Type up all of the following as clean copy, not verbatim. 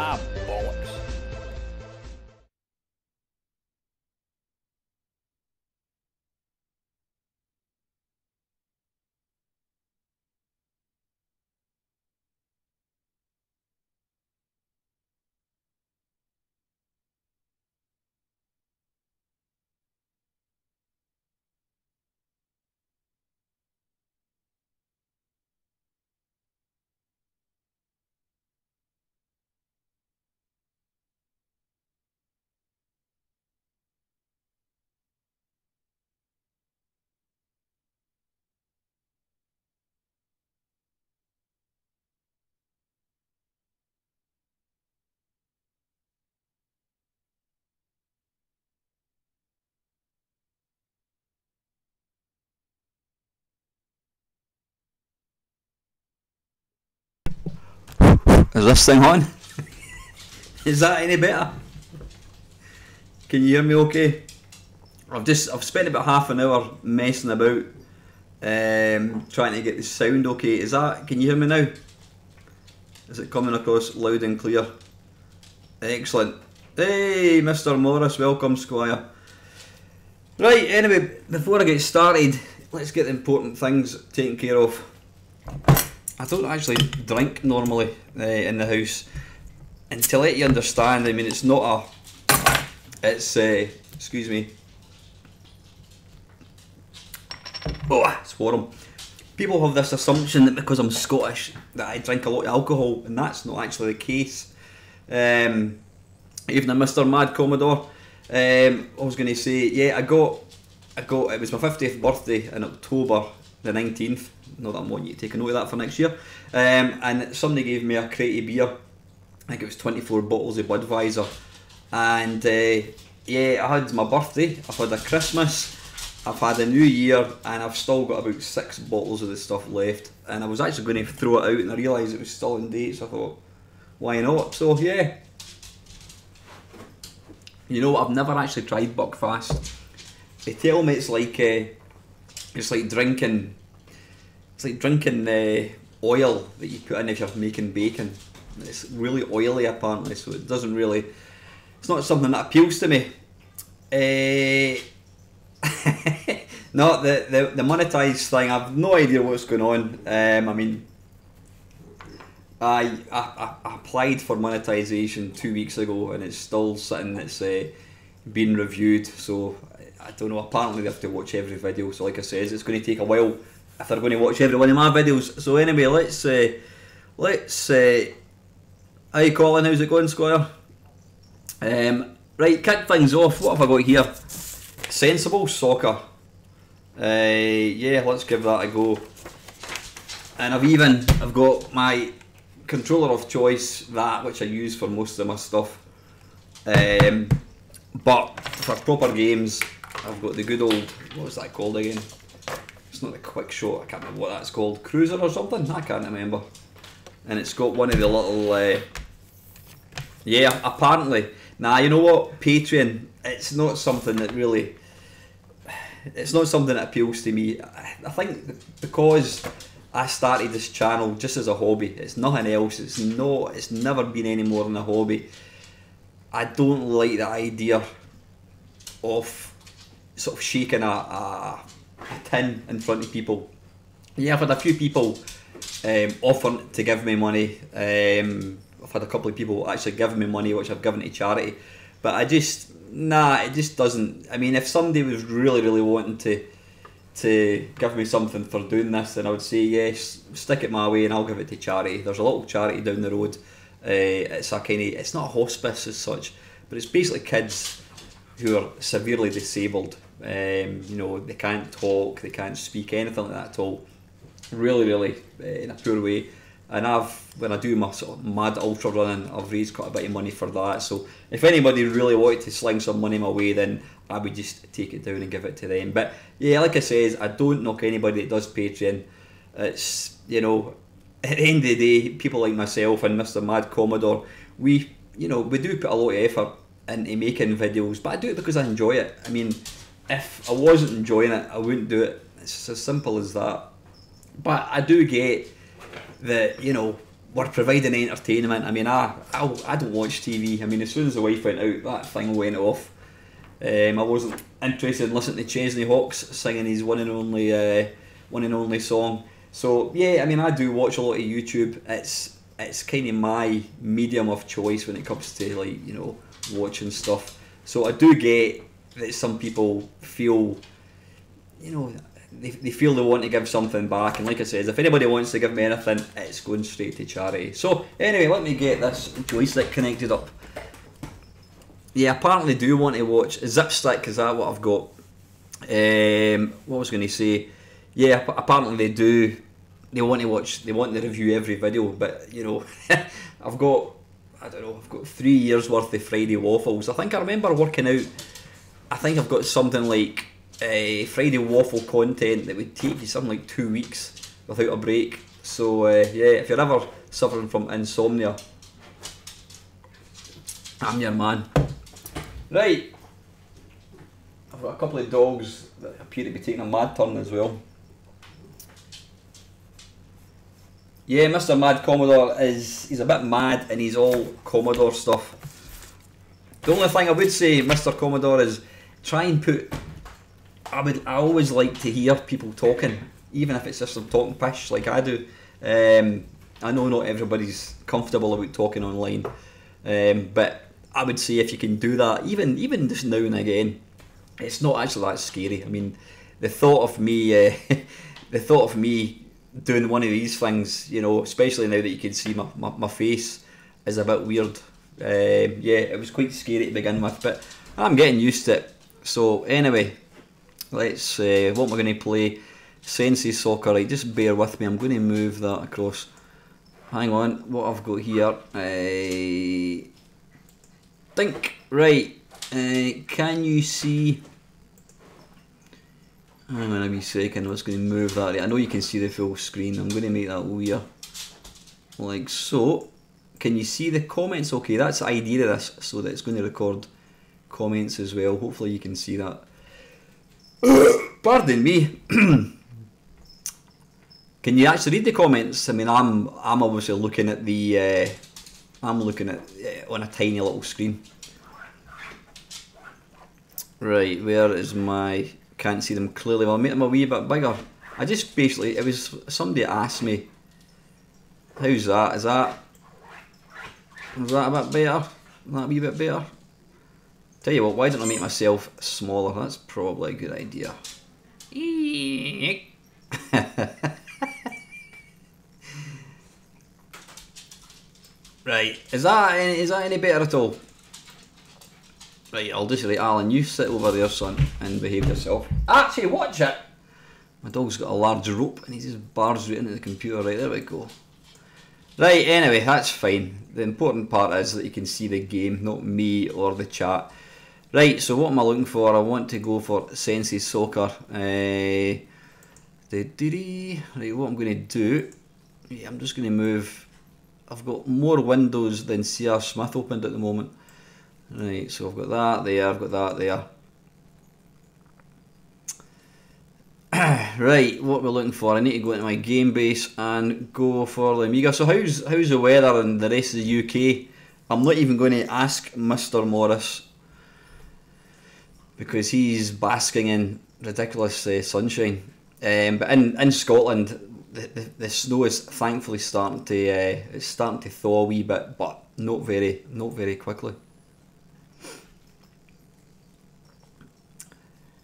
Ah, bollocks. Is this thing on? Is that any better? Can you hear me okay? I've spent about half an hour messing about, trying to get the sound okay. Can you hear me now? Is it coming across loud and clear? Excellent. Hey, Mr. Morris, welcome, Squire. Right, anyway, before I get started, let's get the important things taken care of. I don't actually drink normally in the house, and to let you understand, I mean, it's not excuse me. Oh, it's warm. People have this assumption that because I'm Scottish that I drink a lot of alcohol, and that's not actually the case. Even a Mr. Mad Commodore, I was going to say, yeah, I got. It was my 50th birthday in October the 19th. Not that I'm wanting you to take a note of that for next year. And somebody gave me a crate of beer. I think it was 24 bottles of Budweiser. And yeah, I had my birthday, I've had a Christmas, I've had a New Year, and I've still got about 6 bottles of the stuff left. And I was actually going to throw it out, and I realised it was still in date, so I thought, why not? So yeah. You know, I've never actually tried Buckfast. They tell me it's like drinking. It's like drinking oil that you put in if you're making bacon. It's really oily apparently, so it doesn't really. It's not something that appeals to me. No, the monetized thing. I've no idea what's going on. I mean, I applied for monetization 2 weeks ago, and it's still sitting. It's being reviewed. So I don't know. Apparently, they have to watch every video. So, like I says, it's going to take a while if they're going to watch every one of my videos. So anyway, let's hi Colin, how's it going, Squire? Right, kick things off. What have I got here? Sensible Soccer. Yeah, let's give that a go. And I've got my controller of choice, that which I use for most of my stuff. But for proper games, I've got the good old, what was that called again? It's not the Quick Shot, I can't remember what that's called. Cruiser or something? I can't remember. And it's got one of the little, yeah, apparently. Nah, you know what? Patreon, it's not something that really, it's not something that appeals to me. I think because I started this channel just as a hobby, it's nothing else, it's never been any more than a hobby. I don't like the idea of sort of shaking a tin in front of people. Yeah, I've had a few people offer to give me money. I've had a couple of people actually give me money, which I've given to charity. But it just doesn't. I mean, if somebody was really wanting to give me something for doing this, then I would say yes, stick it my way and I'll give it to charity. There's a little charity down the road. It's not a hospice as such, but it's basically kids who are severely disabled. You know, they can't talk, they can't speak, anything like that at all. Really in a poor way. And when I do my sort of mad ultra running, I've raised quite a bit of money for that. So if anybody really wanted to sling some money my way, then I would just take it down and give it to them. But yeah, like I says, I don't knock anybody that does Patreon. It's, you know, at the end of the day, people like myself and Mr. Mad Commodore, we do put a lot of effort into making videos, but I do it because I enjoy it. I mean, if I wasn't enjoying it, I wouldn't do it. It's as simple as that. But I do get that, you know, we're providing entertainment. I mean, I don't watch TV. I mean, as soon as the wife went out, that thing went off. I wasn't interested in listening to Chesney Hawkes singing his one and only song. So yeah, I mean, I do watch a lot of YouTube. It's kind of my medium of choice when it comes to, like, you know, watching stuff. So I do get that some people feel, you know, they feel they want to give something back, and like I said, if anybody wants to give me anything, it's going straight to charity. So anyway, let me get this joystick connected up. Yeah, apparently do want to watch Zipstick. Is that what I've got? What was I going to say? Yeah, apparently they do. They want to watch. They want to review every video, but you know, I've got 3 years worth of Friday waffles. I think I remember working out. I think I've got something like Friday waffle content that would take you something like 2 weeks without a break. So yeah, if you're ever suffering from insomnia, I'm your man. Right, I've got a couple of dogs that appear to be taking a mad turn as well. Yeah, Mr. Mad Commodore he's a bit mad, and he's all Commodore stuff. The only thing I would say, Mr. Commodore, is try and put. I always like to hear people talking, even if it's just them talking pish like I do. I know not everybody's comfortable about talking online, but I would say if you can do that, even just now and again, it's not actually that scary. I mean, the thought of me doing one of these things, you know, especially now that you can see my face, is a bit weird. Yeah, it was quite scary to begin with, but I'm getting used to it. So anyway, let's what am I going to play? Sensei Soccer. Right, just bear with me. I'm going to move that across. Hang on, what I've got here. Think right. Can you see? Hang on a wee second. I was going to move that. I know you can see the full screen. I'm going to make that weird, like so. Can you see the comments? Okay, that's the idea of this, so that it's going to record comments as well. Hopefully you can see that. Pardon me. Can you actually read the comments? I mean, I'm obviously looking at the I'm looking at on a tiny little screen. Right, where is my? Can't see them clearly. I'll make them a wee bit bigger. I just basically, it was somebody asked me, how's that? Is that a bit better? Is that a wee bit better? Tell you what, why don't I make myself smaller? That's probably a good idea. Right, is that any better at all? Right, I'll just say, Alan, you sit over there, son, and behave yourself. Actually, watch it! My dog's got a large rope and he just bars right into the computer. Right, there we go. Right, anyway, that's fine. The important part is that you can see the game, not me or the chat. Right, so what am I looking for? I want to go for Sensei Soccer. Right, what I'm going to do, yeah, I'm just going to move. I've got more windows than C.R. Smith opened at the moment. Right, so I've got that there, I've got that there. Right, what we're looking for, I need to go into my game base and go for the Amiga. So how's the weather in the rest of the UK? I'm not even going to ask Mr. Morris, because he's basking in ridiculous sunshine. But in Scotland, the snow is thankfully starting to thaw a wee bit, but not very quickly.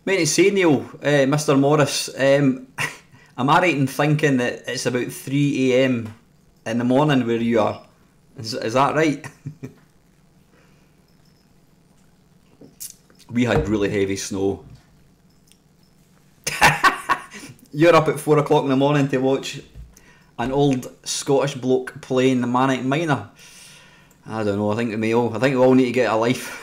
Mate, to say, Neil, Mr. Morris, am I right in thinking that it's about 3 AM in the morning where you are? Is that right? We had really heavy snow. You're up at 4 o'clock in the morning to watch an old Scottish bloke playing the Manic Miner. I don't know, I think we all need to get a life.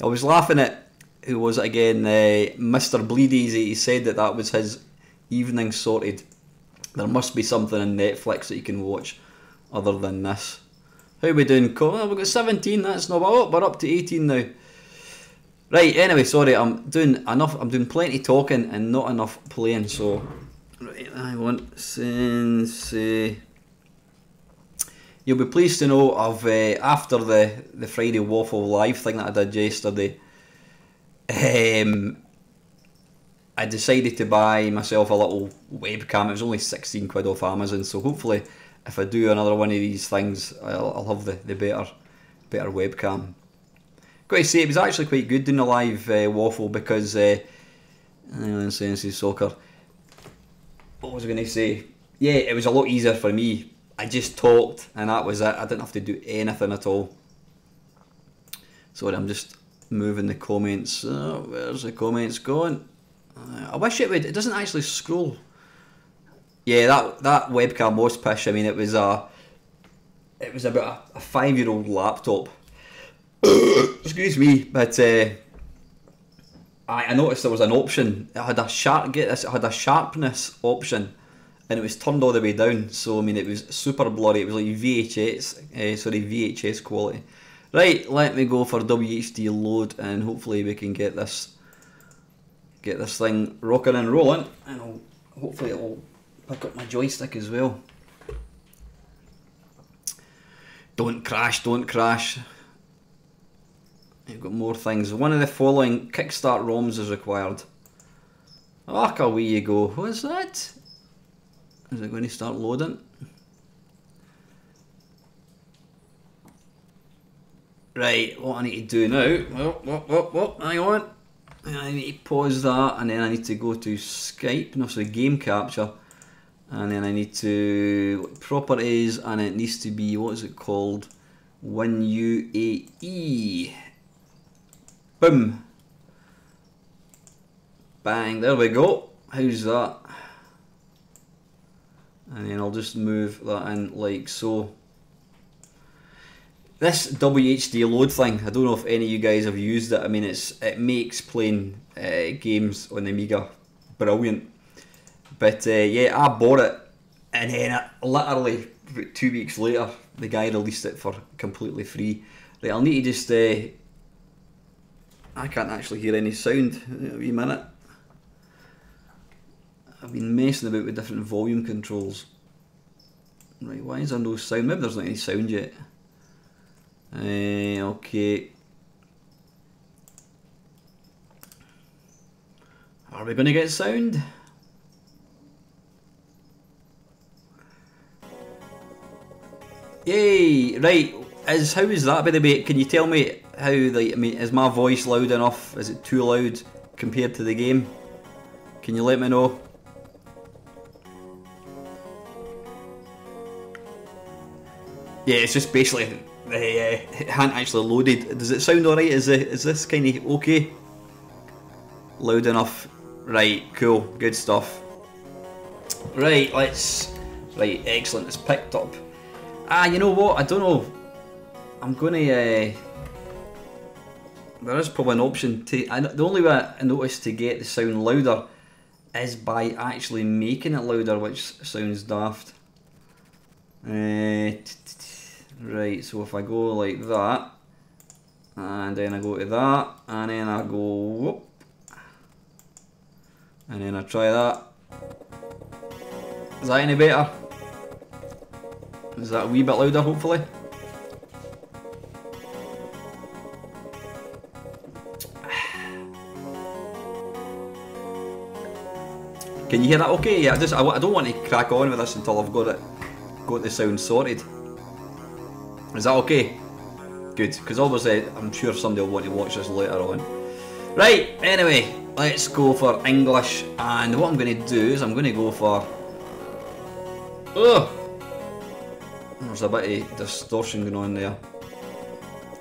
I was laughing at, who was it again, Mr. Bleedies. He said that was his evening sorted. There must be something on Netflix that you can watch other than this. How are we doing? Oh, we've got 17, that's not bad. Oh, we're up to 18 now. Right, anyway, sorry, I'm doing plenty talking and not enough playing, so right, I want Sensei you'll be pleased to know I've after the Friday Waffle Live thing that I did yesterday, I decided to buy myself a little webcam. It was only 16 quid off Amazon, so hopefully if I do another one of these things, I'll have the better webcam. Got to say, it was actually quite good doing a live waffle because soccer. What was I going to say? Yeah, it was a lot easier for me. I just talked and that was it. I didn't have to do anything at all. Sorry, I'm just moving the comments. Oh, where's the comments going? I wish it would. It doesn't actually scroll. Yeah, that webcam was pish. I mean, it was about a 5-year-old laptop. Excuse me, but I noticed there was an option. It had a sharpness option, and it was turned all the way down. So I mean, it was super blurry. It was like VHS quality. Right, let me go for WHD load, and hopefully we can get this thing rocking and rolling, and hopefully it'll pick up my joystick as well. Don't crash, don't crash. You've got more things. One of the following Kickstart ROMs is required. Oh, away you go. What is that? Is it going to start loading? Right, what I need to do now. Hang on. I need to pause that, and then I need to go to Skype, no, sorry, game capture, and then I need to properties, and it needs to be, what is it called? WinUAE. Boom. Bang, there we go. How's that? And then I'll just move that in like so. This WHD load thing, I don't know if any of you guys have used it. I mean, it makes playing games on the Amiga brilliant. But yeah, I bought it, and then literally 2 weeks later, the guy released it for completely free. Right, I'll need to just. I can't actually hear any sound. A wee minute. I've been messing about with different volume controls. Right, why is there no sound? Maybe there's not any sound yet. Okay. Are we going to get sound? Yay! Right. How is that, by the way? Can you tell me how? Like, I mean, is my voice loud enough? Is it too loud compared to the game? Can you let me know? Yeah, it's just basically. It hadn't actually loaded. Does it sound alright? Is this kind of okay? Loud enough? Right, cool, good stuff. Right, right, excellent, it's picked up. You know what, I don't know. I'm gonna, there is probably an option to, the only way I noticed to get the sound louder is by actually making it louder, which sounds daft. Right, so if I go like that, and then I go to that, and then I go whoop, and then I try that. Is that any better? Is that a wee bit louder, hopefully? Can you hear that okay? Yeah, I don't want to crack on with this until I've got the sound sorted. Is that okay? Good, because obviously I'm sure somebody will want to watch this later on. Right, anyway, let's go for English, and what I'm going to do is I'm going to go for... Oh! There's a bit of distortion going on there.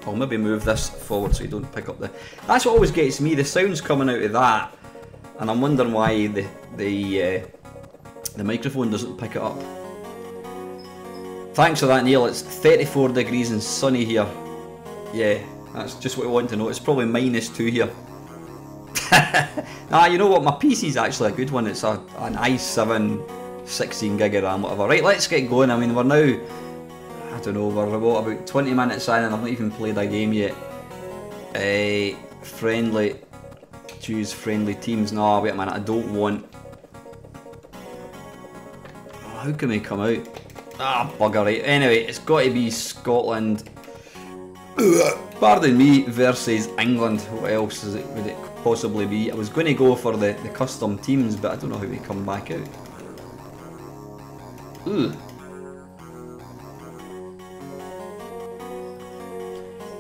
I'll maybe move this forward so you don't pick up the... That's what always gets me, the sound's coming out of that, and I'm wondering why the microphone doesn't pick it up. Thanks for that, Neil. It's 34 degrees and sunny here. Yeah, that's just what I want to know. It's probably -2 here. You know what? My PC's actually a good one. It's an i7 16GB of RAM, whatever. Right, let's get going. I mean, we're now, I don't know, we're about 20 minutes in and I've not even played a game yet. Friendly, choose friendly teams. No, wait a minute, I don't want... Oh, how can we come out? Ah, bugger, right. Anyway, it's got to be Scotland, pardon me, versus England. What else would it possibly be? I was going to go for the custom teams, but I don't know how we come back out. Ooh.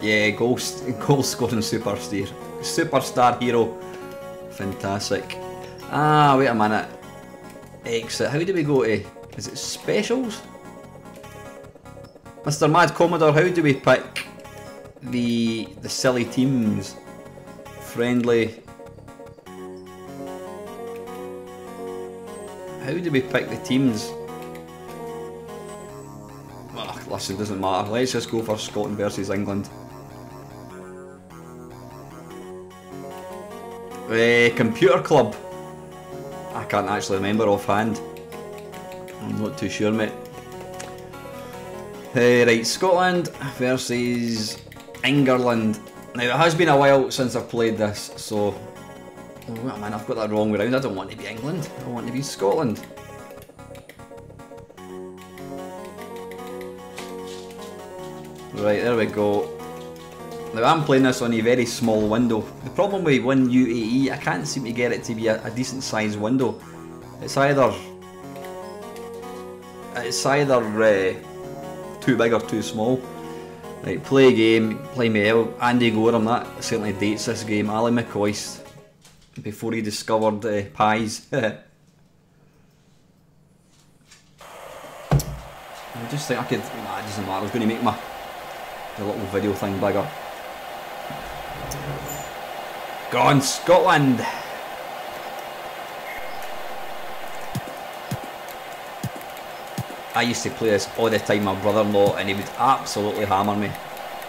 Yeah, goal scoring superstar hero. Fantastic. Ah, wait a minute. Exit. How do we go to? Is it specials? Mr. Mad Commodore, how do we pick the silly teams? Friendly. How do we pick the teams? Oh, listen, doesn't matter. Let's just go for Scotland versus England. Computer Club. I can't actually remember offhand. I'm not too sure, mate. Right, Scotland versus England. Now, it has been a while since I've played this, so... Oh man, I've got that wrong way round. I don't want to be England. I want to be Scotland. Right, there we go. Now, I'm playing this on a very small window. The problem with Win UAE, I can't seem to get it to be a decent sized window. It's either too big or too small. Right, play game, play me out. Andy Gorham, that certainly dates this game. Ali McCoist, before he discovered pies. I just think I could. Nah, it doesn't matter. I was going to make the little video thing bigger. Go on, Scotland! I used to play this all the time, my brother-in-law, and he would absolutely hammer me.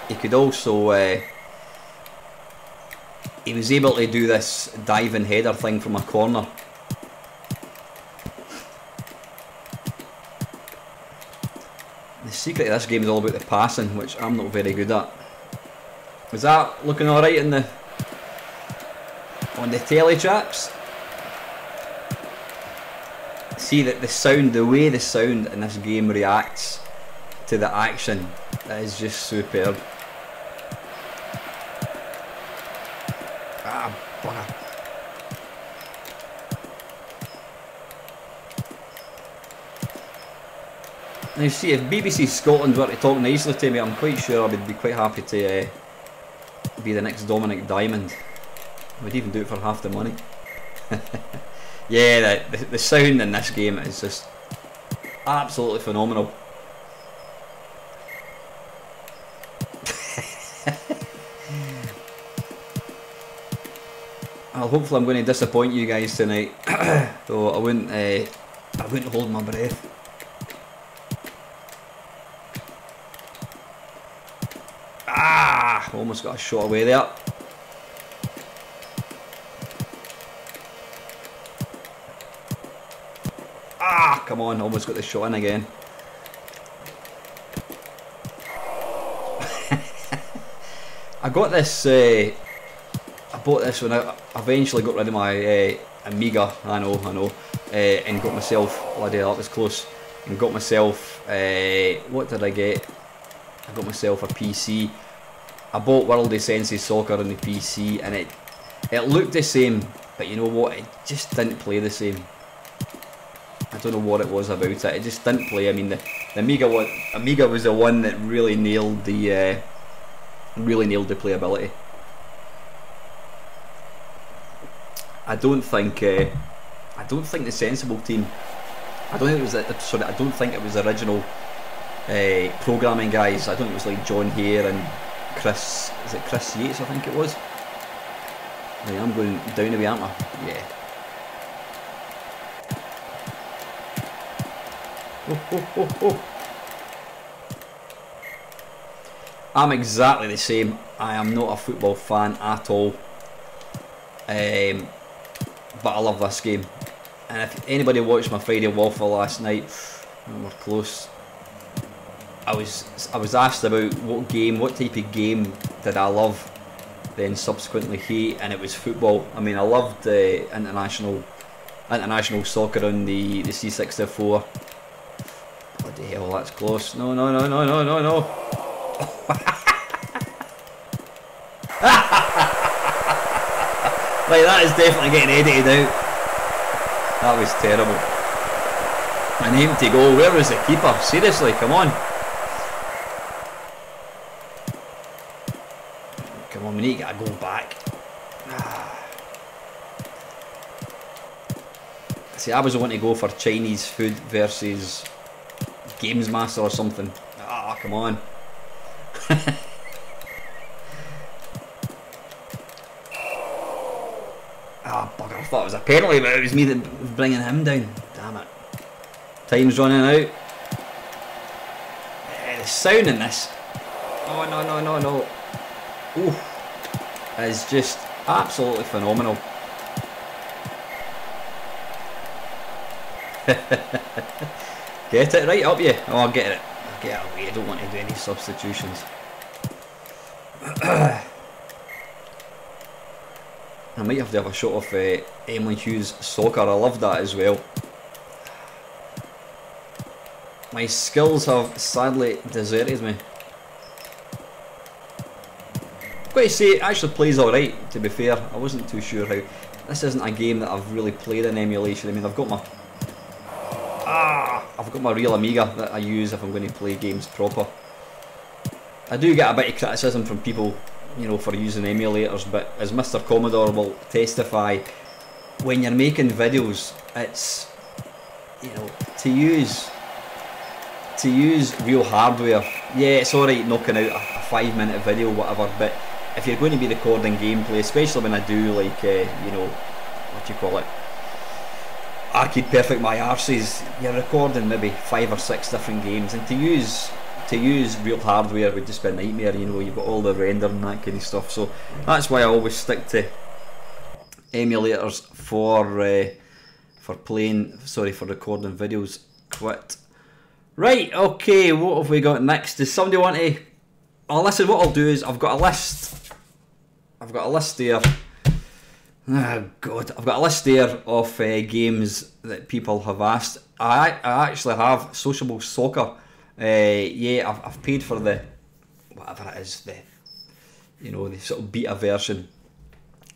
He could also, he was able to do this diving header thing from a corner. The secret of this game is all about the passing, which I'm not very good at. Was that looking alright on the telly, chaps? See that the way the sound in this game reacts to the action, that is just superb. Ah, bugger. Now see, if BBC Scotland were to talk nicely to me, I'm quite sure I would be quite happy to be the next Dominic Diamond. I would even do it for half the money. Yeah, the sound in this game is just absolutely phenomenal. Well, hopefully I'm going to disappoint you guys tonight. So I wouldn't hold my breath. Ah, almost got a shot away there. Ah, come on, almost got the shot in again. I got this, I bought this when I eventually got rid of my Amiga, I know, and got myself, bloody hell, that was close, and got myself, what did I get? I got myself a PC. I bought World of Sensei Soccer on the PC, and it looked the same, but you know what, it just didn't play the same. I don't know what it was about it. It just didn't play. I mean, the Amiga was the one that really nailed the playability. I don't think the Sensible team. I don't think it was the original programming guys. I don't think it was like John Hare and Chris. Is it Chris Yates? I think it was. Right, I'm going down the way, aren't I? Yeah. Oh. I'm exactly the same. I am not a football fan at all, but I love this game. And if anybody watched my Friday waffle last night, we're close. I was asked about what type of game did I love, then subsequently hate, and it was football. I mean, I loved international soccer on the C64. Bloody hell, that's close. No, no, no, no, no, no, no. Like, that is definitely getting edited out. That was terrible. An empty goal. Where was the keeper? Seriously, come on. Come on, we need to get a goal back. See, I was wanting to go for Chinese food versus Games Master or something. Ah, come on. Ah, bugger, I thought it was a penalty, but it was me that was bringing him down. Damn it. Time's running out. The sound in this. Oh, no, no, no, no. Ooh. Is just absolutely phenomenal. Get it right up you. Oh, I'll get it. I'll get it away. I don't want to do any substitutions. I might have to have a shot of Emily Hughes Soccer. I love that as well. My skills have sadly deserted me. I've got to say, it actually plays alright, to be fair. I wasn't too sure how. This isn't a game that I've really played in emulation. I mean, I've got my real Amiga that I use if I'm going to play games proper. I do get a bit of criticism from people, you know, for using emulators, but as Mr. Commodore will testify, when you're making videos, it's, you know, to use real hardware. Yeah, it's alright knocking out a 5-minute video, whatever, but if you're going to be recording gameplay, especially when I do like, you know, what do you call it, Arcade Perfect My Arses, you're recording maybe 5 or 6 different games, and to use real hardware would just be a nightmare. You know, you've got all the render and that kind of stuff. So that's why I always stick to emulators for recording videos. Quit. Right, okay, what have we got next? Does somebody want to... Oh, listen, what I'll do is I've got a list there. Oh god, I've got a list there of games that people have asked. I actually have Sociable Soccer. Yeah, I've paid for the whatever it is, the sort of beta version.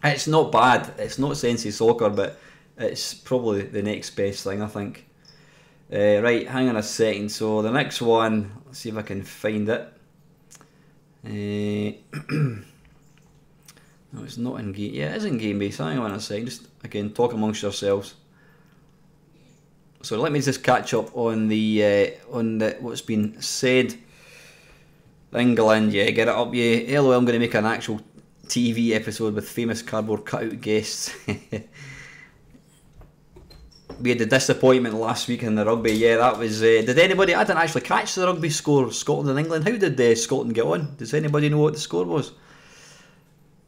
It's not bad. It's not Sensei Soccer, but it's probably the next best thing, I think. Right, hang on a second. So the next one, let's see if I can find it. No, it's not in game. Yeah, it is in game base. Hang on a second. Just again, talk amongst yourselves. So let me just catch up on the what's been said. England, yeah, get it up, yeah. LOL, I'm going to make an actual TV episode with famous cardboard cutout guests. We had the disappointment last week in the rugby. Yeah, that was. Did anybody? I didn't actually catch the rugby score. Scotland and England. How did Scotland get on? Does anybody know what the score was?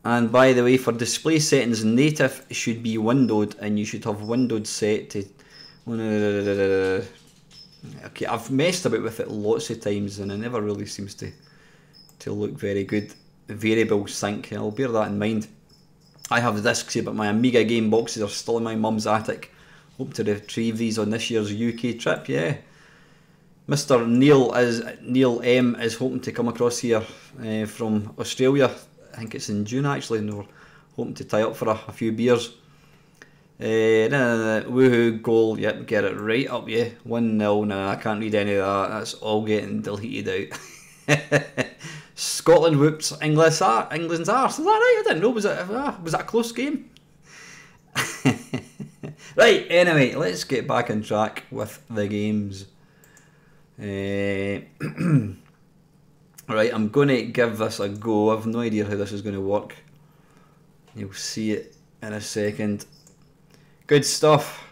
And by the way, for display settings, native should be windowed, and you should have windowed set to. Okay, I've messed about with it lots of times, and it never really seems to look very good. Variable sync. I'll bear that in mind. I have the discs here, but my Amiga game boxes are still in my mum's attic. Hope to retrieve these on this year's UK trip. Yeah, Mr. Neil M is hoping to come across here from Australia. I think it's in June actually, and we're hoping to tie up for a few beers. Woohoo goal, yep, get it right up, yeah. 1-0, nah, I can't read any of that. That's all getting deleted out. Scotland whoops England's arse. Is that right? I didn't know. Was that a close game? Right, anyway, let's get back on track with the games. Right, I'm going to give this a go. I have no idea how this is going to work. You'll see it in a second. Good stuff.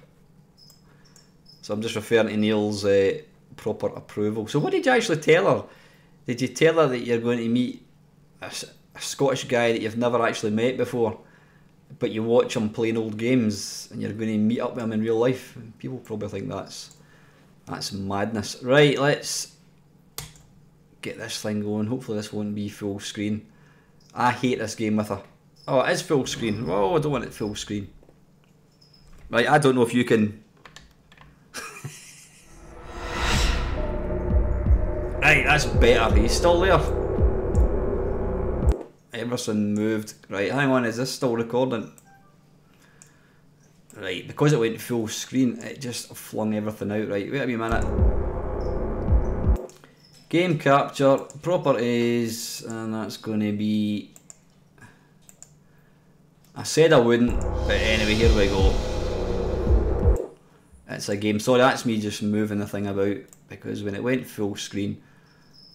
So I'm just referring to Neil's proper approval. So what did you actually tell her? Did you tell her that you're going to meet a Scottish guy that you've never actually met before, but you watch him playing old games and you're going to meet up with him in real life? People probably think that's madness. Right, let's get this thing going. Hopefully this won't be full screen. I hate this game with her. Oh, it is full screen. Oh, I don't want it full screen. Right, I don't know if you can... Right, that's better. He's still there. Everson moved. Right, hang on, is this still recording? Right, because it went full screen, it just flung everything out. Right, wait a wee minute. Game capture, properties, and that's going to be... I said I wouldn't, but anyway, here we go. It's a game. Sorry, that's me just moving the thing about, because when it went full screen...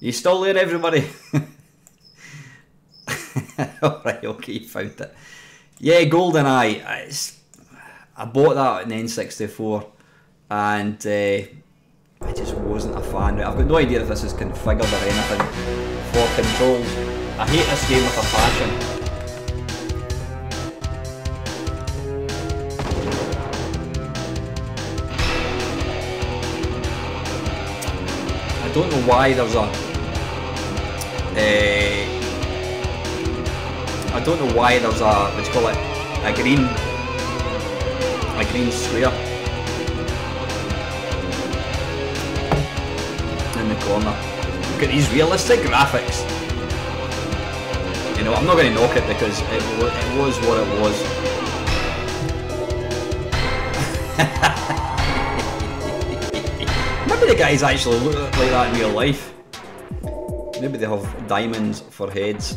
You still there, everybody? Alright, okay, you found it. Yeah, GoldenEye. I bought that in N64 and I just wasn't a fan. Right, I've got no idea if this is configured or anything for controls. I hate this game with a passion. I don't know why there's I don't know why there's a, let's call it, a green square in the corner. Look at these realistic graphics. You know, I'm not going to knock it because it was what it was. Maybe the guys actually look like that in real life. Maybe they have diamonds for heads.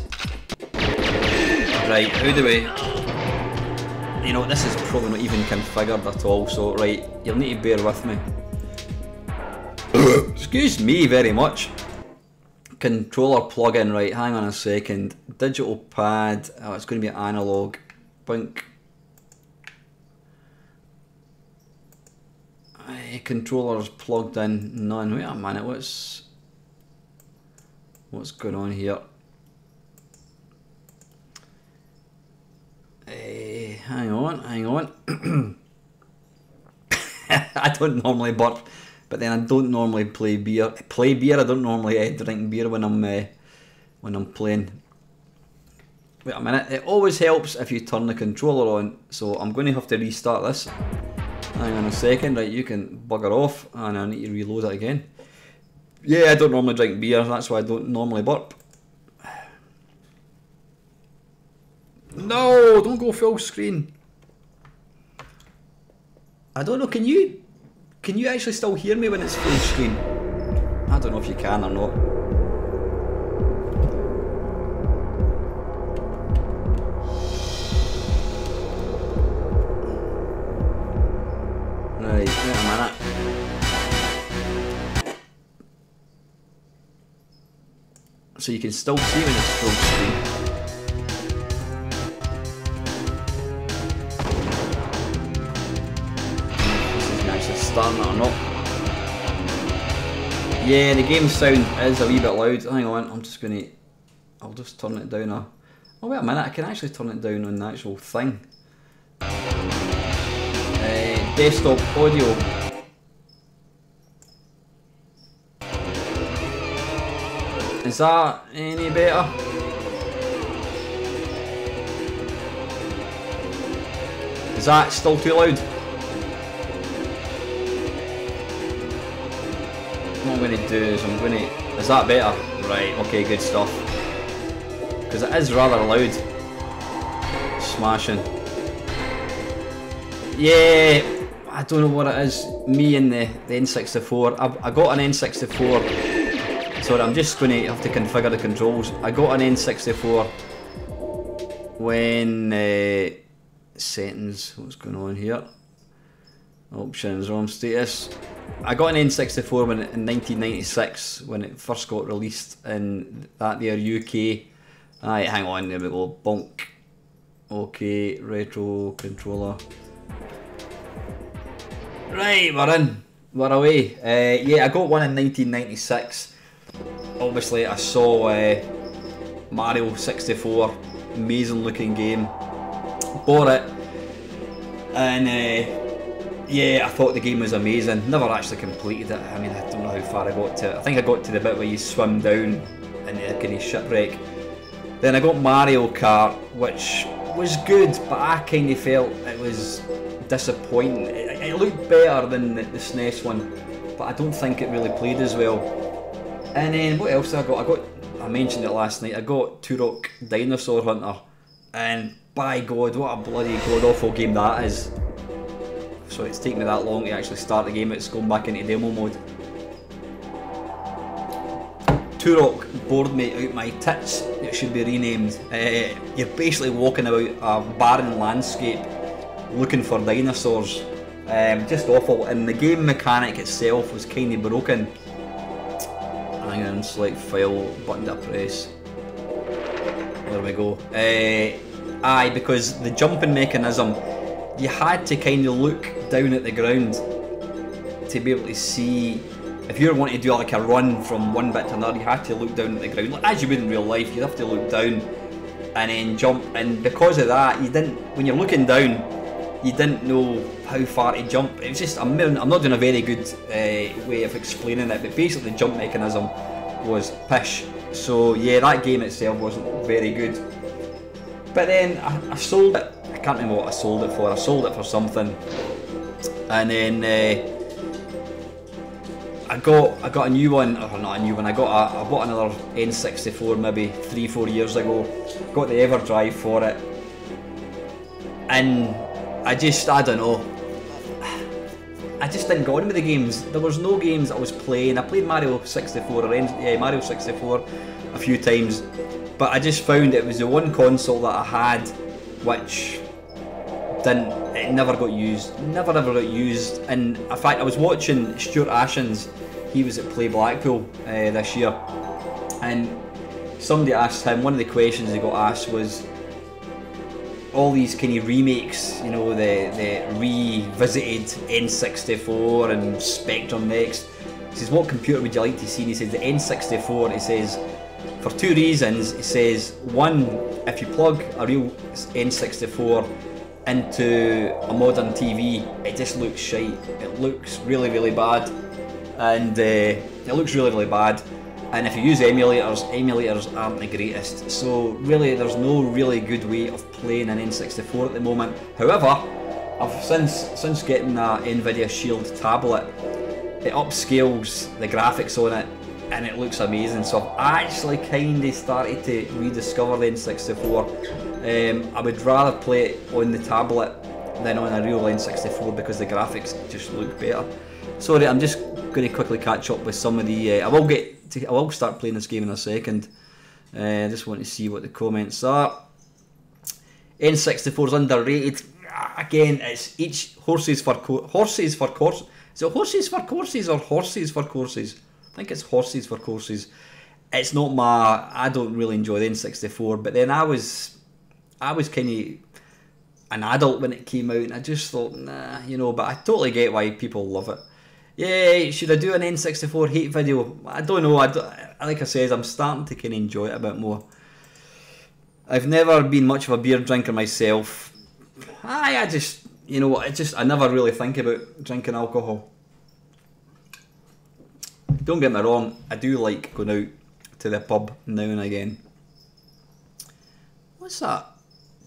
Right, how do we... You know, this is probably not even configured at all, so right, you'll need to bear with me. Excuse me very much. Controller plugin, right, hang on a second. Digital pad, oh, it's going to be analog. Bunk. Controller's plugged in, none. Wait a minute, what's going on here? Hang on. I don't normally burp, but then I don't normally play beer. I don't normally drink beer when I'm playing. Wait a minute. It always helps if you turn the controller on. So I'm going to have to restart this. Hang on a second. Right, you can bugger off, and I need to reload it again. Yeah, I don't normally drink beer. That's why I don't normally burp. No, don't go full screen. I don't know, can you actually still hear me when it's full screen? I don't know if you can or not. Right, wait a minute. So you can still see when it's full screen. Starting it or not. Yeah, the game sound is a wee bit loud. Hang on, I'll just turn it down a... Oh wait a minute, I can actually turn it down on the actual thing. Desktop audio. Is that any better? Is that still too loud? What I'm going to do is is that better? Right, okay, good stuff. Because it is rather loud. Smashing. Yeah, I don't know what it is. Me and the N64. I got an N64. Sorry, I'm just going to have to configure the controls. I got an N64 when... settings, what's going on here? Options, ROM status. I got an N64 in 1996 when it first got released in that there UK. Alright, hang on, there we go. Bonk. Okay, retro controller. Right, we're in. We're away. Yeah, I got one in 1996. Obviously, I saw Mario 64. Amazing looking game. Bought it. And yeah, I thought the game was amazing. Never actually completed it. I mean, I don't know how far I got to. I think I got to the bit where you swim down in the kind of shipwreck. Then I got Mario Kart, which was good, but I kind of felt it was disappointing. It looked better than the SNES one, but I don't think it really played as well. And then what else I got? I mentioned it last night. I got Turok Dinosaur Hunter, and by God, what a bloody god awful game that is. So it's taken me that long to actually start the game. It's going back into demo mode. Turok bored me out my tits. It should be renamed. You're basically walking about a barren landscape looking for dinosaurs. Just awful, and the game mechanic itself was kind of broken. Hang on, select file, button to press. There we go. Aye, because the jumping mechanism, you had to kind of look down at the ground to be able to see. If you were wanting to do like a run from one bit to another, you had to look down at the ground, like, as you would in real life. You'd have to look down and then jump, and because of that, you didn't. When you're looking down, you didn't know how far to jump. It was just, I'm not doing a very good way of explaining it, but basically the jump mechanism was pish. So yeah, that game itself wasn't very good. But then I sold it. I can't remember what I sold it for. I sold it for something, and then I got a new one, or not a new one. I bought another N64 maybe 3-4 years ago. Got the EverDrive for it, and I don't know. I just didn't go on with the games. There was no games I was playing. I played Mario 64 Mario 64 a few times, but I just found it was the one console that I had which it never got used. Never ever got used. And in fact, I was watching Stuart Ashens. He was at Play Blackpool this year, and somebody asked him, one of the questions he got asked was, all these kind of remakes, you know, the revisited N64 and Spectrum Next. He says, what computer would you like to see? And he says, the N64, he says, for two reasons. He says, one, if you plug a real N64 into a modern TV, it just looks shite. It looks really, really bad. And it looks really, really bad. And if you use emulators aren't the greatest. So really, there's no really good way of playing an N64 at the moment. However, I've since getting that Nvidia Shield tablet, it upscales the graphics on it, and it looks amazing. So I've actually kind of started to rediscover the N64. I would rather play it on the tablet than on a real N64 because the graphics just look better. Sorry, I'm just going to quickly catch up with some of the. I will start playing this game in a second. I just want to see what the comments are. N64 is underrated. Again, it's each horses for courses. Is it horses for courses or horses for courses? I think it's horses for courses. It's not my. I don't really enjoy the N64, but then I was kind of an adult when it came out, and I just thought, nah, you know. But I totally get why people love it. Yeah, should I do an N64 hate video? I don't know. Like I said, I'm starting to kind of enjoy it a bit more. I've never been much of a beer drinker myself. I just, you know, I never really think about drinking alcohol. Don't get me wrong, I do like going out to the pub now and again. What's that?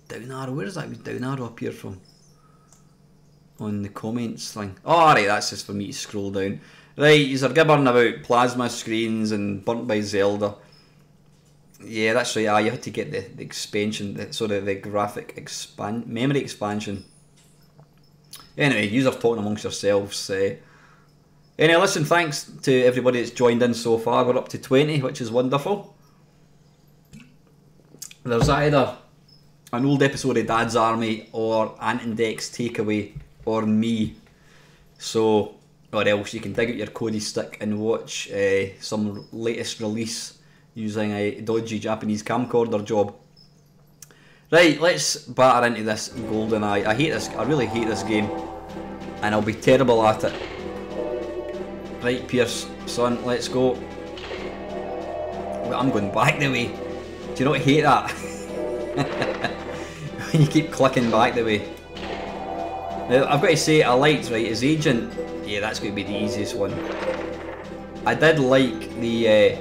Down arrow? Where does that down arrow appear from? On the comments thing. Oh, right, that's just for me to scroll down. Right, you're gibbering about plasma screens and Burnt by Zelda. Yeah, that's right. You had to get the expansion, the graphic memory expansion. Anyway, you're talking amongst yourselves. Anyway, listen, thanks to everybody that's joined in so far. We're up to 20, which is wonderful. There's either an old episode of Dad's Army or anecdotes takeaway or me. So, or else you can dig out your Cody stick and watch some latest release using a dodgy Japanese camcorder job. Right, let's batter into this GoldenEye. I really hate this game, and I'll be terrible at it. Right, Pierce, son, let's go. I'm going back the way. Do you not hate that? When you keep clicking back the way. Now, I've got to say, I liked, right, his agent. Yeah, that's going to be the easiest one. I did like the.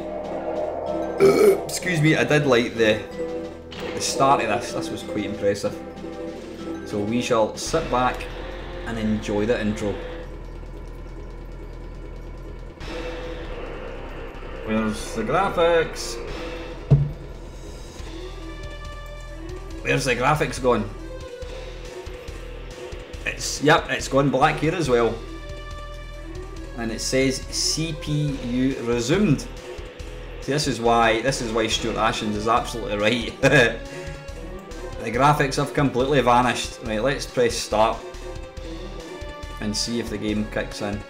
Excuse me, I did like the start of this. This was quite impressive. So we shall sit back and enjoy the intro. Where's the graphics? Where's the graphics gone? Yep, it's gone black here as well. And it says CPU resumed. See, this is why Stuart Ashens is absolutely right. The graphics have completely vanished. Right, let's press start and see if the game kicks in.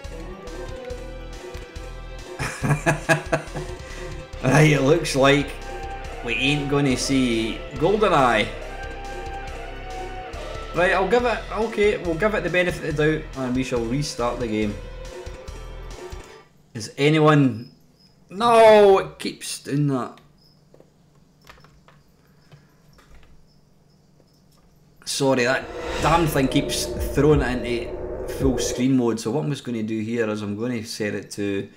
Right, it looks like we ain't gonna see GoldenEye. Right, we'll give it the benefit of the doubt and we shall restart the game. Is anyone... No, it keeps doing that. Sorry, that damn thing keeps throwing it into full screen mode. So what I'm just going to do here is I'm going to set it to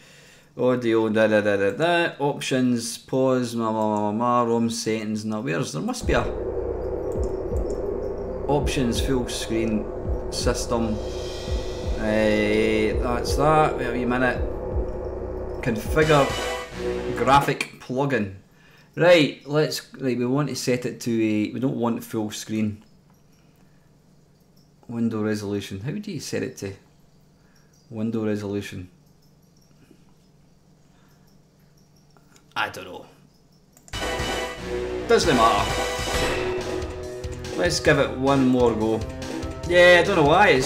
audio, options, pause, ROM settings. Now there must be a options, full screen system. That's that. Wait a minute. Configure graphic plugin. Right, we want to set it to a, we don't want full screen. Window resolution. How do you set it to? Window resolution. I don't know. Doesn't matter. Let's give it one more go. Yeah, I don't know why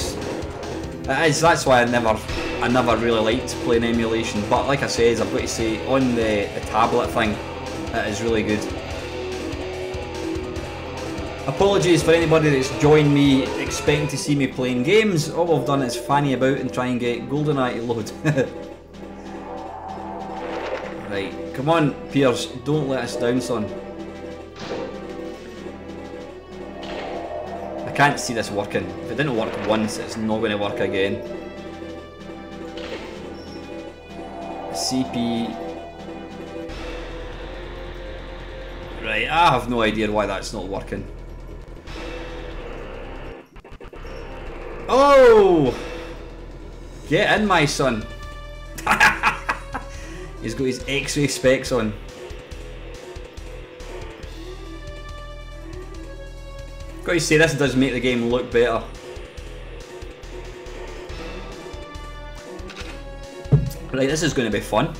that's why I never really liked playing emulation. But like I said, I've got to say, on the tablet thing, it is really good. Apologies for anybody that's joined me expecting to see me playing games. All I've done is fanny about and try and get GoldenEye to load. Right, come on Piers, don't let us down, son. I can't see this working. If it didn't work once, it's not going to work again. CP... Right, I have no idea why that's not working. Oh! Get in, my son. He's got his X-ray specs on. Got to say, this does make the game look better. Right, this is going to be fun.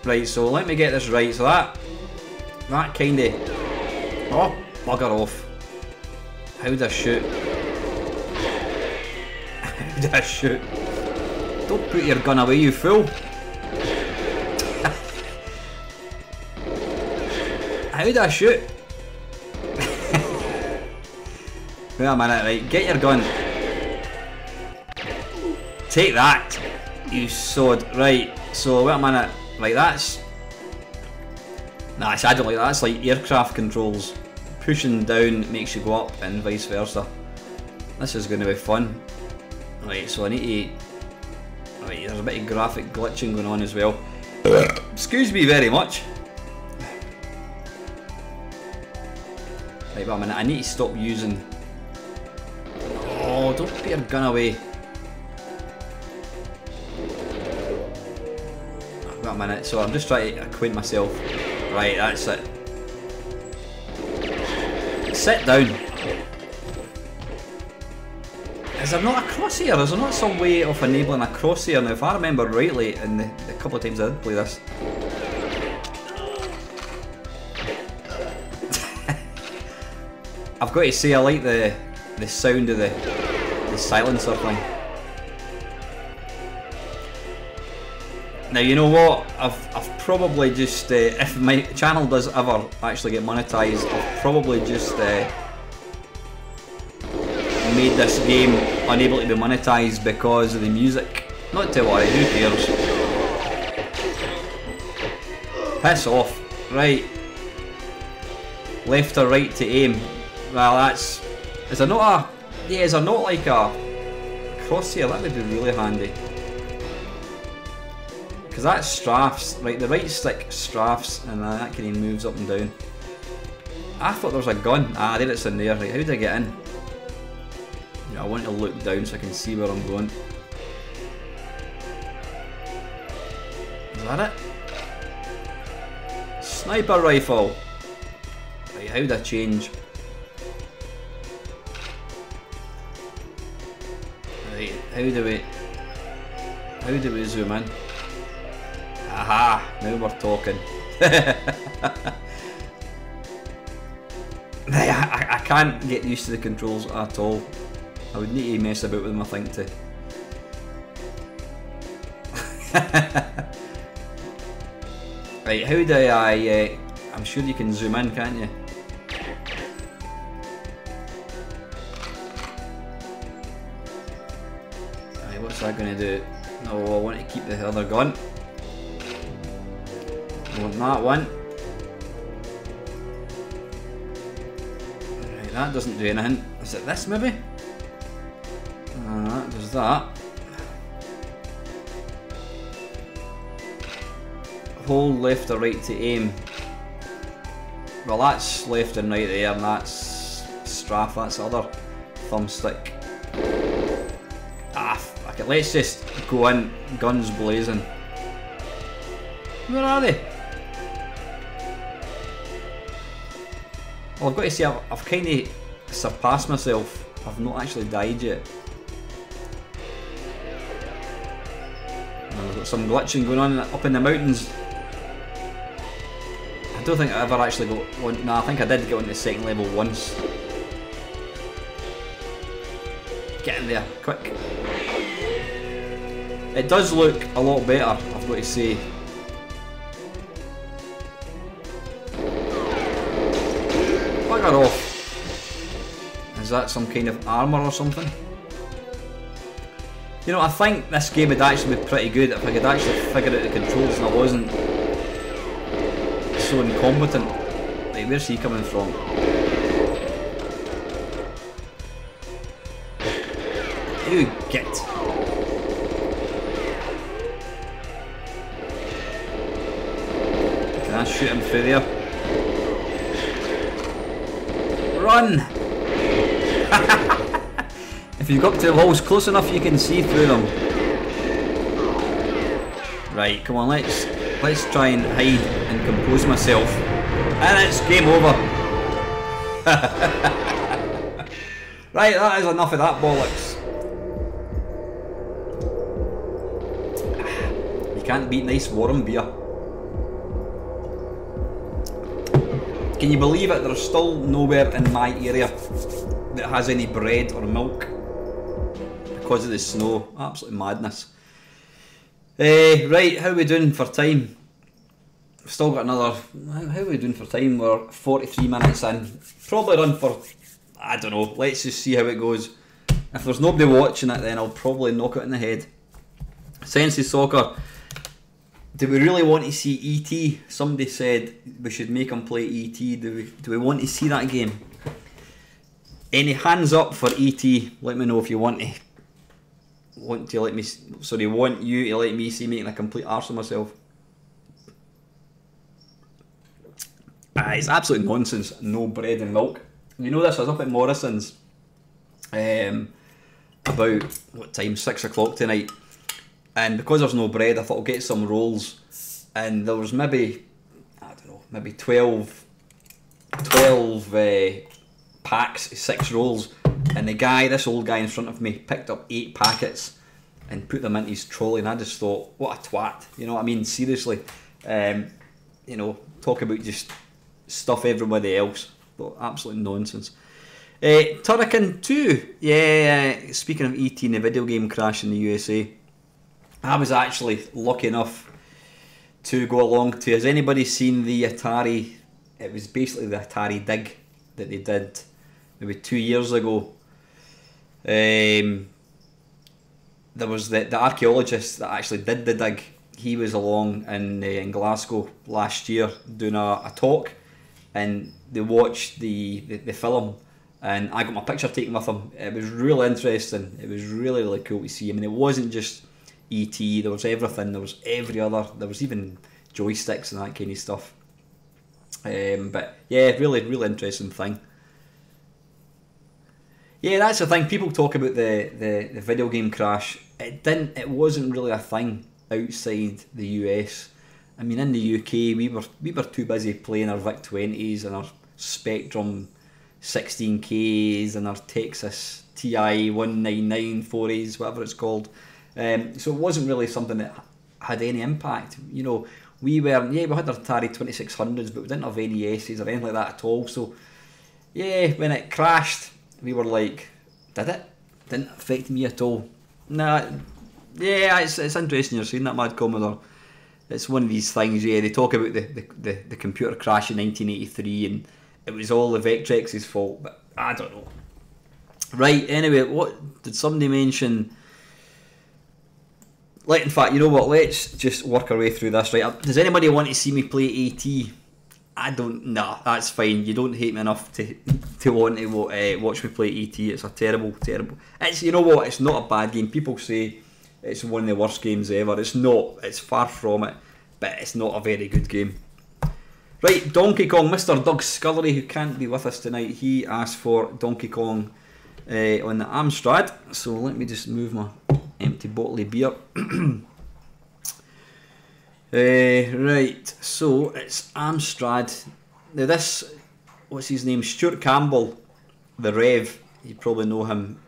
Right, so let me get this right. So that kind of... Oh, bugger off. How do I shoot? How do I shoot? Don't put your gun away, you fool. How do I shoot? Wait a minute, right, get your gun. Take that, you sod. Right, so wait a minute. Right, that's... Nah, I don't like that. That's like aircraft controls. Pushing down makes you go up and vice versa. This is going to be fun. Right, so I need to... Right, there's a bit of graphic glitching going on as well. Excuse me very much. Right, wait a minute, I need to stop using... Oh, don't put your gun away. Wait a minute, so I'm just trying to acquaint myself. Right, that's it. Sit down. Is there not a crosshair? Is there not some way of enabling a crosshair? Now, if I remember rightly, in the couple of times I did play this, I've got to say I like the sound of the silencer thing. Now, you know what? I've probably just if my channel does ever actually get monetized, I've probably just made this game unable to be monetized because of the music. Not to worry, who cares? Piss off. Right. Left or right to aim. Well, that's... Is there not a... Yeah, is there not like a crosshair? That would be really handy. Because that strafes, right, the right stick strafes and that kind of moves up and down. I thought there was a gun. Ah, there it's in there. Right, how do I get in? Yeah, I want to look down so I can see where I'm going. Is that it? Sniper rifle. Right, how'd I change? Right, how do we zoom in? Aha, now we're talking. I can't get used to the controls at all. I would need to mess about with them, I think, to. Right, how do I... I'm sure you can zoom in, can't you? Right, what's that going to do? No, I want to keep the other gun. I want that one. Right, that doesn't do anything. Is it this, maybe? That does that. Hold left or right to aim. Well, that's left and right there, and that's strafe, that's the other thumbstick. Okay, let's just go in, guns blazing. Where are they? Well, I've got to say, I've kind of surpassed myself. I've not actually died yet. I've got some glitching going on up in the mountains. I don't think I ever actually got one. No, I think I did get on the second level once. Get in there, quick. It does look a lot better, I've got to say. Bugger off. Is that some kind of armour or something? You know, I think this game would actually be pretty good if I could actually figure out the controls and I wasn't so incompetent. Like, where's he coming from? You get. Can I shoot him through there? Run! If you go up to the walls close enough, you can see through them. Right, come on, let's try and hide and compose myself. And it's game over. Right, that is enough of that bollocks. You can't beat nice warm beer. Can you believe it? There's still nowhere in my area that has any bread or milk because of the snow. Absolute madness. Right, how are we doing for time? We've still got another... How are we doing for time? We're 43 minutes in. Probably run for... I don't know. Let's just see how it goes. If there's nobody watching it, then I'll probably knock it in the head. Sensi Soccer. Do we really want to see E.T.? Somebody said we should make him play E.T. Do we want to see that game? Any hands up for E.T.? Let me know if you want you to let me see making a complete arse of myself. It's absolute nonsense. No bread and milk. You know this, I was up at Morrison's about, what time, 6 o'clock tonight. And because there's no bread, I thought I'll get some rolls. And there was maybe, I don't know, maybe 12 packs, 6 rolls. And the guy, this old guy in front of me, picked up 8 packets and put them into his trolley. And I just thought, what a twat. You know what I mean? Seriously. You know, talk about just stuff everybody else. But absolute nonsense. Turrican 2. Yeah, speaking of E.T. and the video game crash in the USA. I was actually lucky enough to go along to... Has anybody seen the Atari... It was basically the Atari dig that they did maybe 2 years ago. There was the archaeologist that actually did the dig. He was along in Glasgow last year doing a talk, and they watched the film, and I got my picture taken with him. It was really interesting. It was really, really cool to see. I mean, it wasn't just E.T., there was everything, there was every other, there was even joysticks and that kind of stuff. But yeah, really, really interesting thing. Yeah, that's the thing. People talk about the video game crash. It wasn't really a thing outside the US, I mean, in the UK, we were too busy playing our VIC-20s and our Spectrum 16Ks and our Texas TI 199 4As, whatever it's called. So it wasn't really something that had any impact. You know, we had our Atari 2600s, but we didn't have NESs or anything like that at all. So yeah, when it crashed, we were like, did it? Didn't affect me at all. Nah, yeah, it's interesting you're saying that, Mad Commodore. It's one of these things, yeah, they talk about the computer crash in 1983 and it was all the Vectrex's fault, but I don't know. Right, anyway, what did somebody mention? Like, in fact, you know what, let's just work our way through this, right? Does anybody want to see me play AT? I don't, nah, that's fine. You don't hate me enough to want to watch me play AT. It's a terrible, it's, you know what, it's not a bad game. People say it's one of the worst games ever. It's not, it's far from it, but it's not a very good game. Right, Donkey Kong, Mr. Doug Scullery, who can't be with us tonight, he asked for Donkey Kong on the Amstrad. So let me just move my empty bottle of beer. Right, so it's Amstrad. Now this, what's his name? Stuart Campbell, the Rev. You probably know him,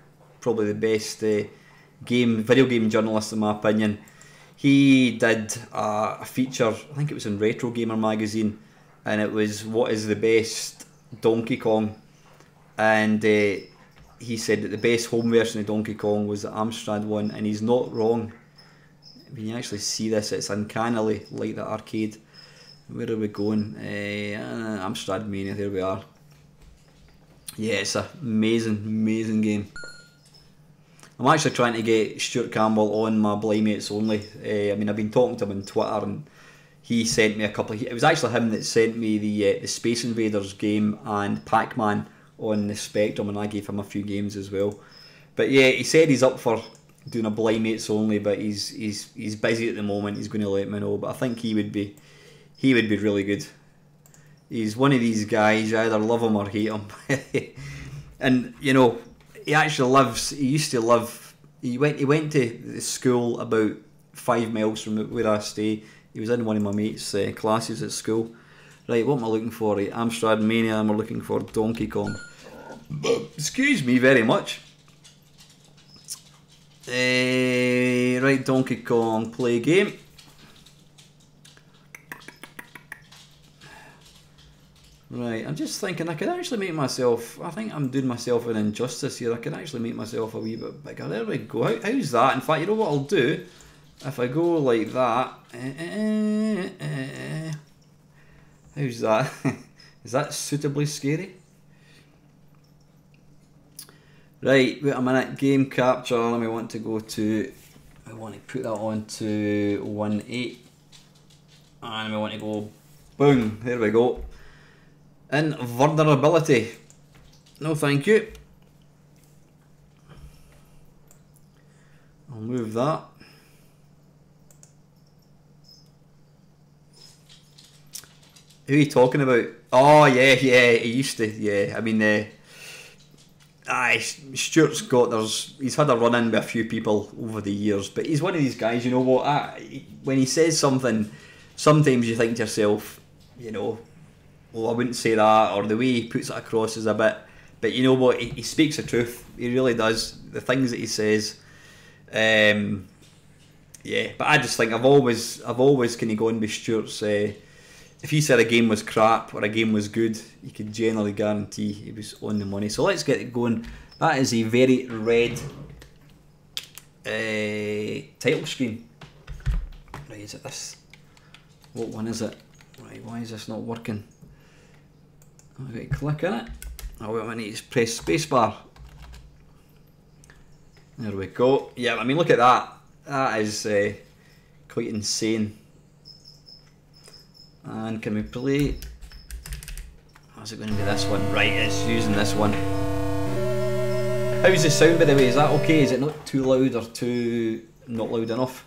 probably the best video game journalist in my opinion. He did a feature, I think it was in Retro Gamer magazine, and it was what is the best Donkey Kong, and he said that the best home version of Donkey Kong was the Amstrad one, and he's not wrong. When you actually see this, it's uncannily like the arcade. Where are we going? Amstrad Mania, there we are. Yeah, it's an amazing game. I'm actually trying to get Stuart Campbell on my Blind Mates Only. I mean, I've been talking to him on Twitter, and he sent me a couple. It was actually him that sent me the Space Invaders game and Pac-Man on the Spectrum, and I gave him a few games as well. But yeah, he said he's up for doing a Blind Mates Only, but he's busy at the moment. He's going to let me know, but I think he would be really good. He's one of these guys, you either love him or hate him. And you know, he used to live, he went to the school about 5 miles from where I stay. He was in one of my mates' classes at school. Right, what am I looking for? Amstrad Mania, and we're looking for Donkey Kong. Excuse me very much. Right, Donkey Kong, play game. Right, I'm just thinking I could actually make myself, I think I'm doing myself an injustice here. I could actually make myself a wee bit bigger. There we go. How's that? In fact, you know what I'll do? If I go like that, how's that? Is that suitably scary? Right, wait a minute, game capture, let me want to go to, I want to put that on to 1.8, and we want to go, boom, there we go. Invulnerability, no thank you. I'll move that. Who are you talking about? Oh yeah, he used to, yeah, I mean, Stuart's he's had a run in with a few people over the years, but he's one of these guys, you know what, when he says something, sometimes you think to yourself, you know, well, I wouldn't say that, or the way he puts it across is a bit, but you know what, he speaks the truth, he really does, the things that he says, yeah, but I just think I've always kind of gone with Stuart's, if he said a game was crap or a game was good, you could generally guarantee he was on the money. So let's get it going. That is a very red title screen. Right, is it this? What one is it? Right, why is this not working? I've got to click on it. Oh, wait, I need to press spacebar. There we go. Yeah, I mean, look at that. That is quite insane. And can we play? How's it going to be this one? Right, it's using this one. How's the sound, by the way? Is that okay? Is it not too loud or too not loud enough?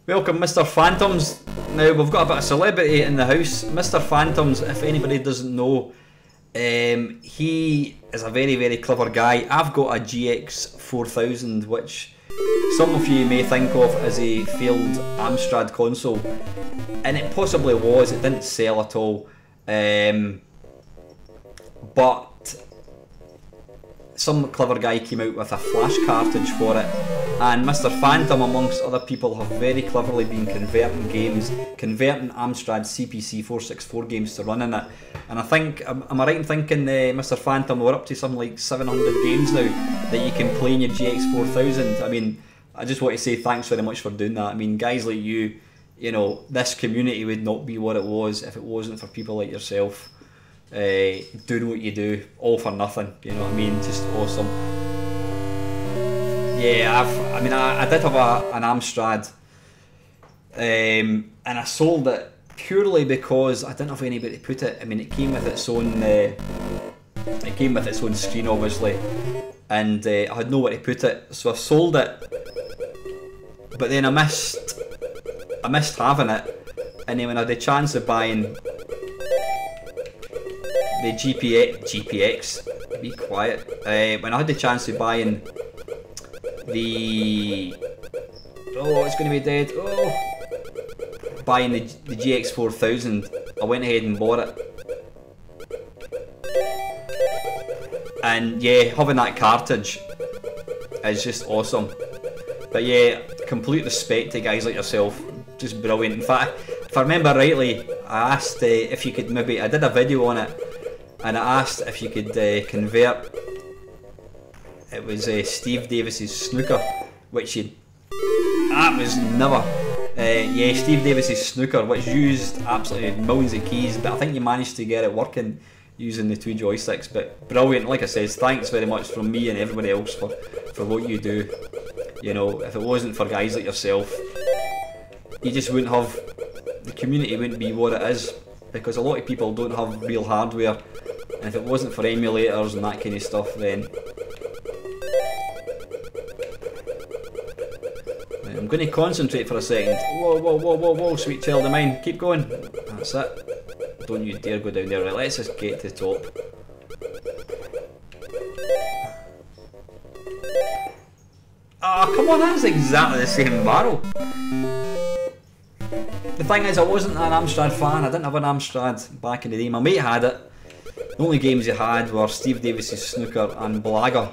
Welcome, Mr. Phantoms. Now, we've got a bit of celebrity in the house. Mr. Phantoms, if anybody doesn't know, he is a very, very clever guy. I've got a GX 4000, which some of you may think of as a failed Amstrad console, and it possibly was. It didn't sell at all, but some clever guy came out with a flash cartridge for it, and Mr. Phantom amongst other people have very cleverly been converting Amstrad CPC 464 games to run in it. And I think, am I right in thinking, Mr. Phantom, we're up to something like 700 games now that you can play in your GX 4000. I mean, I just want to say thanks very much for doing that. I mean, guys like you, you know, this community would not be what it was if it wasn't for people like yourself doing what you do, all for nothing, you know what I mean, just awesome. Yeah, I did have an Amstrad, and I sold it purely because I didn't have anywhere to put it. I mean, it came with its own screen, obviously, and I had nowhere to put it, so I sold it. But then I missed having it, and then when I had the chance of buying the GPX, be quiet. When I had the chance of buying the, oh, it's going to be dead. Oh, buying the GX 4000, I went ahead and bought it. And yeah, having that cartridge is just awesome. But yeah, complete respect to guys like yourself, just brilliant. In fact, if I remember rightly, I asked if you could maybe, I did a video on it, and I asked if you could convert, it was Steve Davis's snooker, which that was never, yeah, Steve Davis's snooker, which used absolutely millions of keys, but I think you managed to get it working using the 2 joysticks. But brilliant, like I said, thanks very much from me and everybody else for what you do. You know, if it wasn't for guys like yourself, you just wouldn't have, the community wouldn't be what it is, because a lot of people don't have real hardware, and if it wasn't for emulators and that kind of stuff, then I'm going to concentrate for a second. Whoa, whoa, whoa, whoa, whoa, sweet child of mine, keep going. That's it. Don't you dare go down there. Right, let's just get to the top. Ah, oh, come on, that's exactly the same barrel. The thing is, I wasn't an Amstrad fan. I didn't have an Amstrad back in the day. My mate had it. The only games he had were Steve Davis's snooker and Blaga.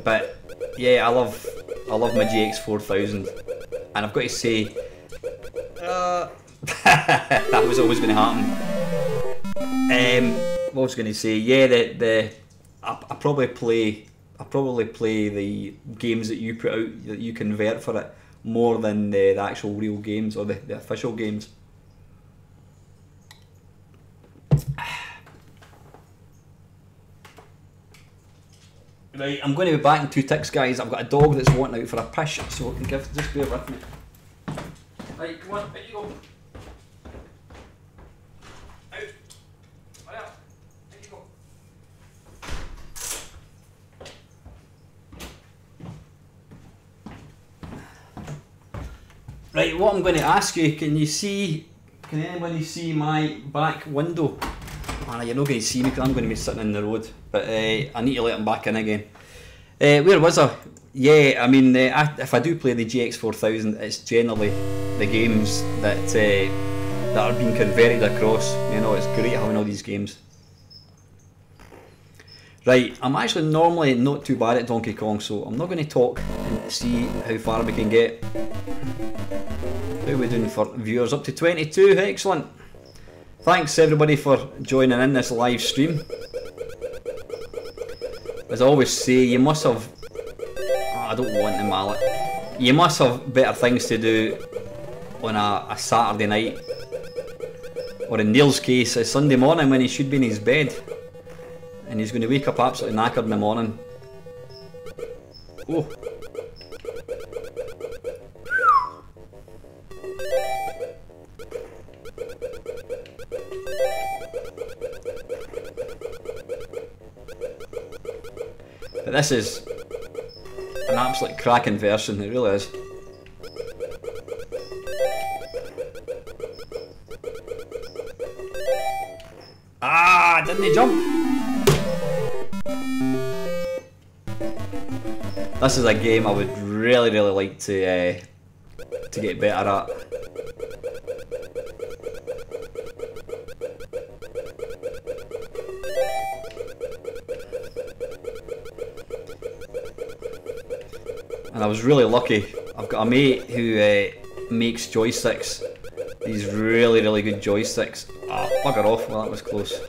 But yeah, I love my GX 4000, and I've got to say, that was always going to happen. What was I going to say? Yeah, I probably play the games that you put out, that you convert for it, more than the actual real games or the official games. Right, I'm going to be back in 2 ticks, guys. I've got a dog that's wanting out for a pish, so I can just bear with me. Right, come on, out you go. Out. Hurry up. Out you go. Right, what I'm going to ask you, can anybody see my back window? Man, you're not going to see me because I'm going to be sitting in the road, but I need to let them back in again. Where was I? Yeah, I mean, if I do play the GX 4000, it's generally the games that are being converted across. You know, it's great having all these games. Right, I'm actually normally not too bad at Donkey Kong, so I'm not going to talk and see how far we can get. How are we doing for viewers? Up to 22, excellent. Thanks everybody for joining in this live stream. As I always say, you must have, I don't want the mallet, you must have better things to do on a Saturday night, or in Neil's case, a Sunday morning when he should be in his bed, and he's going to wake up absolutely knackered in the morning. Oh. But this is an absolute cracking version, it really is. Ah, didn't he jump? This is a game I would really like to get better at. And I was really lucky. I've got a mate who makes joysticks. These really good joysticks. Ah, bugger off, well that was close.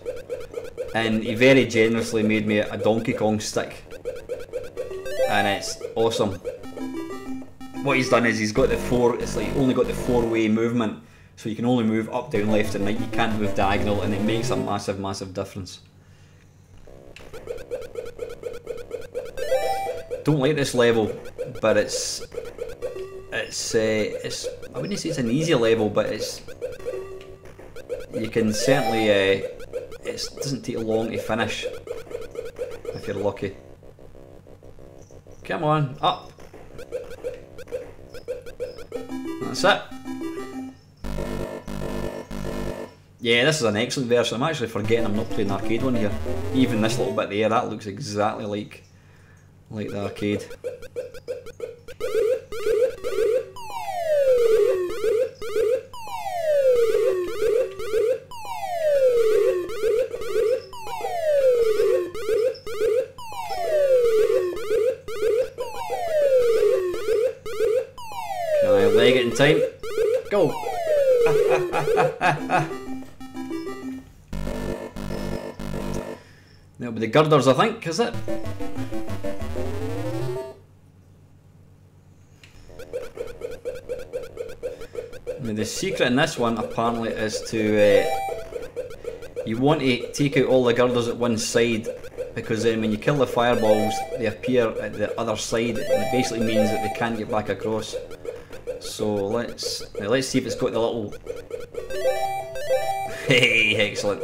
And he very generously made me a Donkey Kong stick. And it's awesome. What he's done is he's got the only got the 4-way movement. So you can only move up, down, left and right. You can't move diagonal, and it makes a massive difference. Don't like this level, but it's I wouldn't say it's an easy level, but you can certainly it doesn't take long to finish if you're lucky. Come on, up. That's it. Yeah, this is an excellent version. I'm actually forgetting I'm not playing the arcade one here. Even this little bit there, that looks exactly like the arcade. Can I leg it in time? Go! That'll be the girders, I think, is it? Now the secret in this one apparently is to you want to take out all the girders at one side, because then when you kill the fireballs they appear at the other side, and it basically means that they can't get back across. So let's see if it's got the little hey, excellent.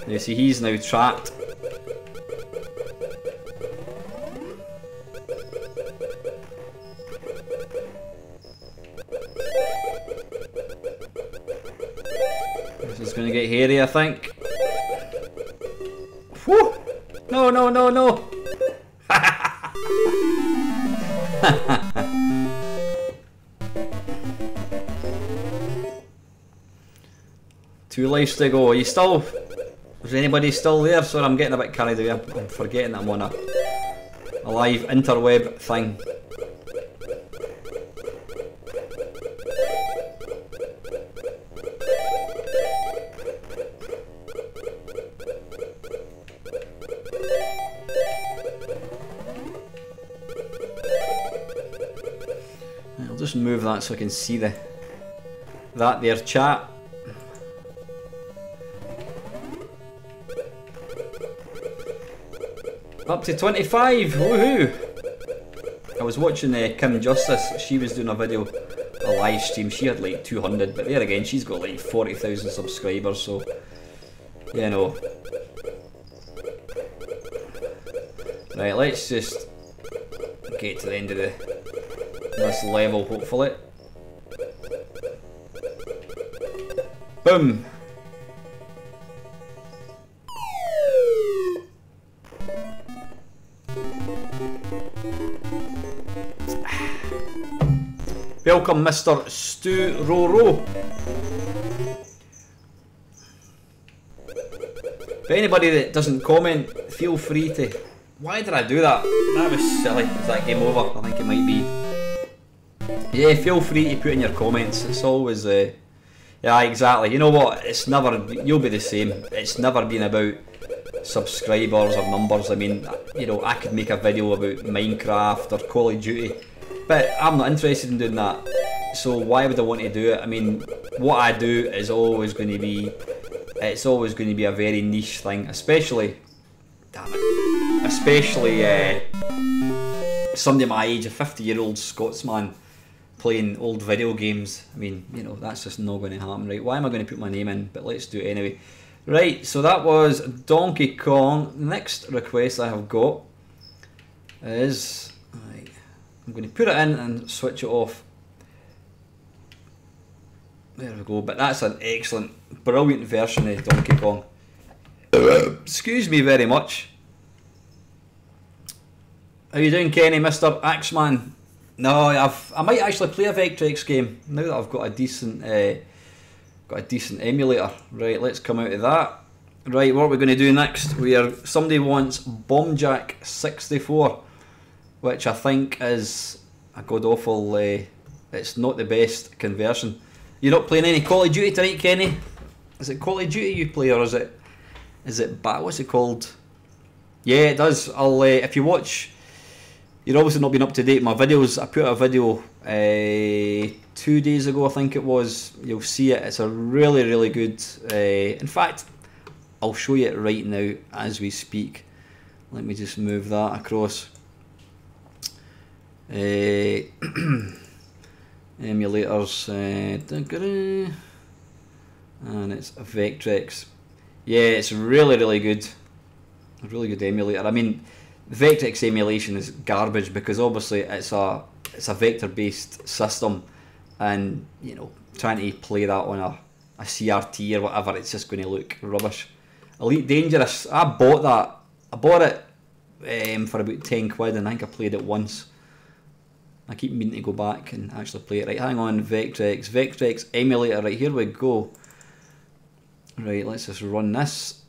Now see, he's now trapped. This is going to get hairy, I think. Whew! No, no, no, no! 2 lives to go. Are you still? Is anybody still there? Sorry, I'm getting a bit carried away. I'm forgetting that I'm on a live interweb thing. I'll just move that so I can see that there, chat. Up to 25, woohoo! I was watching Kim Justice, she was doing a video, a live stream, she had like 200, but there again, she's got like 40,000 subscribers, so, you know. Right, let's just get to the end of this level, hopefully. Boom! Welcome, Mr. Stu Roro. But anybody that doesn't comment, feel free to. Why did I do that? That was silly. Is that game over? I think it might be. Yeah, feel free to put in your comments. It's always yeah, exactly. You know what? It's never. You'll be the same. It's never been about subscribers or numbers. I mean, you know, I could make a video about Minecraft or Call of Duty, but I'm not interested in doing that. So why would I want to do it? I mean, what I do is always going to be, it's always going to be a very niche thing, especially, damn it, especially somebody my age, a 50-year-old Scotsman playing old video games. I mean, you know, that's just not going to happen, right? Why am I going to put my name in? But let's do it anyway. Right, so that was Donkey Kong. Next request I have got is, right, I'm going to put it in and switch it off. There we go, but that's an excellent, brilliant version of Donkey Kong. excuse me very much. How you doing, Kenny, Mr. Axeman? No, I might actually play a Vectrex game now that I've got a decent emulator. Right, let's come out of that. Right, what are we going to do next? Somebody wants Bombjack 64, which I think is a god awful. It's not the best conversion. You're not playing any Call of Duty tonight, Kenny? Is it Call of Duty you play, or is it what's it called? Yeah, it does. I'll if you watch. You're obviously not been up to date with my videos. I put out a video 2 days ago, I think it was. You'll see it. It's a really, really good. In fact, I'll show you it right now as we speak. Let me just move that across. Emulators, and it's a Vectrex. Yeah, it's really, really good. A really good emulator. I mean, Vectrex emulation is garbage because obviously it's a vector-based system, and you know, trying to play that on a CRT or whatever, it's just going to look rubbish. Elite Dangerous, I bought that. I bought it for about 10 quid, and I think I played it once. I keep meaning to go back and actually play it. Right, hang on, Vectrex emulator. Right, here we go. Right, let's just run this.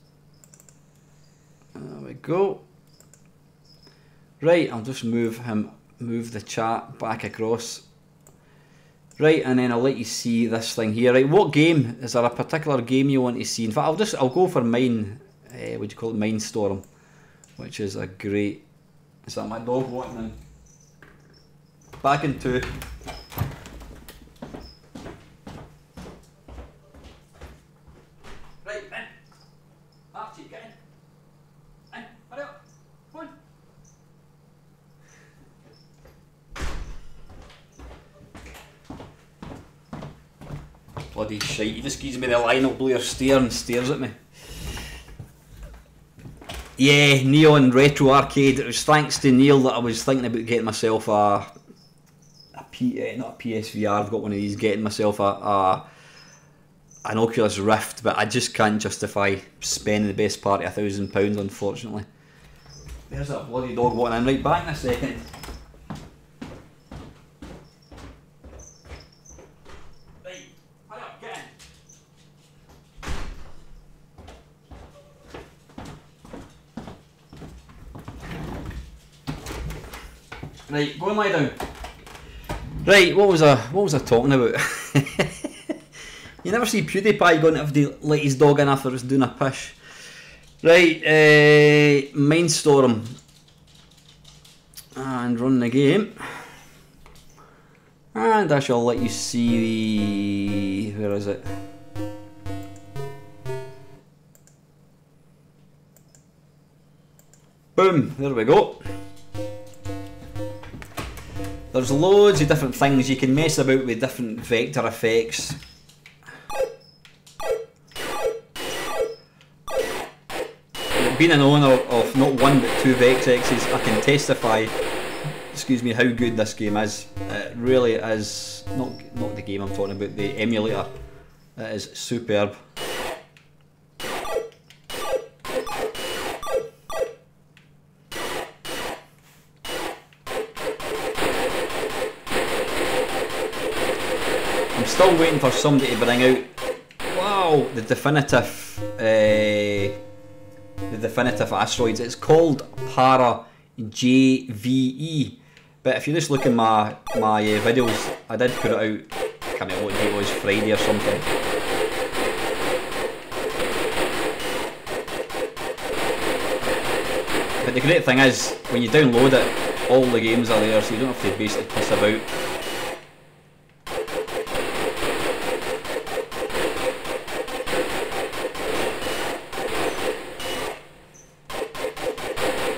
There we go. Right, I'll just move the chat back across. Right, and then I'll let you see this thing here. Right, what game? Is there a particular game you want to see? In fact, I'll go for mine. What do you call it? Mindstorm, which is a great. Is that my dog walking in? Back in 2. Right, in. Archie, get in. In, hurry up. Come on. Bloody shite, he just gives me the Lionel Blair stare and stares at me. Yeah, Neon Retro Arcade. It was thanks to Neil that I was thinking about getting myself not a PSVR, I've got one of these, getting myself an Oculus Rift, but I just can't justify spending the best part of £1,000, unfortunately. There's that bloody dog walking in. Right, back in a second. Right, hurry up, get in. Right, go and lie down. Right, what was I talking about? You never see PewDiePie going to have to let his dog in after it's doing a pish. Right, Mindstorm. And run the game. And I shall let you see the... Where is it? Boom, there we go. There's loads of different things. You can mess about with different vector effects. Being an owner of not one but 2 Vectrexes, I can testify, excuse me, how good this game is. It really is, not the game I'm talking about, the emulator. It is superb. I'm still waiting for somebody to bring out, wow, the definitive asteroids. It's called Para JVE, but if you just look in my videos, I did put it out, I can't remember what day it was, Friday or something. But the great thing is, when you download it, all the games are there, so you don't have to basically piss about.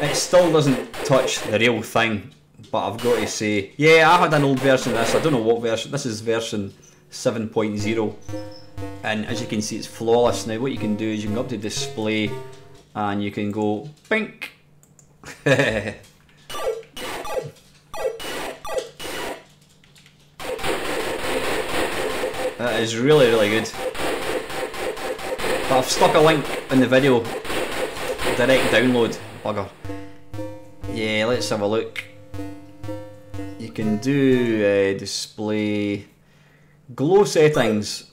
It still doesn't touch the real thing, but I've got to say, yeah, I had an old version of this. I don't know what version. This is version 7.0, and as you can see, it's flawless. Now what you can do is you can go up to display and you can go bink. That is really, really good. But I've stuck a link in the video direct download, bugger. Yeah, let's have a look. You can do display glow settings.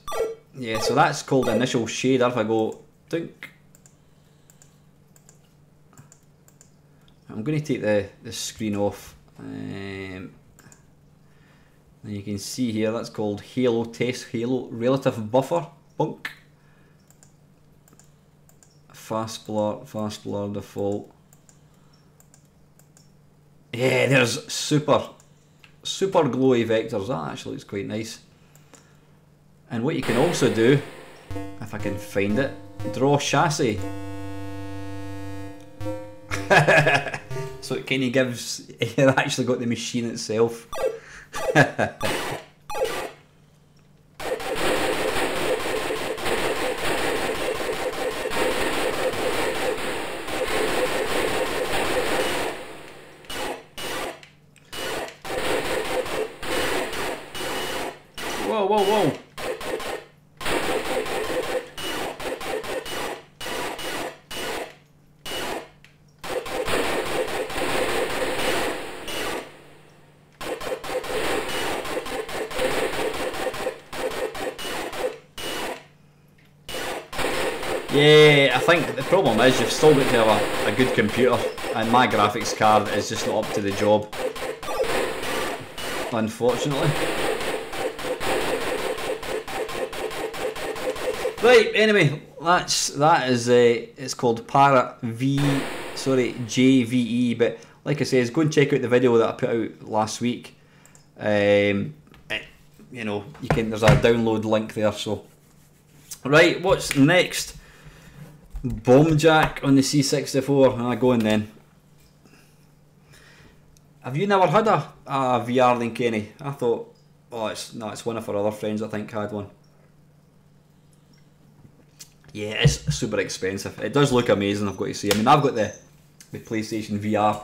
Yeah, so that's called initial shader. If I go dunk, I'm going to take the screen off. And you can see here that's called Halo Test Halo Relative Buffer Bunk. Fast blur default. Yeah, there's super glowy vectors. That actually looks quite nice. And what you can also do, if I can find it, draw chassis. So it kind of gives, you've actually got the machine itself. Whoa, whoa, whoa. Yeah, I think the problem is you've still got to have a good computer, and my graphics card is just not up to the job, unfortunately. Right, anyway, that is it's called JVE, but like I say, go and check out the video that I put out last week. You know, there's a download link there. So, right, what's next? Bomb jack on the C64. Go on then. Have you never had a VR then, Kenny? I thought, it's one of our other friends I think had one. Yeah, it's super expensive. It does look amazing, I've got to say. I mean, I've got the PlayStation VR,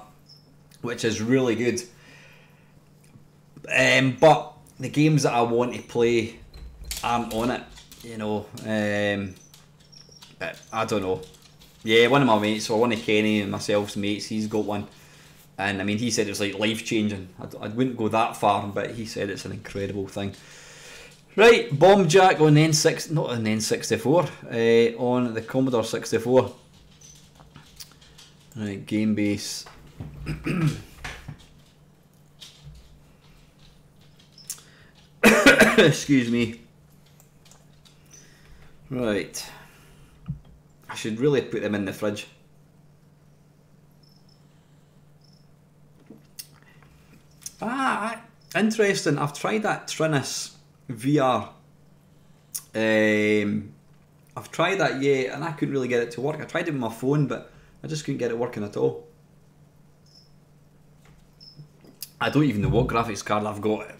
which is really good. But the games that I want to play aren't on it, you know. I don't know. Yeah, one of my mates, or one of Kenny and myself's mates, he's got one. And I mean, he said it was like life changing. I wouldn't go that far, but he said it's an incredible thing. Right, bomb jack on the N6, not on the N64, on the Commodore 64. Right, game base. Excuse me. Right. I should really put them in the fridge. Interesting. I've tried that Trinus VR. I've tried that, yeah, and I couldn't really get it to work. I tried it with my phone, but I just couldn't get it working at all. I don't even know what graphics card I've got.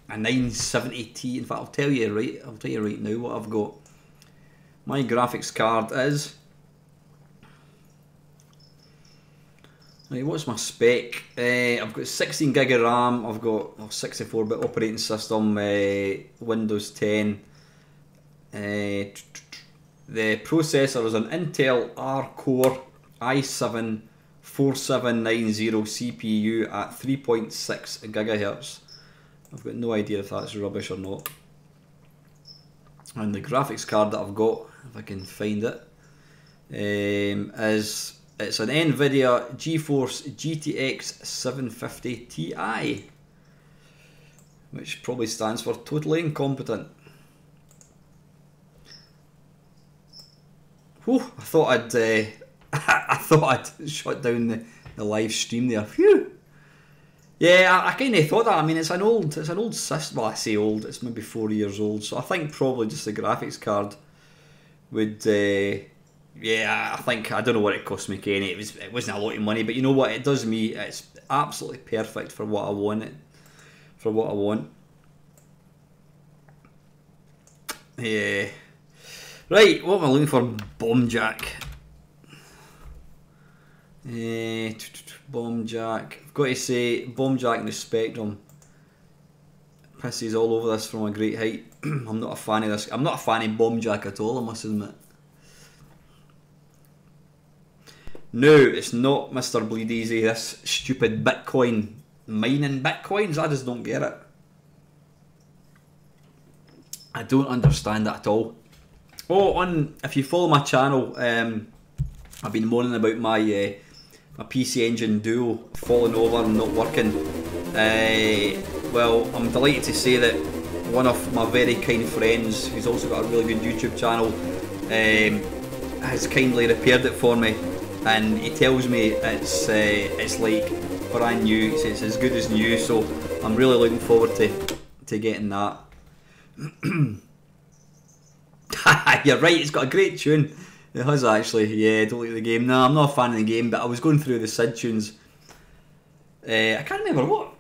A 970T. In fact, I'll tell you right now what I've got. My graphics card is. Right, what's my spec? I've got 16 gig of RAM. I've got a 64-bit operating system, Windows 10. The processor is an Intel R-Core i7 4790 CPU at 3.6 GHz. I've got no idea if that's rubbish or not. And the graphics card that I've got, if I can find it, it's an NVIDIA GeForce GTX 750 Ti, which probably stands for totally incompetent. Whew, I thought I'd shut down the live stream there. Phew. Yeah, I kind of thought that. I mean, it's an old system. Well, I say old. It's maybe 4 years old. So I think probably just the graphics card would. Yeah, I don't know what it cost me, Kenny. It wasn't a lot of money, but you know what? It does me. It's absolutely perfect for what I want. Yeah. Right, what am I looking for? Bomb jack. Bomb jack. I've got to say, bomb jack in the Spectrum pisses all over this from a great height. I'm not a fan of this. I'm not a fan of bomb jack at all, I must admit. No, it's not Mr. Bleed Easy, this stupid Bitcoin mining Bitcoins. I just don't get it. I don't understand it at all. Oh, if you follow my channel, I've been moaning about my my PC Engine Duo falling over and not working. Well, I'm delighted to say that one of my very kind friends, who's also got a really good YouTube channel, has kindly repaired it for me, and he tells me it's like brand new. He says it's as good as new, so I'm really looking forward to getting that. You're right, it's got a great tune. It has actually. Yeah, don't like the game. No, I'm not a fan of the game, but I was going through the SID tunes. I can't remember what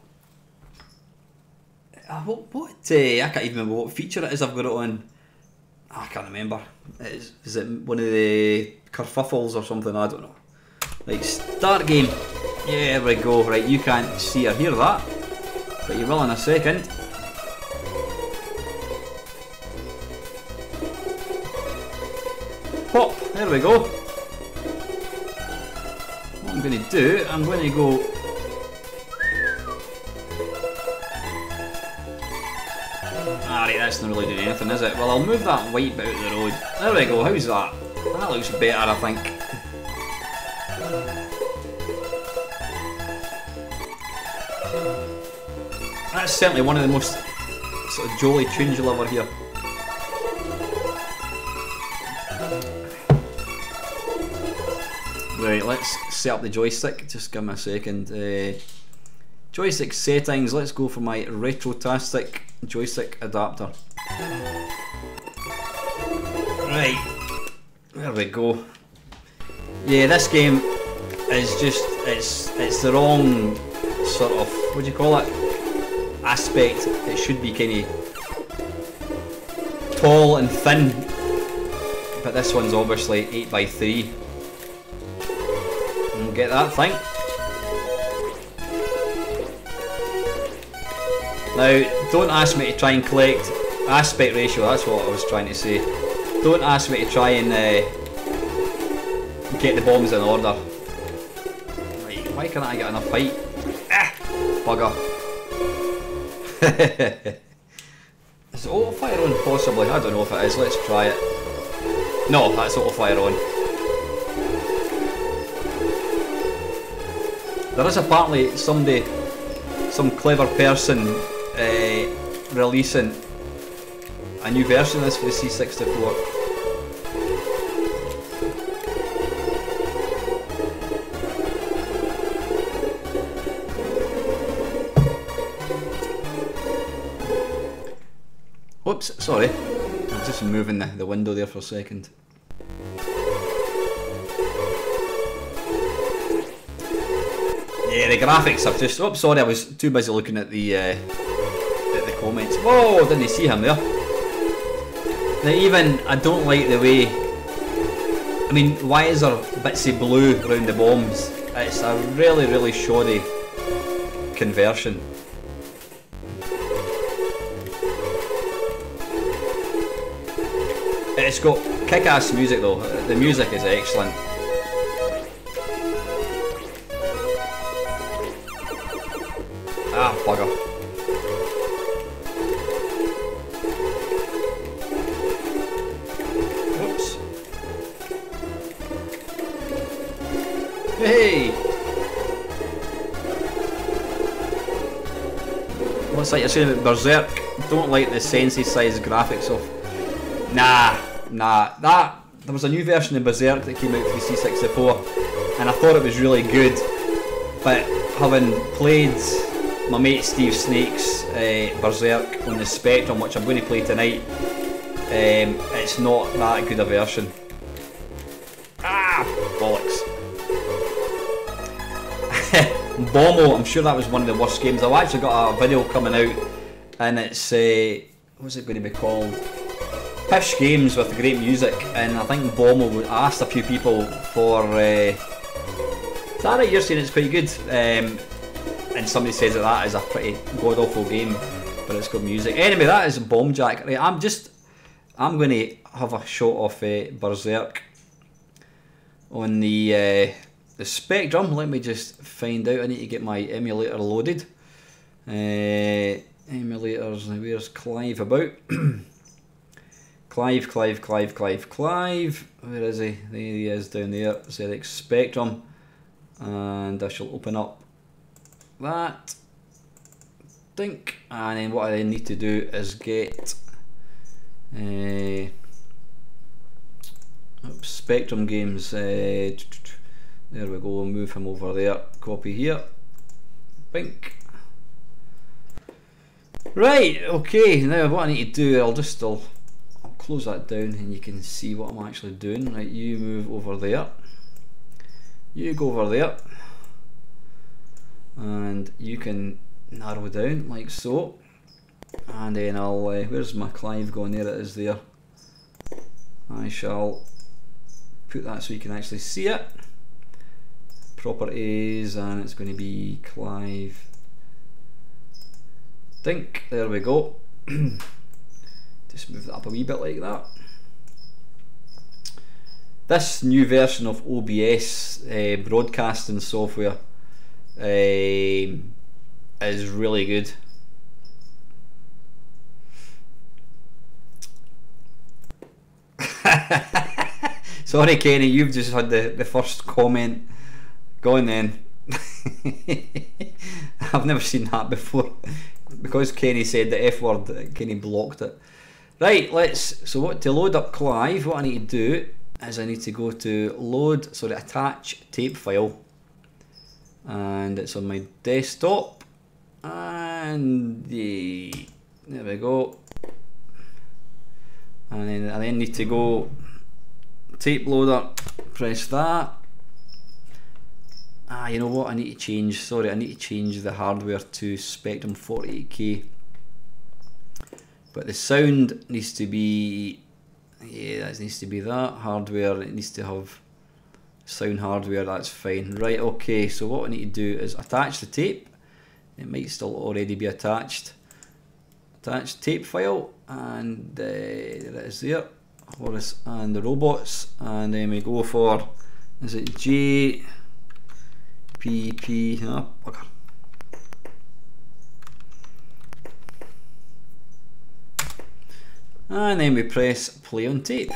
I can't even remember what feature it is I've got it on. I can't remember. Is it one of the kerfuffles or something? I don't know. Right, start game. Yeah, there we go. Right, you can't see or hear that, but you will in a second. Pop, there we go. What I'm going to do, I'm going to go... Alright, that's not really doing anything, is it? Well, I'll move that white bit out of the road. There we go, how's that? That looks better, I think. That's certainly one of the most sort of jolly tunes you'll ever hear. Right, let's set up the joystick. Just give me a second. Joystick settings. Let's go for my Retrotastic joystick adapter. Right, there we go. Yeah, this game is just it's the wrong sort of, what do you call it, aspect. It should be kind of tall and thin, but this one's obviously 8x3. Get that thing. Now, don't ask me to try and collect aspect ratio, that's what I was trying to say. Don't ask me to try and get the bombs in order. Right, why can't I get enough height? Ah, bugger. Is auto fire on? Possibly, I don't know if it is, let's try it. No, that's auto fire on. There is apparently some clever person releasing a new version of this for the C64. Oops, sorry. I was just moving the window there for a second. Yeah, the graphics have just... Oh, sorry, I was too busy looking at the comments. Whoa, didn't see him there. Now, even, I don't like the way... I mean, why is there bits of blue around the bombs? It's a really, really shoddy conversion. It's got kick-ass music though. The music is excellent. Ah, bugger. Whoops. Hey! What's like you're saying about Berserk? Don't like the Sensei-sized graphics of... Nah. There was a new version of Berserk that came out for the C64 and I thought it was really good, but having played my mate Steve Snake's Berserk on the Spectrum, which I'm going to play tonight, it's not that good a version. Ah, bollocks. Bomo, I'm sure that was one of the worst games. I've actually got a video coming out and it's, what's it going to be called? Pish games with great music, and I think Bomo, I asked a few people for, is that right, you're saying it's quite good? And somebody says that is a pretty god-awful game, but it's got music. Anyway, that is Bomb Jack. Right, I'm going to have a shot of Berserk on the the Spectrum, let me just find out. I need to get my emulator loaded. Emulators, where's Clive about? Clive. Where is he? There he is down there. ZX Spectrum. And I shall open up that. Think. And then what I then need to do is get Spectrum games. There we go. Move him over there. Copy here. Bink. Right. Okay. Now what I need to do, I'll close that down, and you can see what I'm actually doing. Right. You move over there. You go over there, and you can narrow down like so. And then I'll. Where's my Clive going? There it is. There. I shall put that so you can actually see it. Properties, and it's going to be Clive. Think. There we go. Just move that up a wee bit like that. This new version of OBS broadcasting software is really good. Sorry Kenny, you've just had the first comment. Go on then. I've never seen that before. Because Kenny said the F word, Kenny blocked it. Right, to load up Clive, what I need to do is I need to go to load, attach tape file. And it's on my desktop. And there we go. And then I need to go tape loader, press that. You know what, I need to change, I need to change the hardware to Spectrum 48K. But the sound needs to be, that needs to be that. Hardware, it needs to have sound hardware, that's fine. Right, okay, so what I need to do is attach the tape. It might still already be attached. Attach tape file, and there it is there. Horus and the robots, and then we go for, is it JPP? Oh, bugger. And then we press play on tape,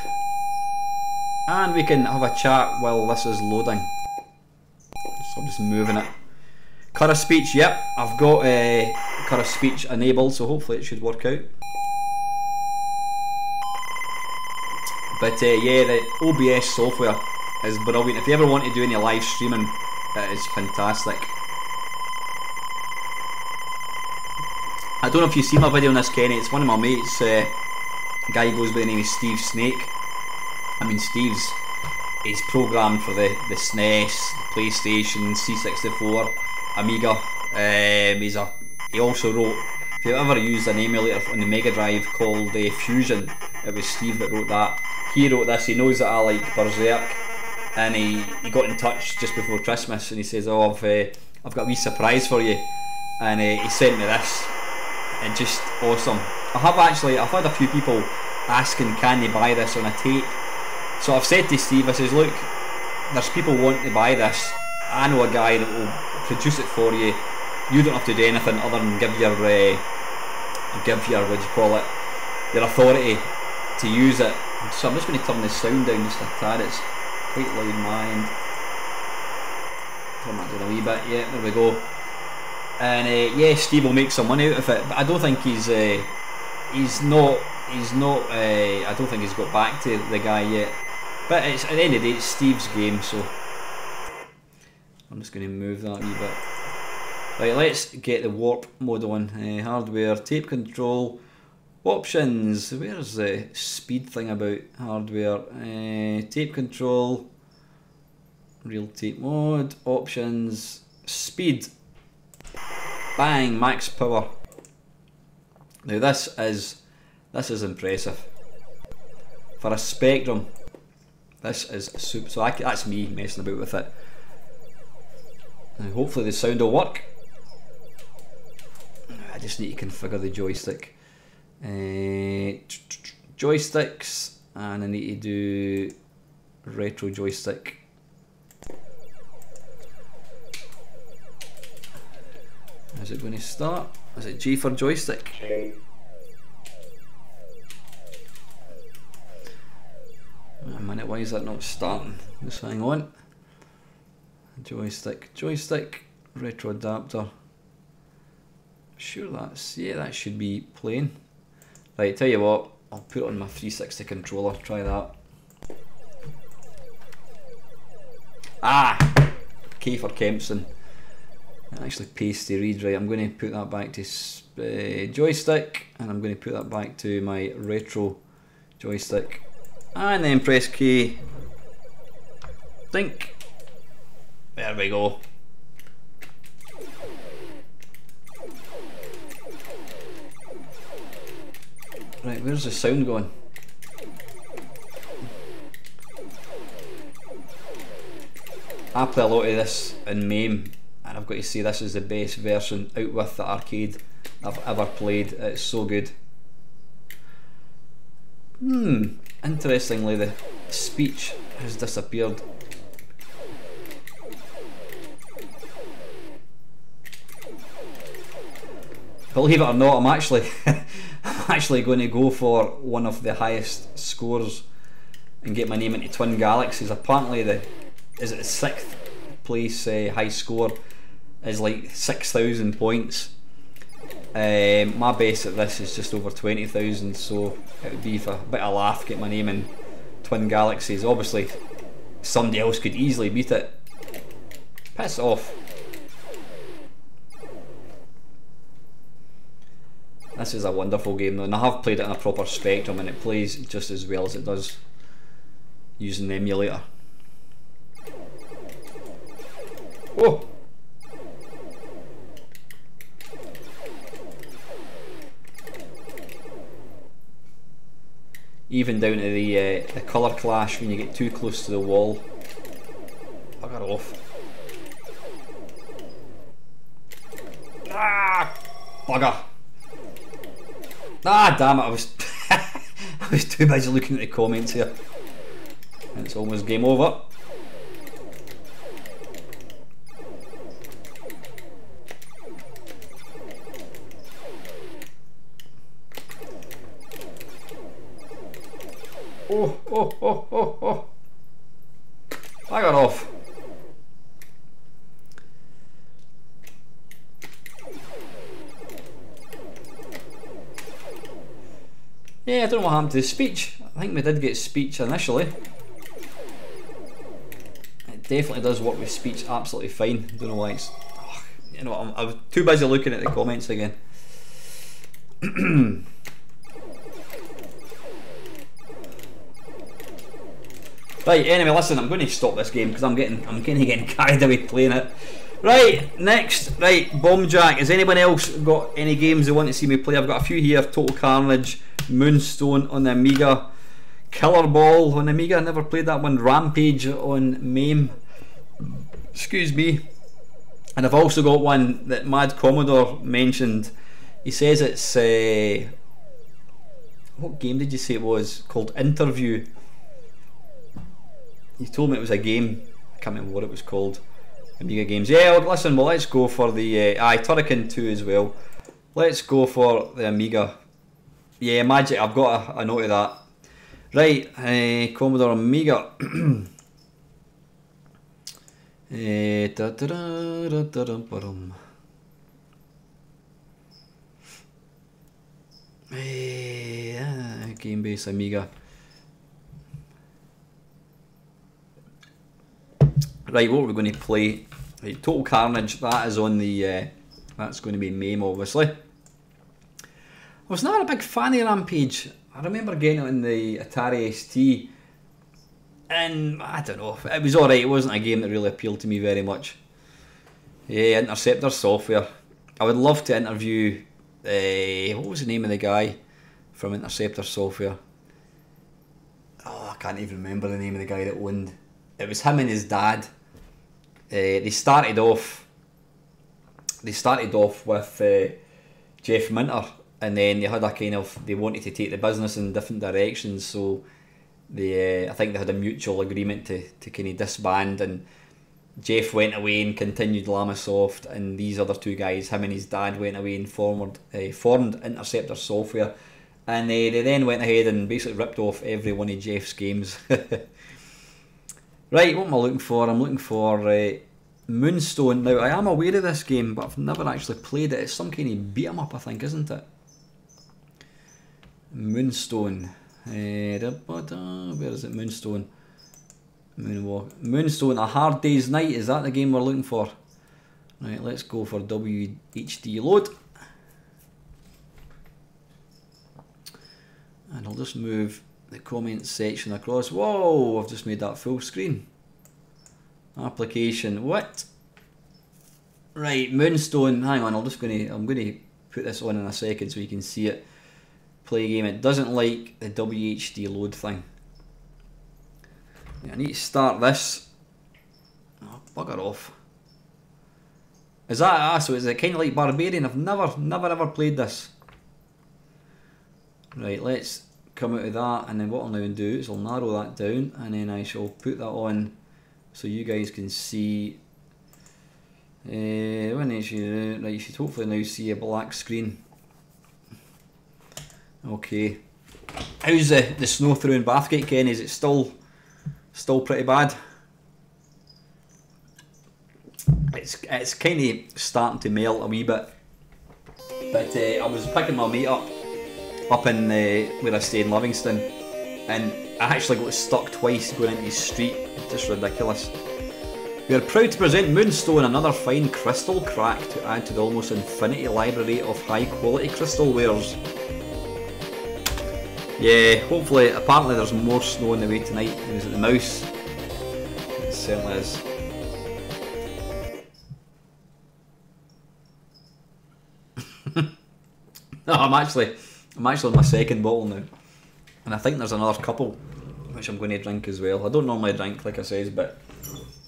and we can have a chat while this is loading. So I'm just moving it. Colour speech, yep, I've got colour speech enabled, so hopefully it should work out. But yeah, the OBS software is brilliant. If you ever want to do any live streaming, it is fantastic. I don't know if you've seen my video on this, Kenny. It's one of my mates, a guy who goes by the name of Steve Snake. I mean, he's programmed for the SNES, PlayStation, C64, Amiga. He also wrote, if you ever used an emulator on the Mega Drive called Fusion, it was Steve that wrote that. He wrote this. He knows that I like Berserk, and he got in touch just before Christmas, and he says, "Oh, I've got a wee surprise for you," and he sent me this, and just awesome. I've had a few people asking, can they buy this on a tape? So I've said to Steve, I says, look, there's people wanting to buy this. I know a guy that will produce it for you. You don't have to do anything other than give your your authority to use it. So I'm just going to turn the sound down just a tad. It's quite loud in my end. Turn that down a wee bit. Yeah, there we go. And yeah, Steve will make some money out of it, but I don't think he's not. I don't think he's got back to the guy yet. But it's, at the end of the day, it's Steve's game, so I'm just going to move that a wee bit. Right, let's get the warp mode on. Hardware, tape control, options. Where's the speed thing about hardware? Tape control, real tape mode, options, speed. Bang, max power. Now this is impressive. For a Spectrum, this is super. So that's me messing about with it. Now hopefully the sound will work. I just need to configure the joystick. Joysticks, and I need to do retro joystick. Is it going to start? Is it G for joystick? A minute, why is that not starting? Just hang on. Joystick, retro adapter. Sure that's, yeah, that should be playing. Right, tell you what, I'll put it on my 360 controller, try that. Ah! K for Kempson. Actually pasty read, right, I'm going to put that back to joystick, and I'm going to put that back to my retro joystick. And then press K. Think. There we go. Right, where's the sound going? I play a lot of this in MAME, and I've got to say this is the best version out with the arcade I've ever played. It's so good. Interestingly, the speech has disappeared. Believe it or not, I'm actually going to go for one of the highest scores and get my name into Twin Galaxies. Apparently the 6th place high score is like 6,000 points. My base at this is just over 20,000, so it would be for a bit of a laugh get my name in Twin Galaxies. Obviously somebody else could easily beat it. Piss off. This is a wonderful game though, and I have played it on a proper Spectrum, and it plays just as well as it does using the emulator. Oh! Even down to the colour clash when you get too close to the wall. Bugger off. Ah! Bugger! Ah, damn it, I was I was too busy looking at the comments here. And it's almost game over. Oh. I got off. Yeah, I don't know what happened to the speech. I think we did get speech initially. It definitely does work with speech absolutely fine. Don't know why it's... Oh, you know, I was too busy looking at the comments again. Right, anyway, listen, I'm going to stop this game because I'm getting carried away playing it. Right, next, right, Bomb Jack. Has anyone else got any games they want to see me play? I've got a few here. Total Carnage, Moonstone on the Amiga, Killer Ball on the Amiga, I never played that one, Rampage on MAME, excuse me. And I've also got one that Mad Commodore mentioned. He says it's, what game did you say it was? Called Interview. He told me it was a game, I can't remember what it was called. Amiga games. Yeah, well, listen, well, let's go for the Turrican 2 as well. Let's go for the Amiga. Yeah, Magic, I've got a note of that. Right, Commodore Amiga. Game base Amiga. Right, what are we going to play? Right, Total Carnage, that is on the, that's going to be MAME obviously. I was not a big fan of Rampage. I remember getting it in the Atari ST, and I don't know, it was alright, it wasn't a game that really appealed to me very much. Yeah, Interceptor Software. I would love to interview, what was the name of the guy from Interceptor Software? Oh, I can't even remember the name of the guy that owned. It was him and his dad. They started off with Jeff Minter, and then they had a kind of, they wanted to take the business in different directions, so they I think they had a mutual agreement to kind of disband, and Jeff went away and continued Lamasoft, and these other two guys, him and his dad, went away and formed Interceptor Software, and they then went ahead and basically ripped off every one of Jeff's games. Right, what am I looking for? I'm looking for Moonstone. Now, I am aware of this game, but I've never actually played it. It's some kind of beat 'em up, I think, isn't it? Moonstone. Where is it? Moonstone. Moonstone, A Hard Day's Night. Is that the game we're looking for? Right, let's go for WHD load. And I'll just move the comments section across. Whoa, I've just made that full screen. Application, what? Right, Moonstone, hang on, I'm gonna put this on in a second so you can see it. Play game, it doesn't like the WHD load thing. Yeah, I need to start this. Oh, bugger off. Is that, so is it kind of like Barbarian? I've never ever played this. Right, let's come out of that, and then what I'll now do is I'll narrow that down, and then I shall put that on so you guys can see. When you should hopefully now see a black screen. Okay. How's the snow through in Bathgate, Ken? Is it still pretty bad? It's kind of starting to melt a wee bit. But I was picking my mate up in where I stay in Livingston, and I actually got stuck twice going into the street. It's just ridiculous. We are proud to present Moonstone, another fine crystal crack to add to the almost infinity library of high quality crystal wares. Yeah, hopefully, apparently there's more snow on the way tonight than was at the Mouse. It certainly is. No, I'm actually on my second bottle now, and I think there's another couple which I'm going to drink as well. I don't normally drink, like I says, but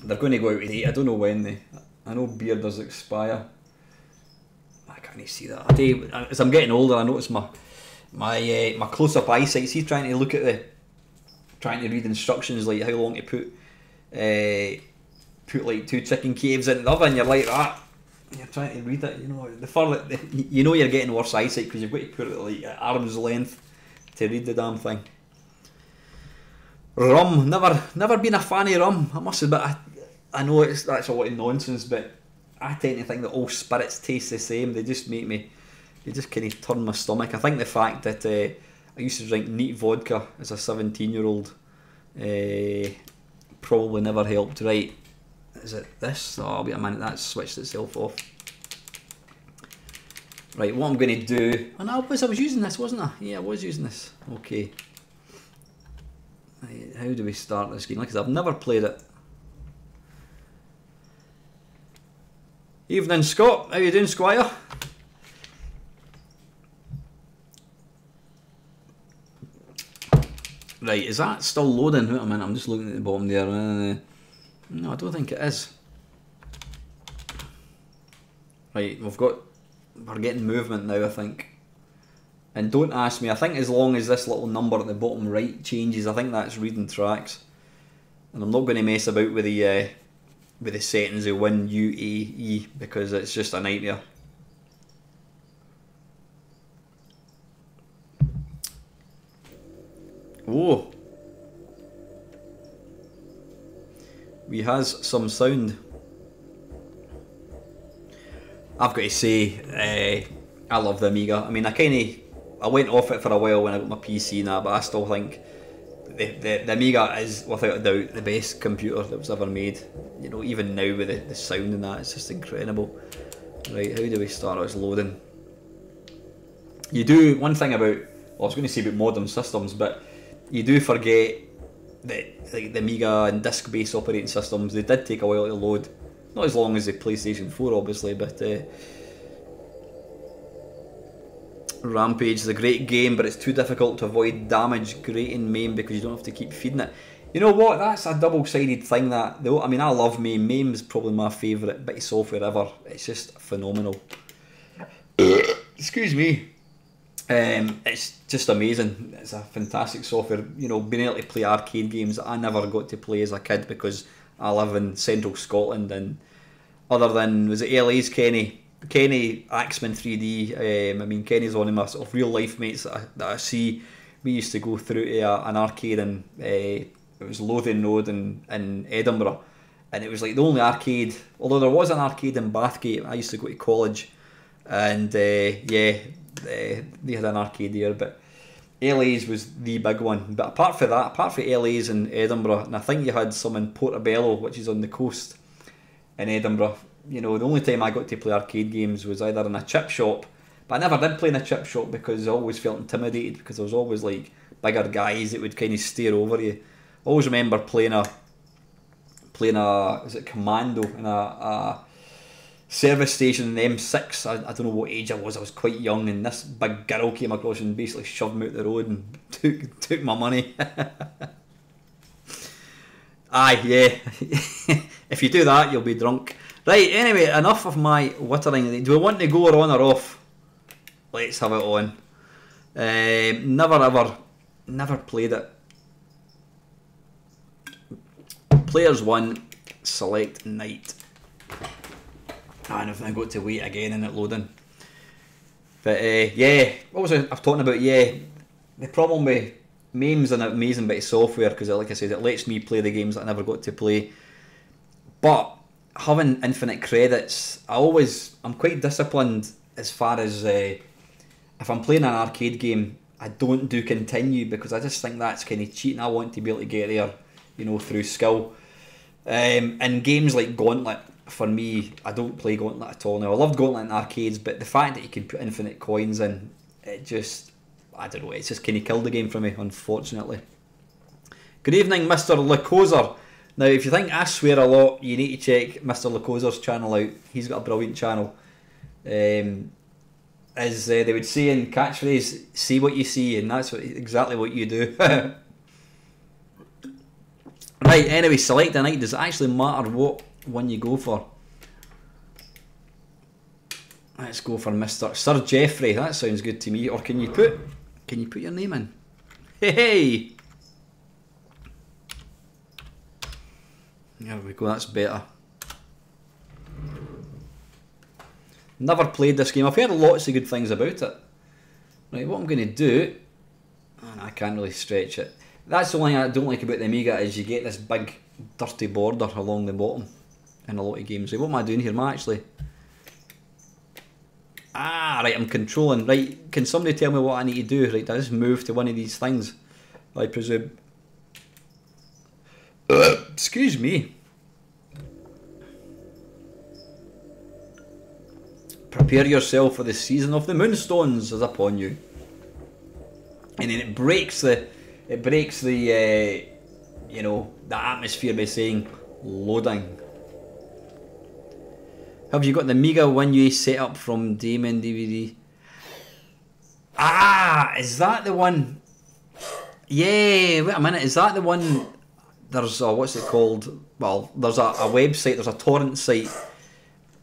they're going to go out to date. I don't know when I know beer does expire. I can't even see that. I tell you, as I'm getting older, I notice my close-up eyesight. See, trying to read instructions like how long to put like 2 chicken caves in the oven. You're like that. You're trying to read it. You know, the further you know, you're getting worse eyesight because you've got to put it like at arm's length to read the damn thing. Rum, never been a fan of rum. I must admit, I know that's a lot of nonsense, but I tend to think that all spirits taste the same. They just make me. They just kind of turn my stomach. I think the fact that I used to drink neat vodka as a 17-year-old probably never helped. Right, is it this? Oh, wait a minute, that's switched itself off. Right, what I'm going to do... Oh no, I was using this, wasn't I? Yeah, I was using this. Okay. Right, how do we start this game? Because I've never played it. Evening, Scott. How you doing, Squire? Right, is that still loading? Wait a minute, I'm just looking at the bottom there. No, I don't think it is. Right, we're getting movement now, I think. And don't ask me, I think as long as this little number at the bottom right changes, I think that's reading tracks. And I'm not going to mess about with the settings of WinUAE because it's just a nightmare. Oh, we has some sound. I've got to say, I love the Amiga. I mean, I went off it for a while when I got my PC and that, but I still think the Amiga is without a doubt the best computer that was ever made. You know, even now with the sound and that, it's just incredible. Right, how do we start? It's loading. You do one thing about, well, I was going to say about modern systems, but you do forget that like the Amiga and disk-based operating systems, they did take a while to load. Not as long as the PlayStation 4, obviously, but Rampage is a great game, but it's too difficult to avoid damage. Great in MAME because you don't have to keep feeding it. You know what? That's a double-sided thing. I mean, I love MAME. MAME is probably my favourite bit of software ever. It's just phenomenal. Excuse me. It's just amazing. It's a fantastic software. You know, being able to play arcade games that I never got to play as a kid because I live in central Scotland, and other than, was it LA's Kenny Axeman 3D, I mean, Kenny's one of my sort of real life mates that I see. We used to go through to an arcade in, it was Lothian Road in Edinburgh, and it was like the only arcade, although there was an arcade in Bathgate. I used to go to college, and they had an arcade there, but LA's was the big one. But apart from that, apart from LA's in Edinburgh, and I think you had some in Portobello, which is on the coast in Edinburgh, you know, the only time I got to play arcade games was either in a chip shop, but I never did play in a chip shop because I always felt intimidated, because there was always like bigger guys that would kind of stare over you. I always remember playing a was it Commando in a service station in the M6. I don't know what age I was quite young, and this big girl came across and basically shoved me out the road and took my money. Aye, yeah. If you do that, you'll be drunk. Right, anyway, enough of my wittering. Do we want to go on or off? Let's have it on. Never played it. Players 1, select night. And I got to wait again in it loading. But yeah, what was I talking about? Yeah, the problem with MAME's an amazing bit of software, because like I said, it lets me play the games that I never got to play. But having infinite credits, I'm quite disciplined as far as if I'm playing an arcade game, I don't do continue, because I just think that's kind of cheating. I want to be able to get there, you know, through skill. And games like Gauntlet, for me, I don't play Gauntlet at all now. I love Gauntlet in arcades, but the fact that you can put infinite coins in, it just, I don't know, it's just kind of killed the game for me, unfortunately. Good evening, Mr. Lacozer. Now, if you think I swear a lot, you need to check Mr. Lacozer's channel out. He's got a brilliant channel. As they would say in catchphrase, see what you see, and that's exactly what you do. Right, anyway, select a night. Does it actually matter what one you go for? Let's go for Mr. Sir Geoffrey. That sounds good to me. Or can you put your name in? Hey! There we go, that's better. Never played this game. I've heard lots of good things about it. Right, what I'm going to do... I can't really stretch it. That's the only thing I don't like about the Amiga, is you get this big dirty border along the bottom in a lot of games. Right, what am I doing here? Am I actually... right, I'm controlling. Right, can somebody tell me what I need to do? Right, I just move to one of these things, I presume. Excuse me. Prepare yourself for the season of the Moonstones is upon you. And then it breaks the you know, the atmosphere by saying loading. Have you got the Amiga WinUAE set up from Damon DVD? Is that the one? Yeah, wait a minute, is that the one? There's a, what's it called? Well, there's a website, there's a torrent site.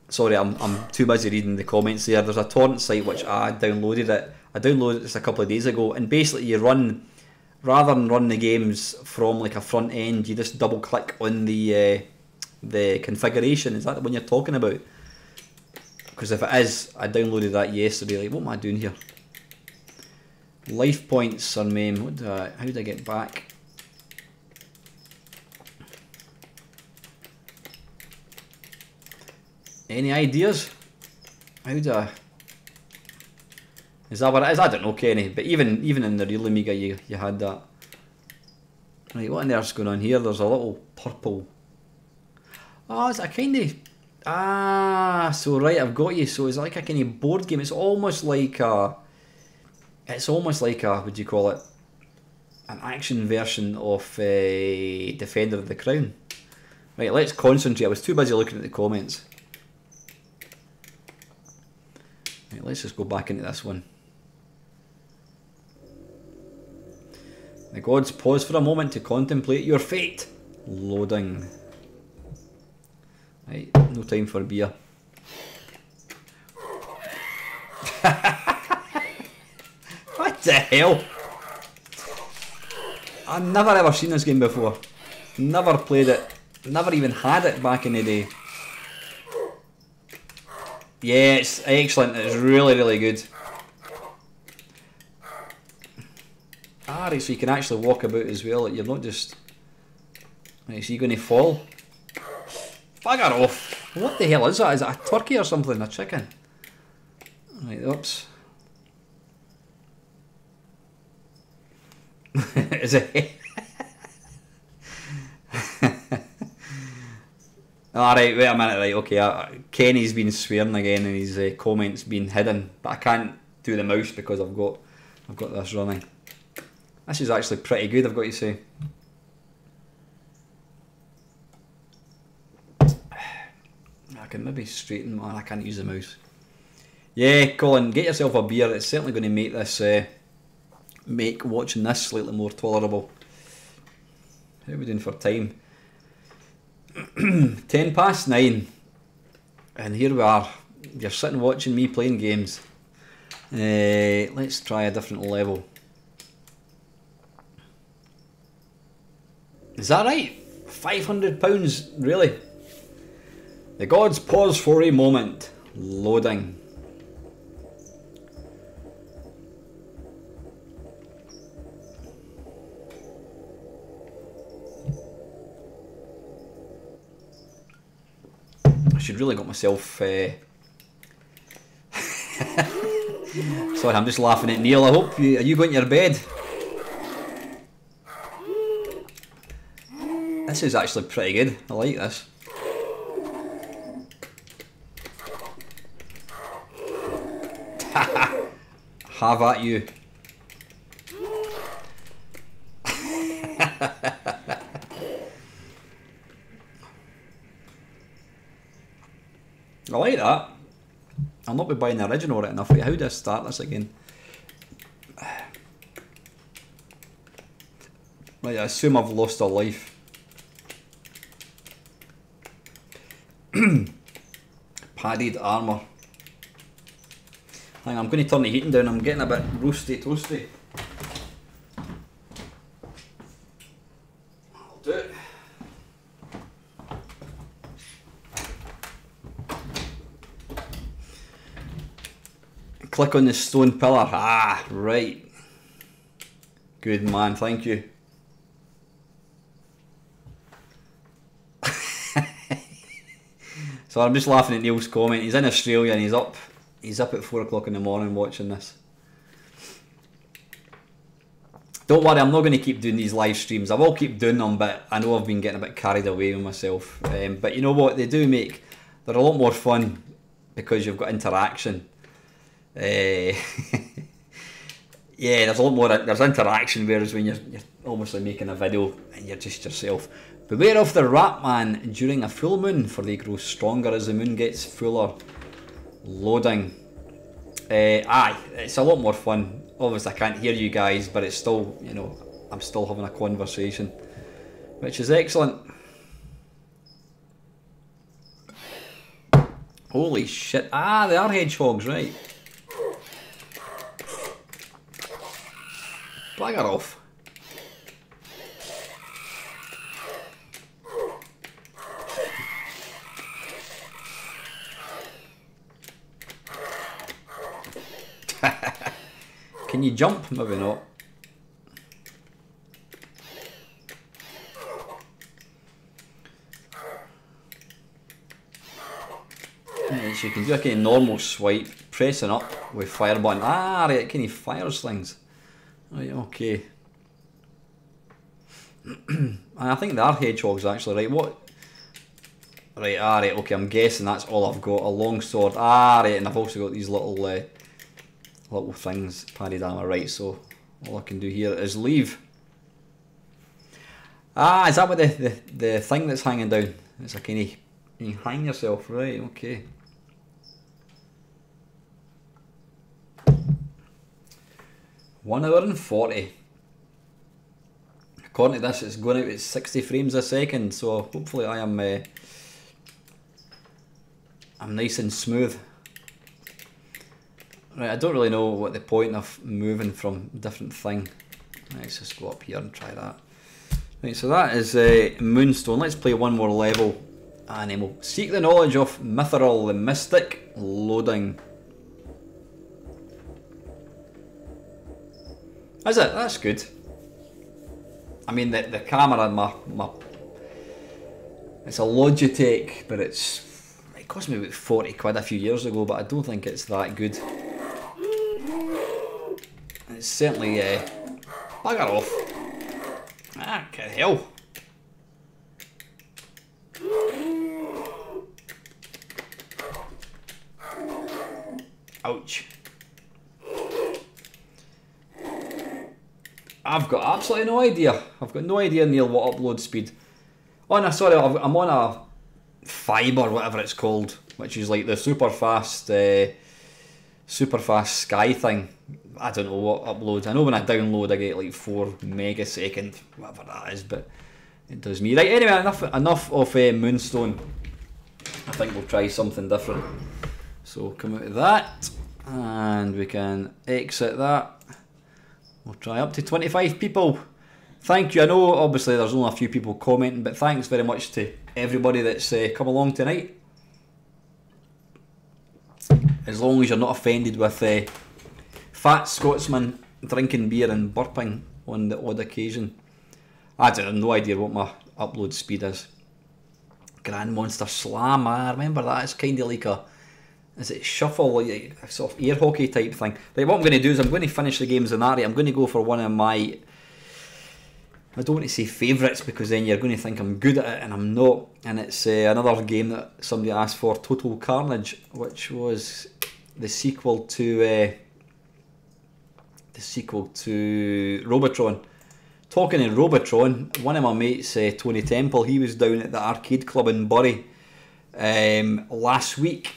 Sorry, I'm too busy reading the comments there. There's a torrent site which I downloaded it. I downloaded it just a couple of days ago, and basically you run, rather than run the games from like a front end, you just double click on the configuration. Is that the one you're talking about? Because if it is, I downloaded that yesterday. Like, what am I doing here? Life points, Sir Mame. How did I get back? Any ideas? How do I... Is that what it is? I don't know, Kenny. But even in the real Amiga, you had that. Right, what on earth's going on here? There's a little purple... Oh, is that kind of... so right, I've got you. So it's like a kind of board game. It's almost like a... what do you call it? An action version of Defender of the Crown. Right, let's concentrate. I was too busy looking at the comments. Right, let's just go back into this one. The gods pause for a moment to contemplate your fate. Loading. Right, no time for beer. What the hell? I've never ever seen this game before. Never played it. Never even had it back in the day. Yeah, it's excellent. It's really, really good. Ah, right, so you can actually walk about as well. You're not just... Right, so you're going to fall? Bugger off. What the hell is that? Is it a turkey or something? A chicken? Right, oops. Is it? Alright, wait a minute, right, okay, Kenny's been swearing again and his comments been hidden, but I can't do the mouse because I've got this running. This is actually pretty good, I've got to say. I can maybe straighten, I can't use the mouse. Yeah, Colin, get yourself a beer, it's certainly going to make this, make watching this slightly more tolerable. How are we doing for time? 9:10, and here we are. You're sitting watching me playing games. Let's try a different level. Is that right? £500, really? The gods pause for a moment. Loading. I should really got myself... Sorry, I'm just laughing at Neil. I hope you... Are you going to your bed? This is actually pretty good. I like this. Have at you. I like that. I'll not be buying the original right enough. How do I start this again? Right, I assume I've lost a life. Padded armour. Hang on, I'm going to turn the heating down. I'm getting a bit roasty toasty. I'll do it. Click on the stone pillar. Ah, right. Good man, thank you. So I'm just laughing at Neil's comment. He's in Australia and he's up at 4 o'clock in the morning watching this. Don't worry, I'm not going to keep doing these live streams. I will keep doing them, but I know I've been getting a bit carried away with myself. But you know what? They're a lot more fun because you've got interaction. Yeah, there's a lot more. There's interaction, whereas when you're obviously making a video and you're just yourself. Beware of the rat man during a full moon, for they grow stronger as the moon gets fuller. Loading. Aye, it's a lot more fun. Obviously I can't hear you guys, but it's still, you know, I'm still having a conversation, which is excellent. Holy shit. Ah, they are hedgehogs, right. Bugger off. Can you jump? Maybe not. Right, so you can do a kind of normal swipe, pressing up with fire button. Ah, right, can he fires things? Right, okay. I think they are hedgehogs actually, right? What? Right, ah, right, okay, I'm guessing that's all I've got. A long sword. Ah, right, and I've also got these little little things, padded armour, right, so all I can do here is leave. Ah, is that what the thing that's hanging down? It's a kind of, you hang yourself, right, okay. One hour and 40. According to this, it's going out at 60 frames a second, so hopefully I'm nice and smooth. Right, I don't really know what the point of moving from different thing. Let's just go up here and try that. Right, so that is Moonstone. Let's play one more level and then we'll seek the knowledge of Mithril the Mystic. Loading. Is it? That's good. I mean the camera, my it's a Logitech, but it cost me about 40 quid a few years ago, but I don't think it's that good. It's certainly bugger off. Ah, get hell. Ouch. I've got absolutely no idea. I've got no idea, Neil, what upload speed. Oh no, sorry, I'm on a fibre, whatever it's called, which is like the super fast Sky thing. I don't know what uploads. I know when I download I get like 4 megasecond, whatever that is, but it does me. Right, anyway, enough of Moonstone. I think we'll try something different. So come out of that, and we can exit that. We'll try up to 25 people. Thank you. I know obviously there's only a few people commenting, but thanks very much to everybody that's come along tonight. As long as you're not offended with fat Scotsman drinking beer and burping on the odd occasion. I have no idea what my upload speed is. Grand Monster Slam, I remember that. It's kind of like a, is it shuffle, like a sort of air hockey type thing. Right, what I'm going to do is I'm going to finish the games in that. I'm going to go for one of my, I don't want to say favourites because then you're going to think I'm good at it and I'm not. And it's another game that somebody asked for, Total Carnage, which was the sequel to Robotron. Talking of Robotron, one of my mates, Tony Temple, he was down at the arcade club in Bury last week,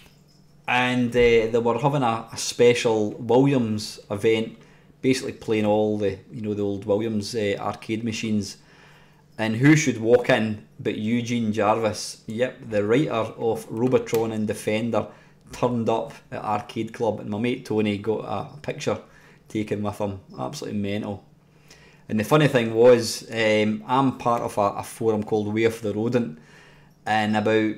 and they were having a special Williams event, basically playing all the the old Williams arcade machines. And who should walk in but Eugene Jarvis? Yep, the writer of Robotron and Defender turned up at arcade club, and my mate Tony got a picture taken with him. Absolutely mental. And the funny thing was, I'm part of a forum called Way of the Rodent, and about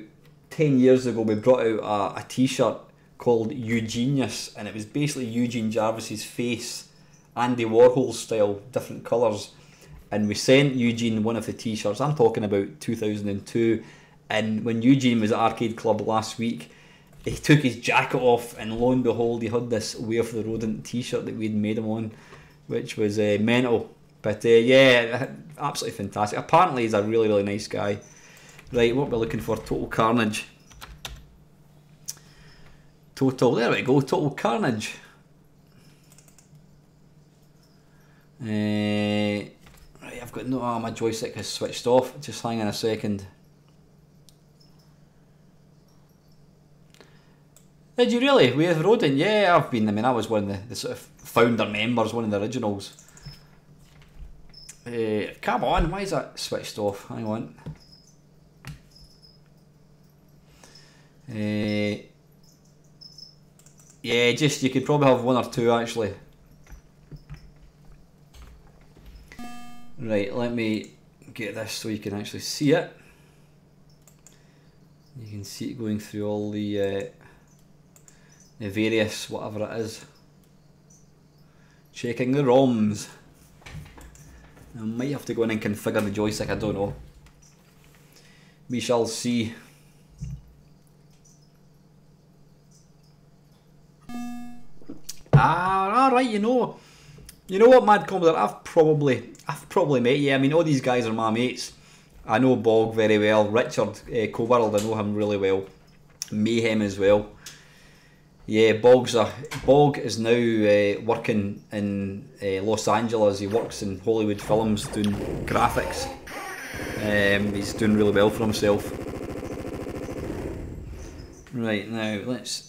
10 years ago we brought out a t-shirt called Eugenius, and it was basically Eugene Jarvis's face, Andy Warhol style, different colours. And we sent Eugene one of the t-shirts. I'm talking about 2002, and when Eugene was at Arcade Club last week, he took his jacket off, and lo and behold, he had this Way of the Rodent t-shirt that we'd made him on, which was mental. But yeah, absolutely fantastic. Apparently he's a really, really nice guy. Right, what we're looking for, Total Carnage. There we go, Total Carnage. Right, I've got no, my joystick has switched off. Just hang on a second. Did you really? Way of the Rodent? Yeah, I've been. I mean, I was one of the sort of founder members, one of the originals. Come on, why is that switched off? Hang on. Yeah, just you could probably have one or two actually. Right, let me get this so you can actually see it. You can see it going through all the various whatever it is. Checking the ROMs. I might have to go in and configure the joystick, I don't know. We shall see. Ah, alright, you know what, Mad Commodore, I've probably met you. I mean, all these guys are my mates. I know Bog very well, Richard Coworld, I know him really well. Mayhem as well. Yeah, Bog is now working in Los Angeles. He works in Hollywood films doing graphics. He's doing really well for himself. Right, now let's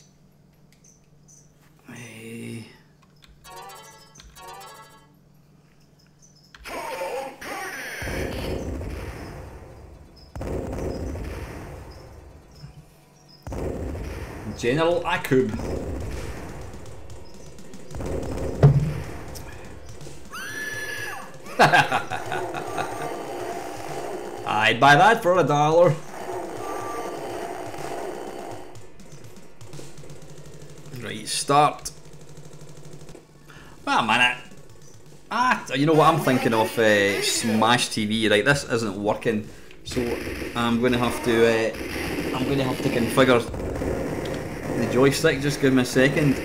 General Akub. I'd buy that for $1. Right, start. Wait a minute. You know what I'm thinking of? Smash TV. Right, this isn't working, so I'm going to have to configure the joystick. Just give me a second.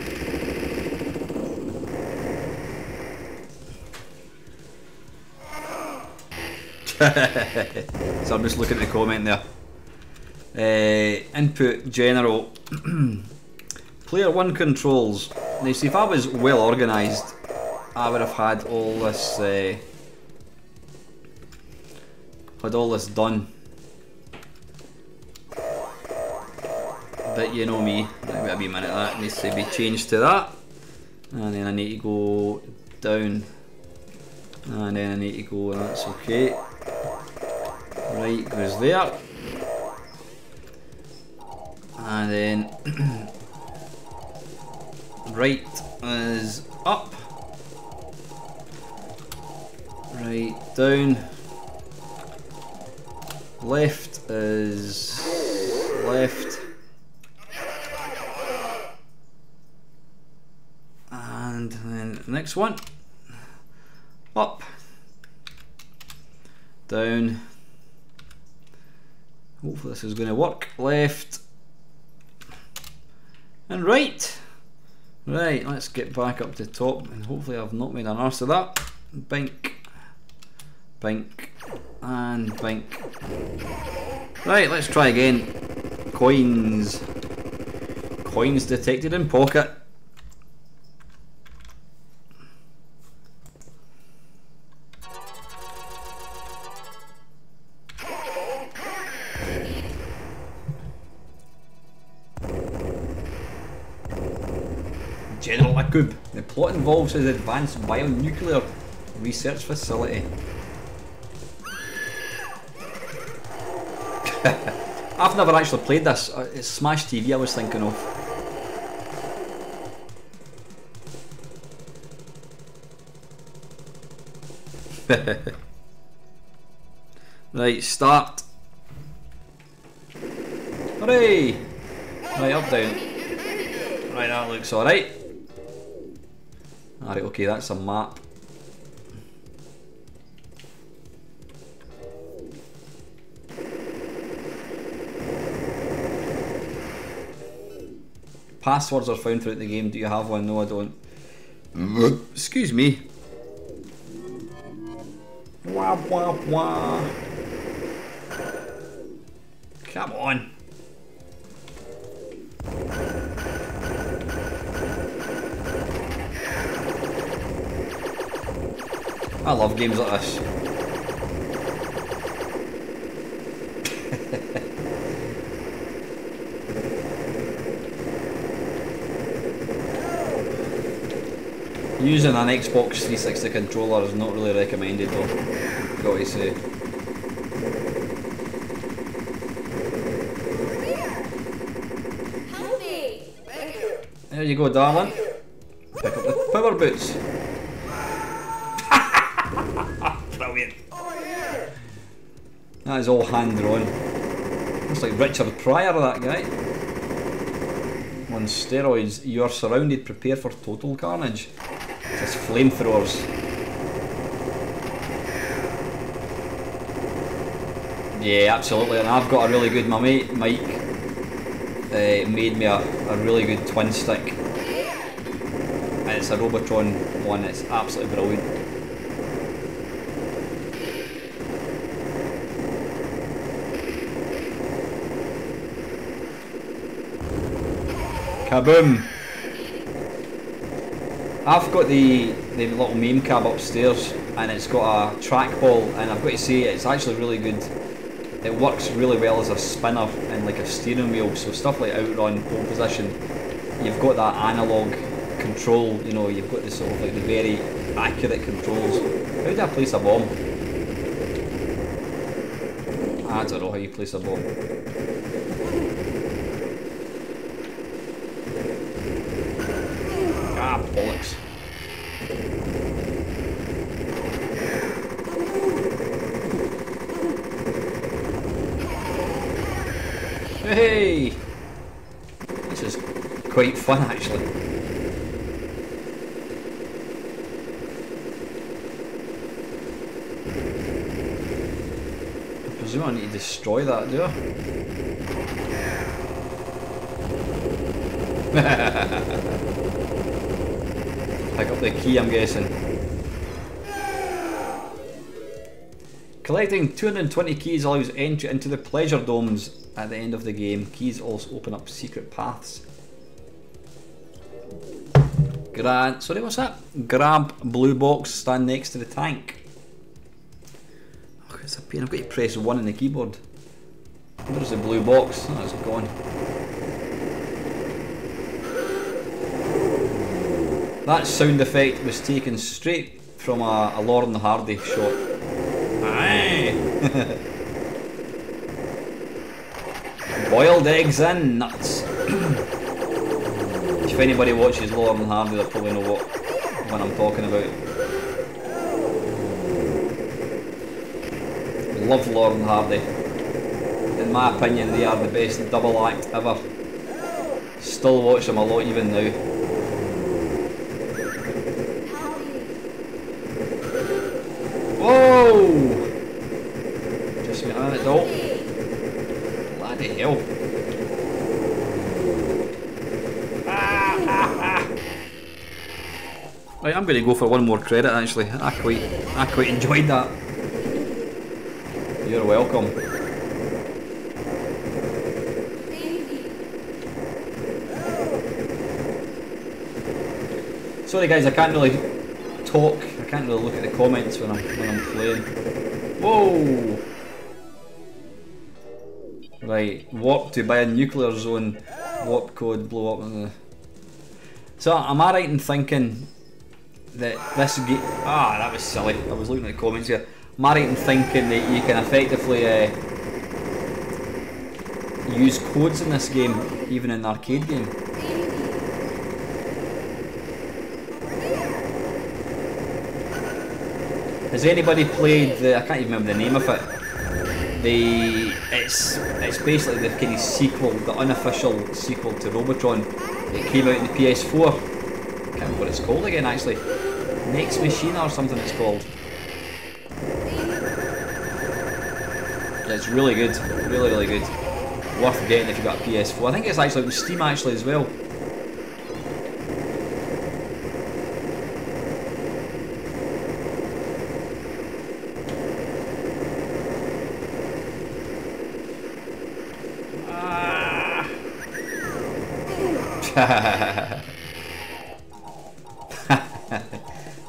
So I'm just looking at the comment there. Input general. Player 1 controls. Now see, if I was well organised, I would have had all this done. But you know me, wait a wee minute, that needs to be changed to that. And then I need to go down. And then I need to go, that's okay. Right, goes there. And then right is up. Right down. Left is left. And then the next one. Up. Down. Hopefully this is going to work. Left. And right. Right, let's get back up to top, and hopefully I've not made an arse of that. Bink. Bink. And bink. Right, let's try again. Coins. Coins detected in pocket. General Akub. The plot involves his advanced bionuclear research facility. I've never actually played this. It's Smash TV I was thinking of. Right, start. Hooray! Right, up, down. Right, that looks alright. Alright, okay, that's a map. Passwords are found throughout the game. Do you have one? No, I don't. Excuse me. Wah wah wah. Come on. I love games like this. Using an Xbox 360 controller is not really recommended though, got to say. There you go, darling. Pick up the power boots. Brilliant. That is all hand drawn. Looks like Richard Pryor, that guy. On steroids, you are surrounded, prepare for total carnage. It's flamethrowers. Yeah, absolutely, and I've got a really good, my mate Mike made me a really good twin stick. And it's a Robotron one, it's absolutely brilliant. Kaboom! I've got the little MAME cab upstairs and it's got a trackball, and I've got to say it's actually really good. It works really well as a spinner and like a steering wheel, so stuff like outrun, pole position, you've got that analogue control, you know, you've got the sort of like the very accurate controls. How do I place a bomb? I don't know how you place a bomb. Ah, bollocks. Hey! This is quite fun actually. I presume I need to destroy that, do I? Pick up the key, I'm guessing. Collecting 220 keys allows entry into the pleasure domes at the end of the game. Keys also open up secret paths. Sorry, what's that? Grab blue box, stand next to the tank. Oh, it's a pain, I've got to press 1 on the keyboard. There's the blue box, oh, it's gone. That sound effect was taken straight from a Lauren Hardy shot. Aye! Boiled eggs and nuts. If anybody watches Lauren Hardy, they'll probably know what I'm talking about. Love Lauren Hardy. In my opinion, they are the best double act ever. Still watch them a lot even now. Whoa! Just wait a minute though. Bloody hell. Right, I'm going to go for one more credit actually. I quite enjoyed that. You're welcome. Sorry guys, I can't really talk. I can't really look at the comments when I'm playing. Whoa! Right, warp to buy a nuclear zone. Warp code, blow up on the. So am I right in thinking that this game? Ah, that was silly. I was looking at the comments here. Am I right in thinking that you can effectively use codes in this game, even in an arcade game? Has anybody played the? I can't even remember the name of it. It's basically the kind of sequel, the unofficial sequel to Robotron. It came out in the PS4. I can't remember what it's called again actually. Next Machine or something it's called. Yeah, it's really good, really good. Worth getting if you've got a PS4. I think it's actually on Steam actually as well.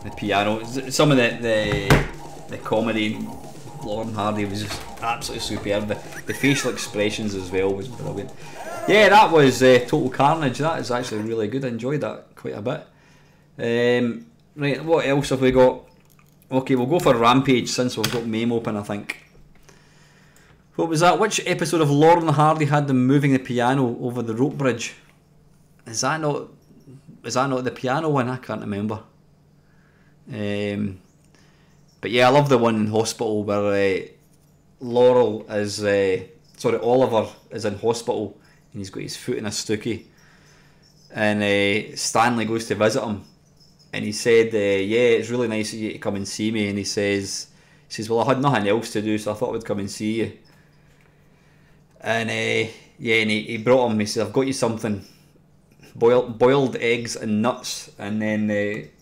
The piano, some of the comedy, Lauren Hardy was just absolutely superb. The facial expressions as well was brilliant. Yeah, that was Total Carnage. That is actually really good. I enjoyed that quite a bit. Right, what else have we got? Okay, we'll go for Rampage since we've got MAME open, I think. What was that? Which episode of Lauren Hardy had them moving the piano over the rope bridge? Is that not the piano one? I can't remember. But yeah, I love the one in hospital where Oliver is in hospital and he's got his foot in a stookie, and Stanley goes to visit him, and he said, "Yeah, it's really nice of you to come and see me." And he says, "Well, I had nothing else to do, so I thought I would come and see you." And yeah, and he brought him. He said, "I've got you something." Boiled eggs and nuts, and then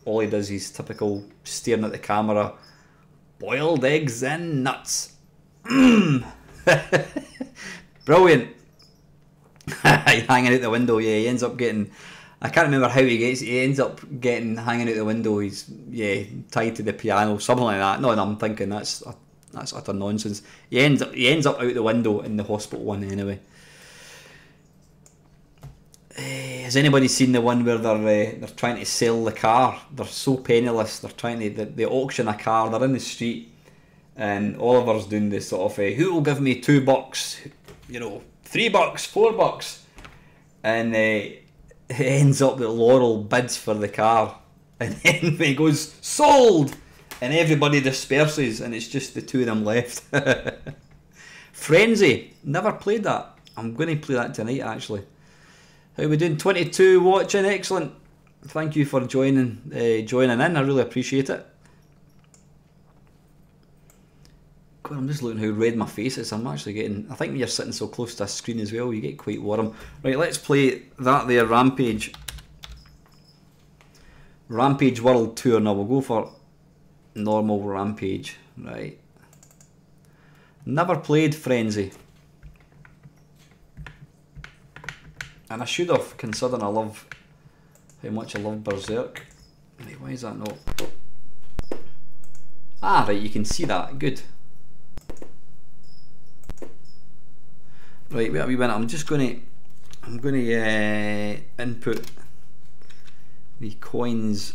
all he does is typical staring at the camera. Boiled eggs and nuts. Brilliant. Hanging out the window. Yeah, he ends up getting. I can't remember how he gets. He ends up getting hanging out the window. He's tied to the piano, something like that. No, I'm thinking that's utter nonsense. He ends up out the window in the hospital one anyway. Has anybody seen the one where they're trying to sell the car? They're so penniless. They're trying to they auction a car. They're in the street, and Oliver's doing this sort of who will give me $2? You know, $3, $4, and it ends up that Laurel bids for the car, and then he goes sold, and everybody disperses, and it's just the two of them left. Frenzy, never played that. I'm going to play that tonight actually. How are we doing? 22 watching, excellent. Thank you for joining in, I really appreciate it. God, I'm just looking how red my face is. I'm actually getting, I think when you're sitting so close to a screen as well, you get quite warm. Right, let's play that there, Rampage. Rampage World Tour. Now we'll go for normal Rampage. Right. Never played Frenzy. And I should have, considering I love how much I love Berserk. Right, why is that not? Ah, right, you can see that. Good. Right, wait a wee minute. I'm going to input the coins.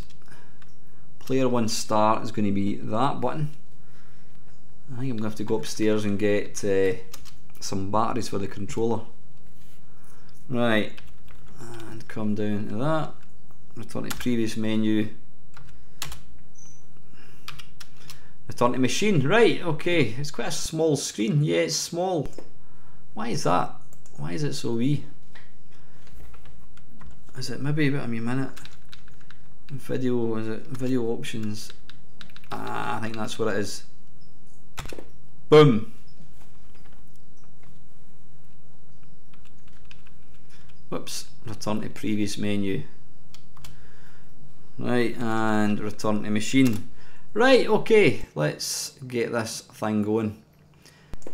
Player 1 start is going to be that button. I think I'm going to have to go upstairs and get some batteries for the controller. Right, and come down to that. Return to previous menu. Return to machine. Right, okay. It's quite a small screen. Yeah, it's small. Why is that? Why is it so wee? Is it maybe about a minute? Video, is it video options? Ah, I think that's what it is. Boom. Whoops, return to previous menu. Right, and return to machine. Right, okay, let's get this thing going.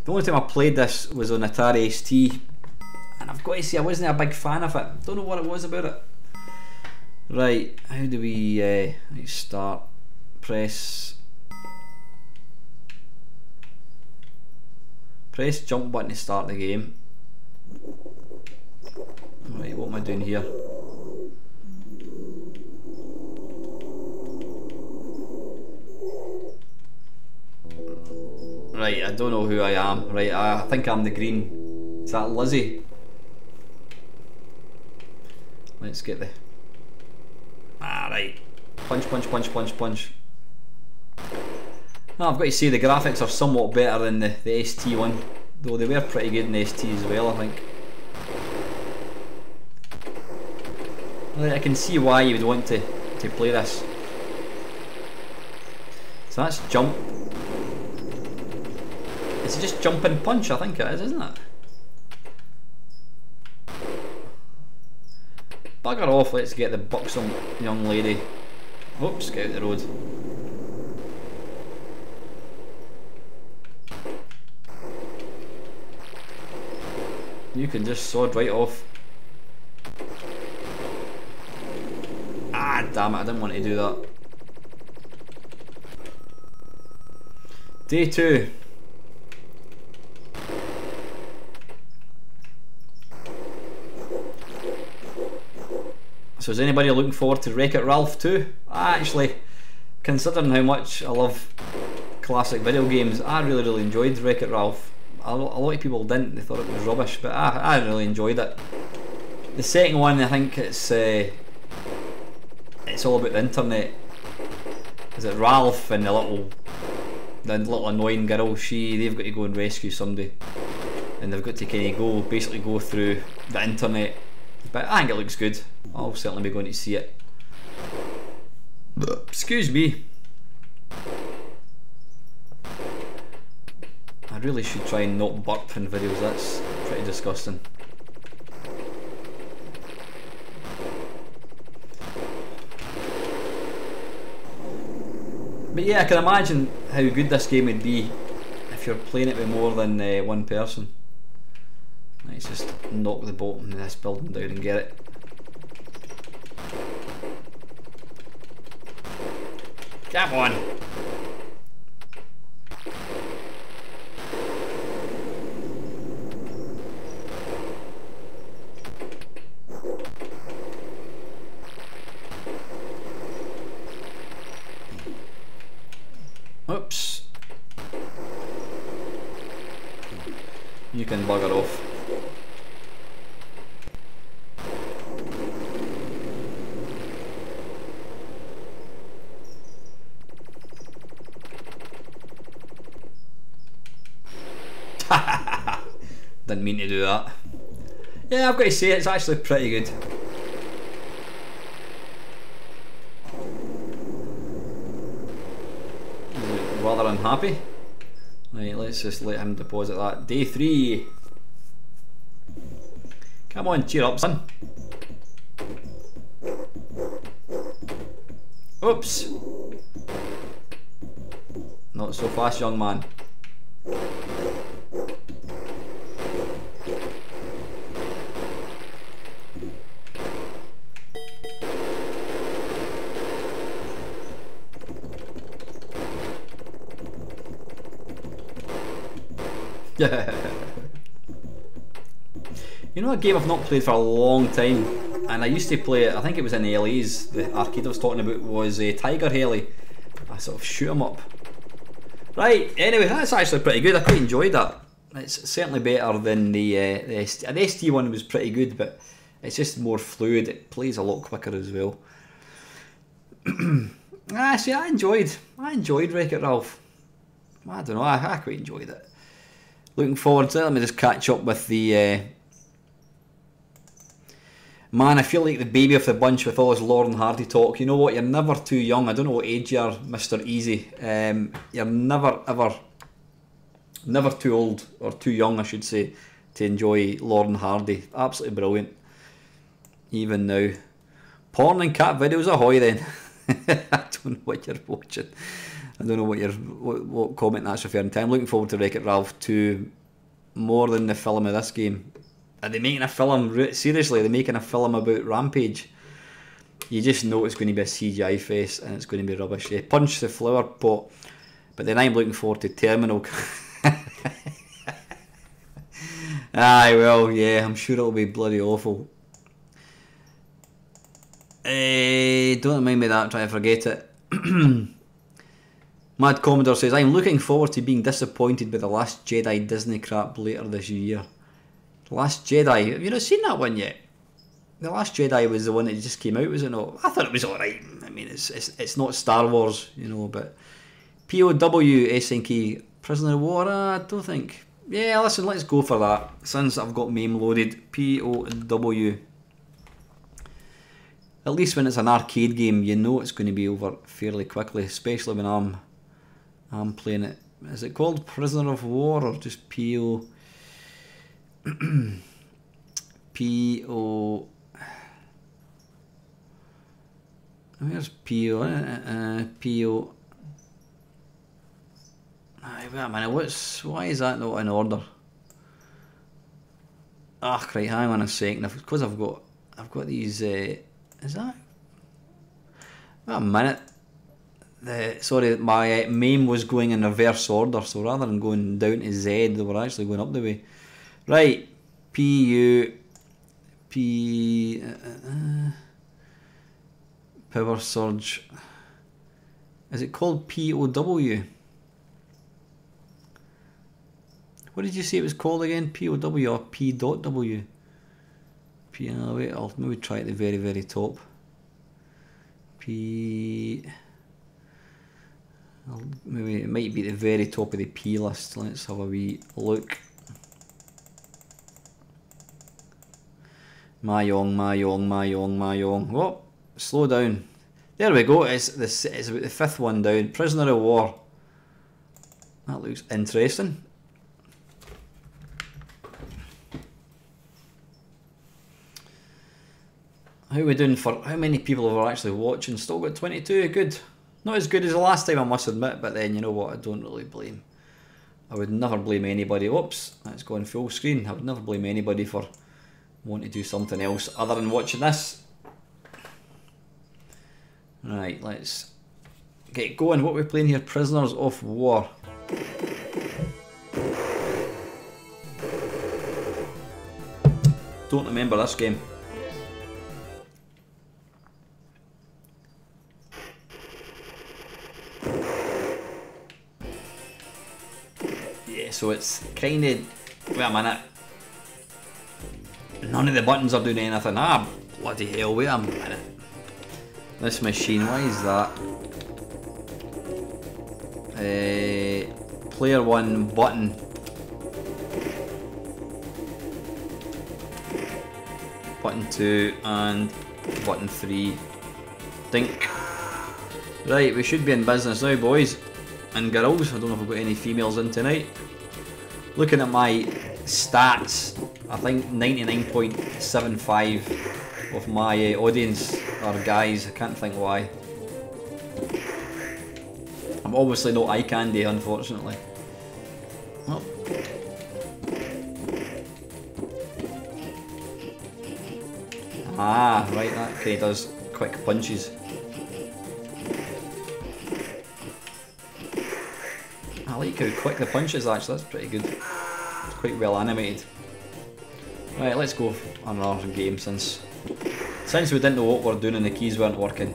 The only time I played this was on Atari ST, and I've got to say I wasn't a big fan of it. Don't know what it was about it. Right, how do we start? Press jump button to start the game. Right, what am I doing here? Right, I don't know who I am. Right, I think I'm the green. Is that Lizzie? Let's get the... Ah, right. Punch, punch, punch, punch, punch. No, I've got to say the graphics are somewhat better than the ST one. Though they were pretty good in the ST as well, I think. Right, I can see why you would want to play this. So that's jump. It's just jump and punch, I think it is, isn't it? Bugger off, let's get the buxom young lady. Oops, get out the road. You can just sod right off. Ah, damn it, I didn't want to do that. Day 2. So is anybody looking forward to Wreck-It Ralph 2? Actually, considering how much I love classic video games, I really enjoyed Wreck-It Ralph. A lot of people didn't, they thought it was rubbish, but I really enjoyed it. The second one, I think it's all about the internet. Is it Ralph and the little annoying girl? They've got to go and rescue somebody, and they've got to kind of basically go through the internet. But I think it looks good. I'll certainly be going to see it. Excuse me. I really should try and not burp in videos. That's pretty disgusting. But yeah, I can imagine how good this game would be if you're playing it with more than one person. Let's just knock the bottom of this building down and get it. Come on! Oops. You can bugger off. Didn't mean to do that. Yeah, I've got to say it's actually pretty good. Rather unhappy. Right, let's just let him deposit that. Day 3. Come on, cheer up, son. Oops. Not so fast, young man. You know, a game I've not played for a long time, and I used to play it, I think it was in LA's, the arcade I was talking about was Tiger Heli. I sort of shoot 'em up. Right, anyway, that's actually pretty good. I quite enjoyed that. It's certainly better than the ST one was pretty good, but it's just more fluid. It plays a lot quicker as well. See, I enjoyed Wreck-It Ralph. I don't know, I quite enjoyed it. Looking forward to it. Let me just catch up with the... Man, I feel like the baby of the bunch with all his Laurel and Hardy talk. You know what, you're never too young. I don't know what age you are, Mr. Easy. You're never, ever... Never too old, or too young I should say, to enjoy Laurel and Hardy. Absolutely brilliant. Even now. Porn and cat videos, ahoy then. I don't know what you're watching. I don't know what comment that's referring to. I'm looking forward to Wreck-It Ralph 2 more than the film of this game. Are they making a film? Seriously, are they making a film about Rampage? You just know it's going to be a CGI fest and it's going to be rubbish. They punch the flower pot, but then I'm looking forward to Terminal. Aye, well, yeah, I'm sure it'll be bloody awful. Don't mind me that, try to forget it. Mad Commodore says, I'm looking forward to being disappointed by The Last Jedi Disney crap later this year. The Last Jedi, have you not seen that one yet? The Last Jedi was the one that just came out, was it not? I thought it was alright. I mean, it's not Star Wars, you know, but POW, SNK, Prisoner of War, I don't think. Yeah, listen, let's go for that. Since I've got MAME loaded, POW. At least when it's an arcade game, you know it's going to be over fairly quickly, especially when I'm playing it. Is it called Prisoner of War or just PO? PO. Where's PO? PO. Wait a minute. Why is that not in order? Ah, right. Hang on a second. Because I've got these. Is that? Wait a minute. Sorry, my MAME was going in reverse order, so rather than going down to Z, they were actually going up the way. Right, Power Surge. Is it called POW? What did you say it was called again? POW or P.W? Wait, I'll maybe try at the very, very top. Maybe it might be at the very top of the P list. Let's have a wee look. Mahjong. Oh, slow down. There we go. It's about the 5th one down. Prisoner of War. That looks interesting. How are we doing for how many people are actually watching? Still got 22. Good. Not as good as the last time, I must admit, but then you know what, I don't really blame. I would never blame anybody. Whoops, that's gone full screen. I would never blame anybody for wanting to do something else other than watching this. Right, let's get going. What are we playing here? Prisoners of War. Don't remember this game. So it's kind of, wait a minute, none of the buttons are doing anything. Ah, bloody hell, wait a minute. This machine, why is that? Player 1 button. button 2 and button 3. Dink. Right, we should be in business now, boys and girls. I don't know if I've got any females in tonight. Looking at my stats, I think 99.75 of my audience are guys. I can't think why. I'm obviously not eye candy, unfortunately. Well. Ah, right, that kind of does quick punches. I like how quick the punch is actually, that's pretty good. It's quite well animated. Right, let's go on another game since we didn't know what we're doing and the keys weren't working.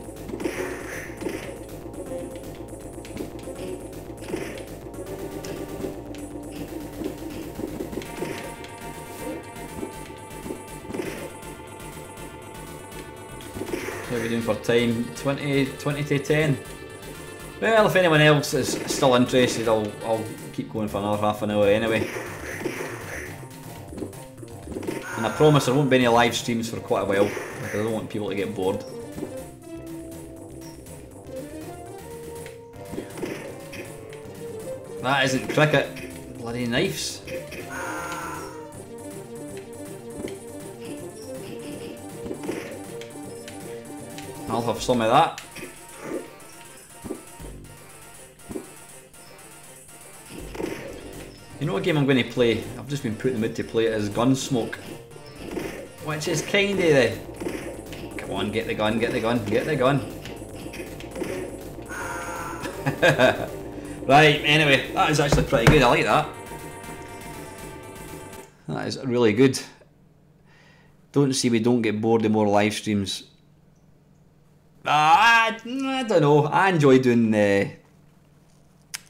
What are we doing for time? 20 to 10. Well, if anyone else is still interested, I'll keep going for another half an hour anyway. And I promise there won't be any live streams for quite a while, because I don't want people to get bored. That isn't cricket. Bloody knives. I'll have some of that. You know what game I'm going to play? I've just been put in the mood to play it, is Gunsmoke. Which is kinda the... Come on, get the gun, get the gun, get the gun. Right, anyway, that is actually pretty good, I like that. That is really good. Don't see we don't get bored of more live streams. I don't know, I enjoy doing...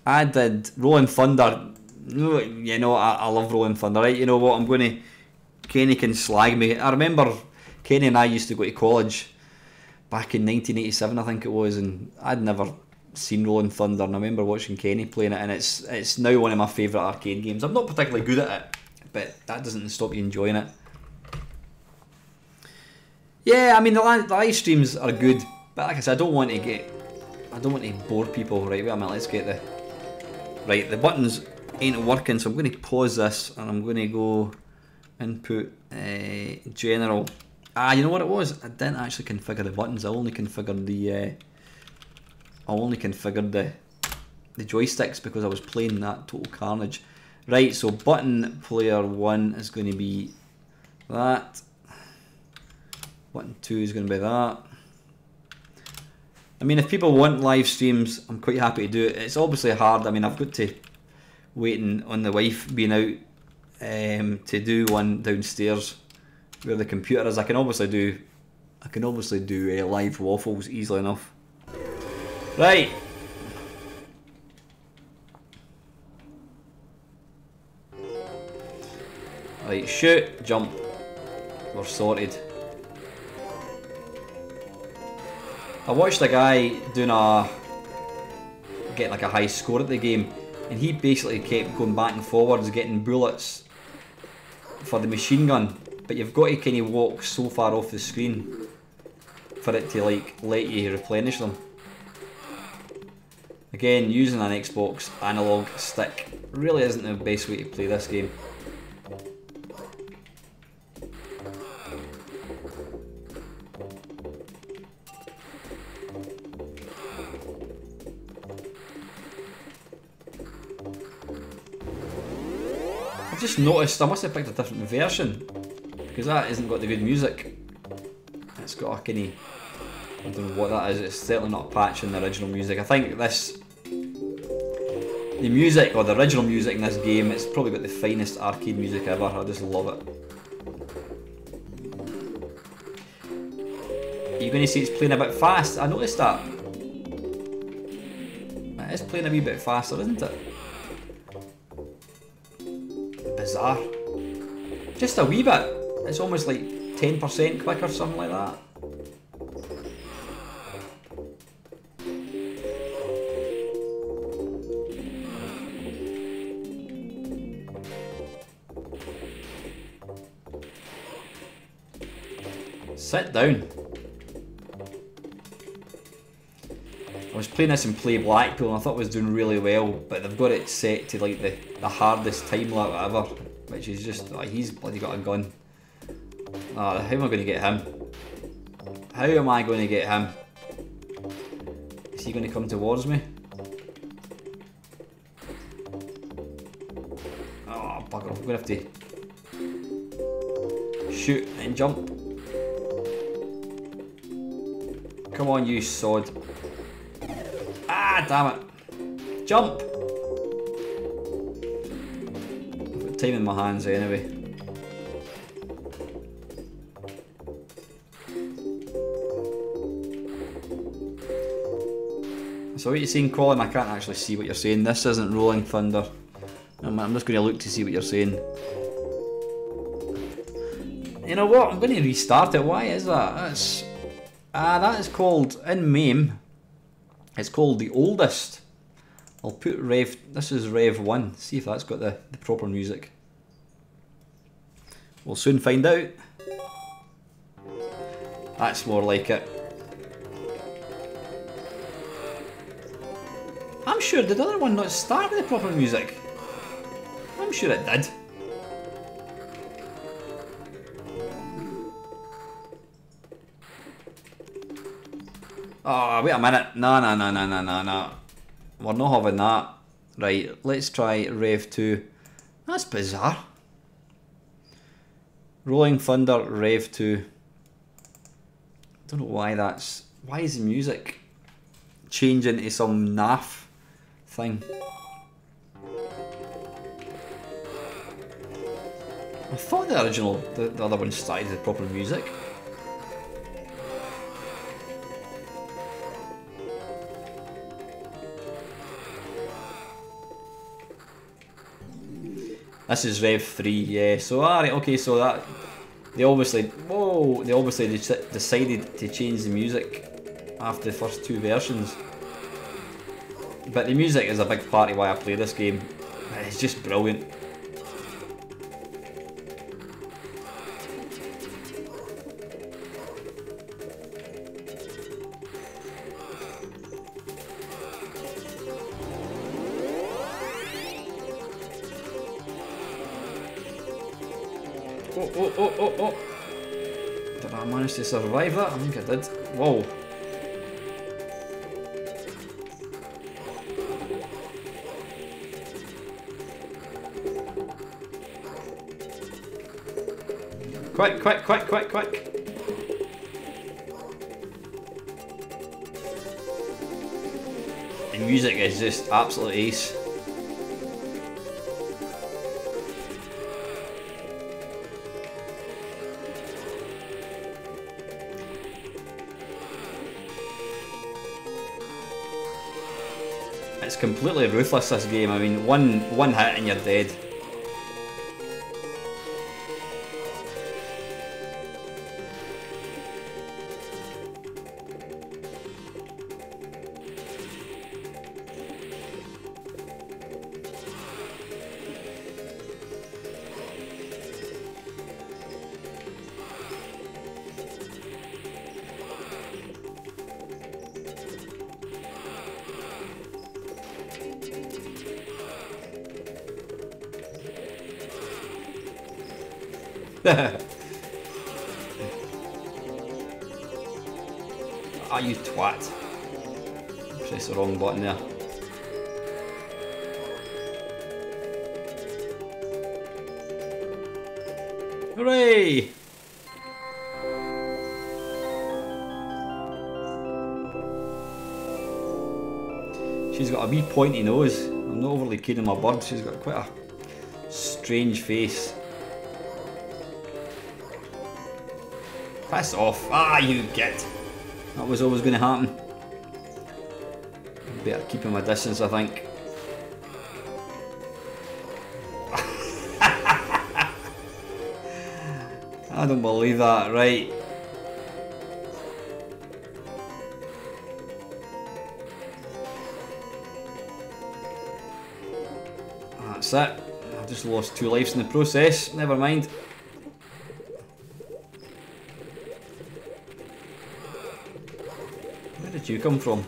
I did Rolling Thunder. You know, I love Rolling Thunder, right? You know what, I'm going to... Kenny can slag me. I remember Kenny and I used to go to college back in 1987, I think it was, and I'd never seen Rolling Thunder, and I remember watching Kenny playing it, and it's now one of my favourite arcade games. I'm not particularly good at it, but that doesn't stop you enjoying it. Yeah, I mean the live streams are good, but like I said, I don't want to bore people. Right, wait a minute, let's get the buttons ain't working, so I'm going to pause this and I'm going to go input general. You know what it was? I didn't actually configure the buttons. I only configured the joysticks because I was playing that Total Carnage. Right, so button player 1 is going to be that. Button 2 is going to be that. I mean, if people want live streams, I'm quite happy to do it. It's obviously hard. I mean, I've got to waiting on the wife being out to do one downstairs where the computer is. I can obviously do live waffles easily enough. Right. Right, shoot, jump. We're sorted. I watched a guy getting like a high score at the game, and he basically kept going back and forwards getting bullets for the machine gun, but you've got to kind of walk so far off the screen for it to like let you replenish them. Again, using an Xbox analog stick really isn't the best way to play this game. I've just noticed I must have picked a different version because that hasn't got the good music. It's got a kind of, I don't know what that is. It's certainly not a patch in the original music. I think the music, or the original music in this game, it's probably got the finest arcade music ever. I just love it. You're going to see it's playing a bit fast. I noticed that. It is playing a wee bit faster, isn't it? Bizarre. Just a wee bit. It's almost like 10% quicker, something like that. Sit down. I was playing this in Play Blackpool and I thought it was doing really well, but they've got it set to like the hardest time limit ever, which is just, oh, he's bloody got a gun. Oh, how am I going to get him? How am I going to get him? Is he going to come towards me? Oh, bugger off, I'm going to have to shoot and jump. Come on, you sod. Ah, damn it. Jump! I've got time in my hands anyway. So what you're saying, Colin? I can't actually see what you're saying. This isn't Rolling Thunder. I'm just going to look to see what you're saying. You know what? I'm going to restart it. Why is that? That is called, in MAME, it's called the oldest. I'll put Rev, this is Rev 1. See if that's got the proper music. We'll soon find out. That's more like it. I'm sure, did the other one not start with the proper music? I'm sure it did. Oh, wait a minute. No. We're not having that. Right, let's try Rev 2. That's bizarre. Rolling Thunder, Rev 2. Don't know why that's... Why is the music changing to some naff thing? I thought the original, the other one started with proper music. This is Rev 3, yeah. So alright, okay, so that they obviously decided to change the music after the first two versions. But the music is a big part of why I play this game. It's just brilliant. Oh. Did I manage to survive that? I think I did. Whoa. Quick. The music is just absolute ace. It's completely ruthless, this game. I mean, one hit and you're dead. Ah, you twat. Press the wrong button there. Hooray! She's got a wee pointy nose. I'm not overly keen on my bird. She's got quite a strange face. Piss off. Ah, you git. That was always going to happen. Better keep my distance, I think. I don't believe that. Right. That's it. I just lost 2 lives in the process. Never mind. you come from?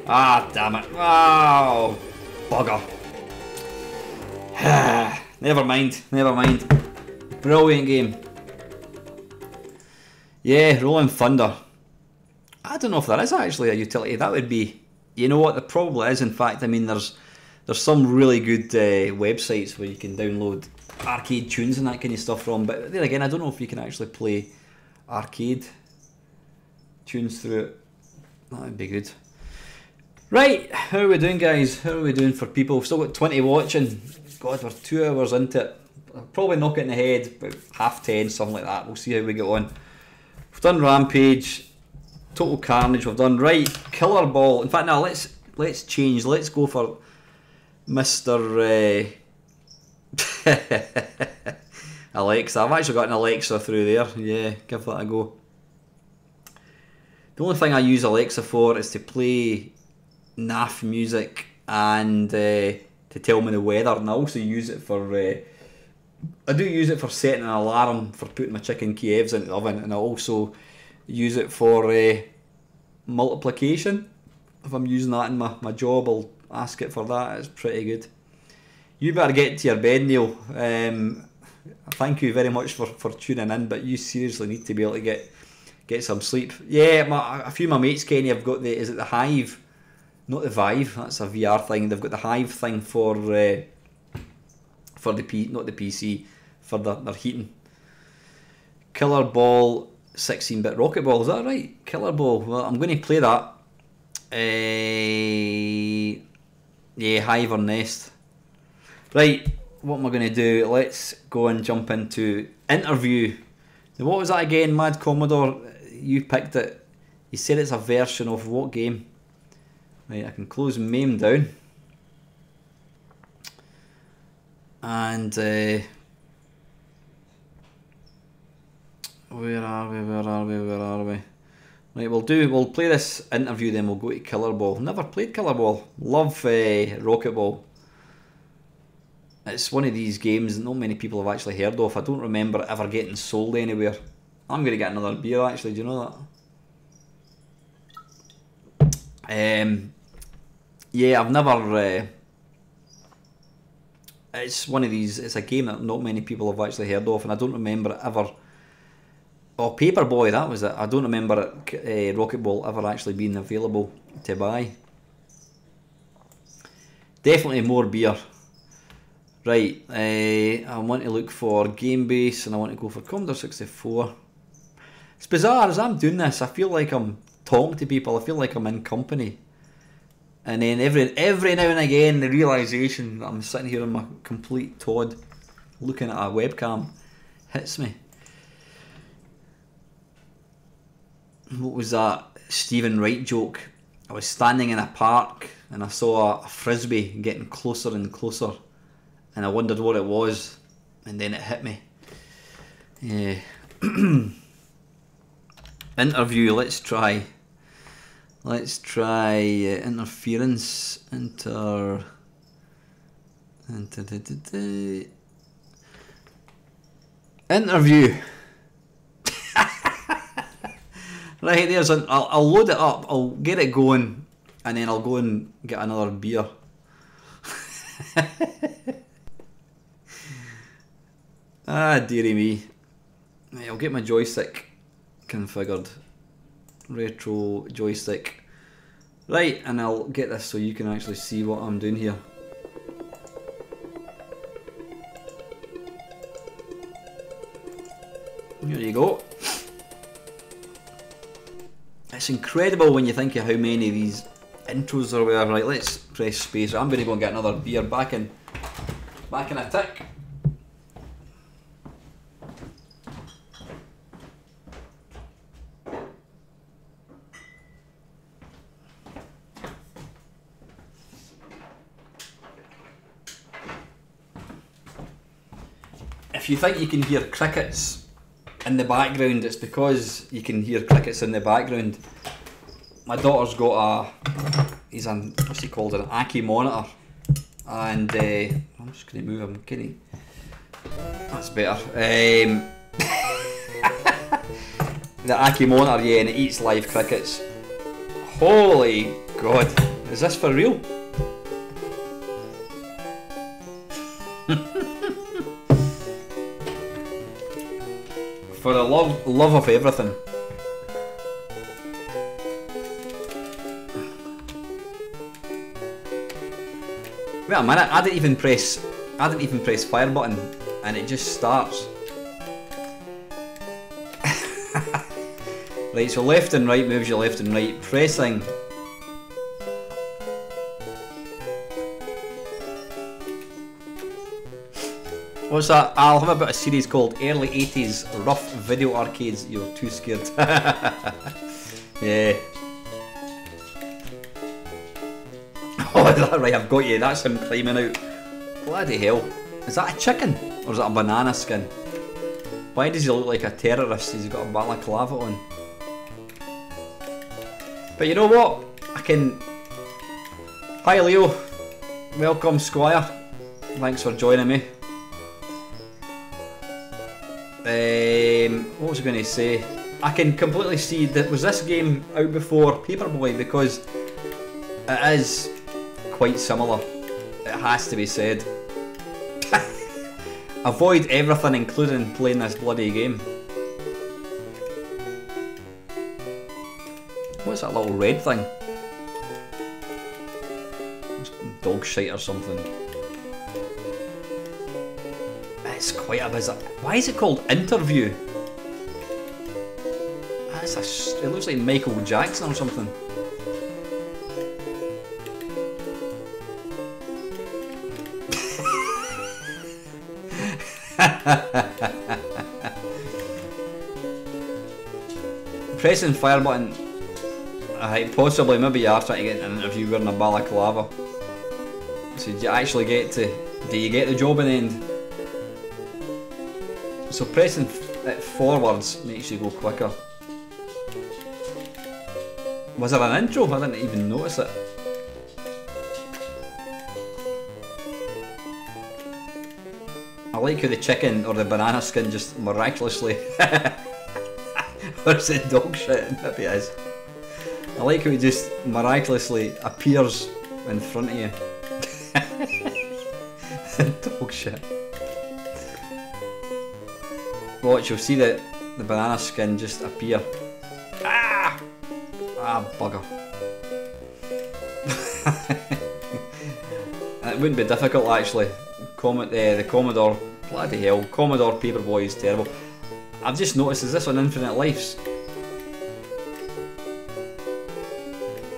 Ah, damn it. Oh, bugger. Never mind, never mind. Brilliant game. Yeah, Rolling Thunder. I don't know if there is actually a utility. That would be, you know what, there probably is. In fact, I mean, there's some really good websites where you can download arcade tunes and that kind of stuff from. But then again, I don't know if you can actually play arcade tunes through it. That would be good. Right, how are we doing, guys? How are we doing for people? We've still got 20 watching. God, we're 2 hours into it. I'll probably knock it in the head about 10:30, something like that. We'll see how we get on. We've done Rampage, Total Carnage. We've done Killer Ball. In fact, now let's change. Let's go for Mr. Alexa. I've actually got an Alexa through there. Yeah, give that a go. The only thing I use Alexa for is to play naff music and to tell me the weather, and I also use it for I do use it for setting an alarm for putting my chicken Kievs into the oven, and I also use it for multiplication. If I'm using that in my job, I'll ask it for that. It's pretty good. You better get to your bed, Neil. Thank you very much for tuning in, but you seriously need to be able to get some sleep. Yeah, a few of my mates, Kenny, have got is it the Hive? Not the Vive, that's a VR thing. They've got the Hive thing for the not the PC, for their heating. Killer Ball, 16-bit Rocket Ball, is that right? Killer Ball, well, I'm going to play that. Yeah, Hive or Nest. Right, what am I going to do? Let's go and jump into interview. Now, what was that again, Mad Commodore? You picked it. You said it's a version of what game? Right, I can close MAME down. And where are we? Right, we'll play this interview, then we'll go to Killer Ball. Never played Killer Ball. Love Rocket Ball. It's one of these games that not many people have actually heard of. I don't remember it ever getting sold anywhere. I'm going to get another beer actually, do you know that? Yeah, I've never... it's one of these, it's a game that not many people have actually heard of, and I don't remember it ever... Oh, Paperboy, that was it. I don't remember it, Rocket Ball ever actually being available to buy. Definitely more beer. Right, I want to look for Game Base, and I want to go for Commodore 64. It's bizarre, as I'm doing this, I feel like I'm talking to people, I feel like I'm in company. And then every now and again, the realisation that I'm sitting here on my complete Todd, looking at a webcam, hits me. What was that Stephen Wright joke? I was standing in a park and I saw a frisbee getting closer and closer, and I wondered what it was, and then it hit me. Yeah. Interview, let's try interference, interview. Right, there's I'll load it up, I'll get it going, and then I'll go and get another beer. Ah, dearie me. Right, I'll get my joystick configured. Retro joystick. Right, and I'll get this so you can actually see what I'm doing here. There you go. It's incredible when you think of how many of these intros there were. Right, let's press space. I'm going to go and get another beer. Back in a tick. If you think you can hear crickets in the background, it's because you can hear crickets in the background. My daughter's got what's he called, an Aki monitor, and I'm just going to move him, can he? That's better. The Aki monitor, yeah, and it eats live crickets. Holy God, is this for real? For the love of everything. Wait a minute, I didn't even press fire button and it just starts. Right, so left and right moves you left and right. Pressing. What's that? I'll have about a series called Early 80s Rough Video Arcades. You're too scared. Yeah. Oh, is that right? I've got you. That's him climbing out. Bloody hell. Is that a chicken? Or is that a banana skin? Why does he look like a terrorist? He's got a balaclava on. But you know what? I can... Hi Leo. Welcome Squire. Thanks for joining me. What was I going to say? I can completely see that. Was this game out before Paperboy? Because it is quite similar. It has to be said. Avoid everything, including playing this bloody game. What's that little red thing? It's dog shite or something. It's quite a bizarre. Why is it called Interview? It looks like Michael Jackson or something. Pressing fire button. Possibly, maybe you are trying to get an interview wearing a balaclava. So do you actually get to... Do you get the job in the end? So pressing it forwards makes you go quicker. Was there an intro? I didn't even notice it. I like how the chicken or the banana skin just miraculously... Or is it dog shit? Maybe it is. I like how it just miraculously appears in front of you. Dog shit. Watch, you'll see the banana skin just appear. Ah! Ah, bugger. It wouldn't be difficult actually. The Commodore, bloody hell, Commodore Paperboy is terrible. I've just noticed, is this on Infinite Lives?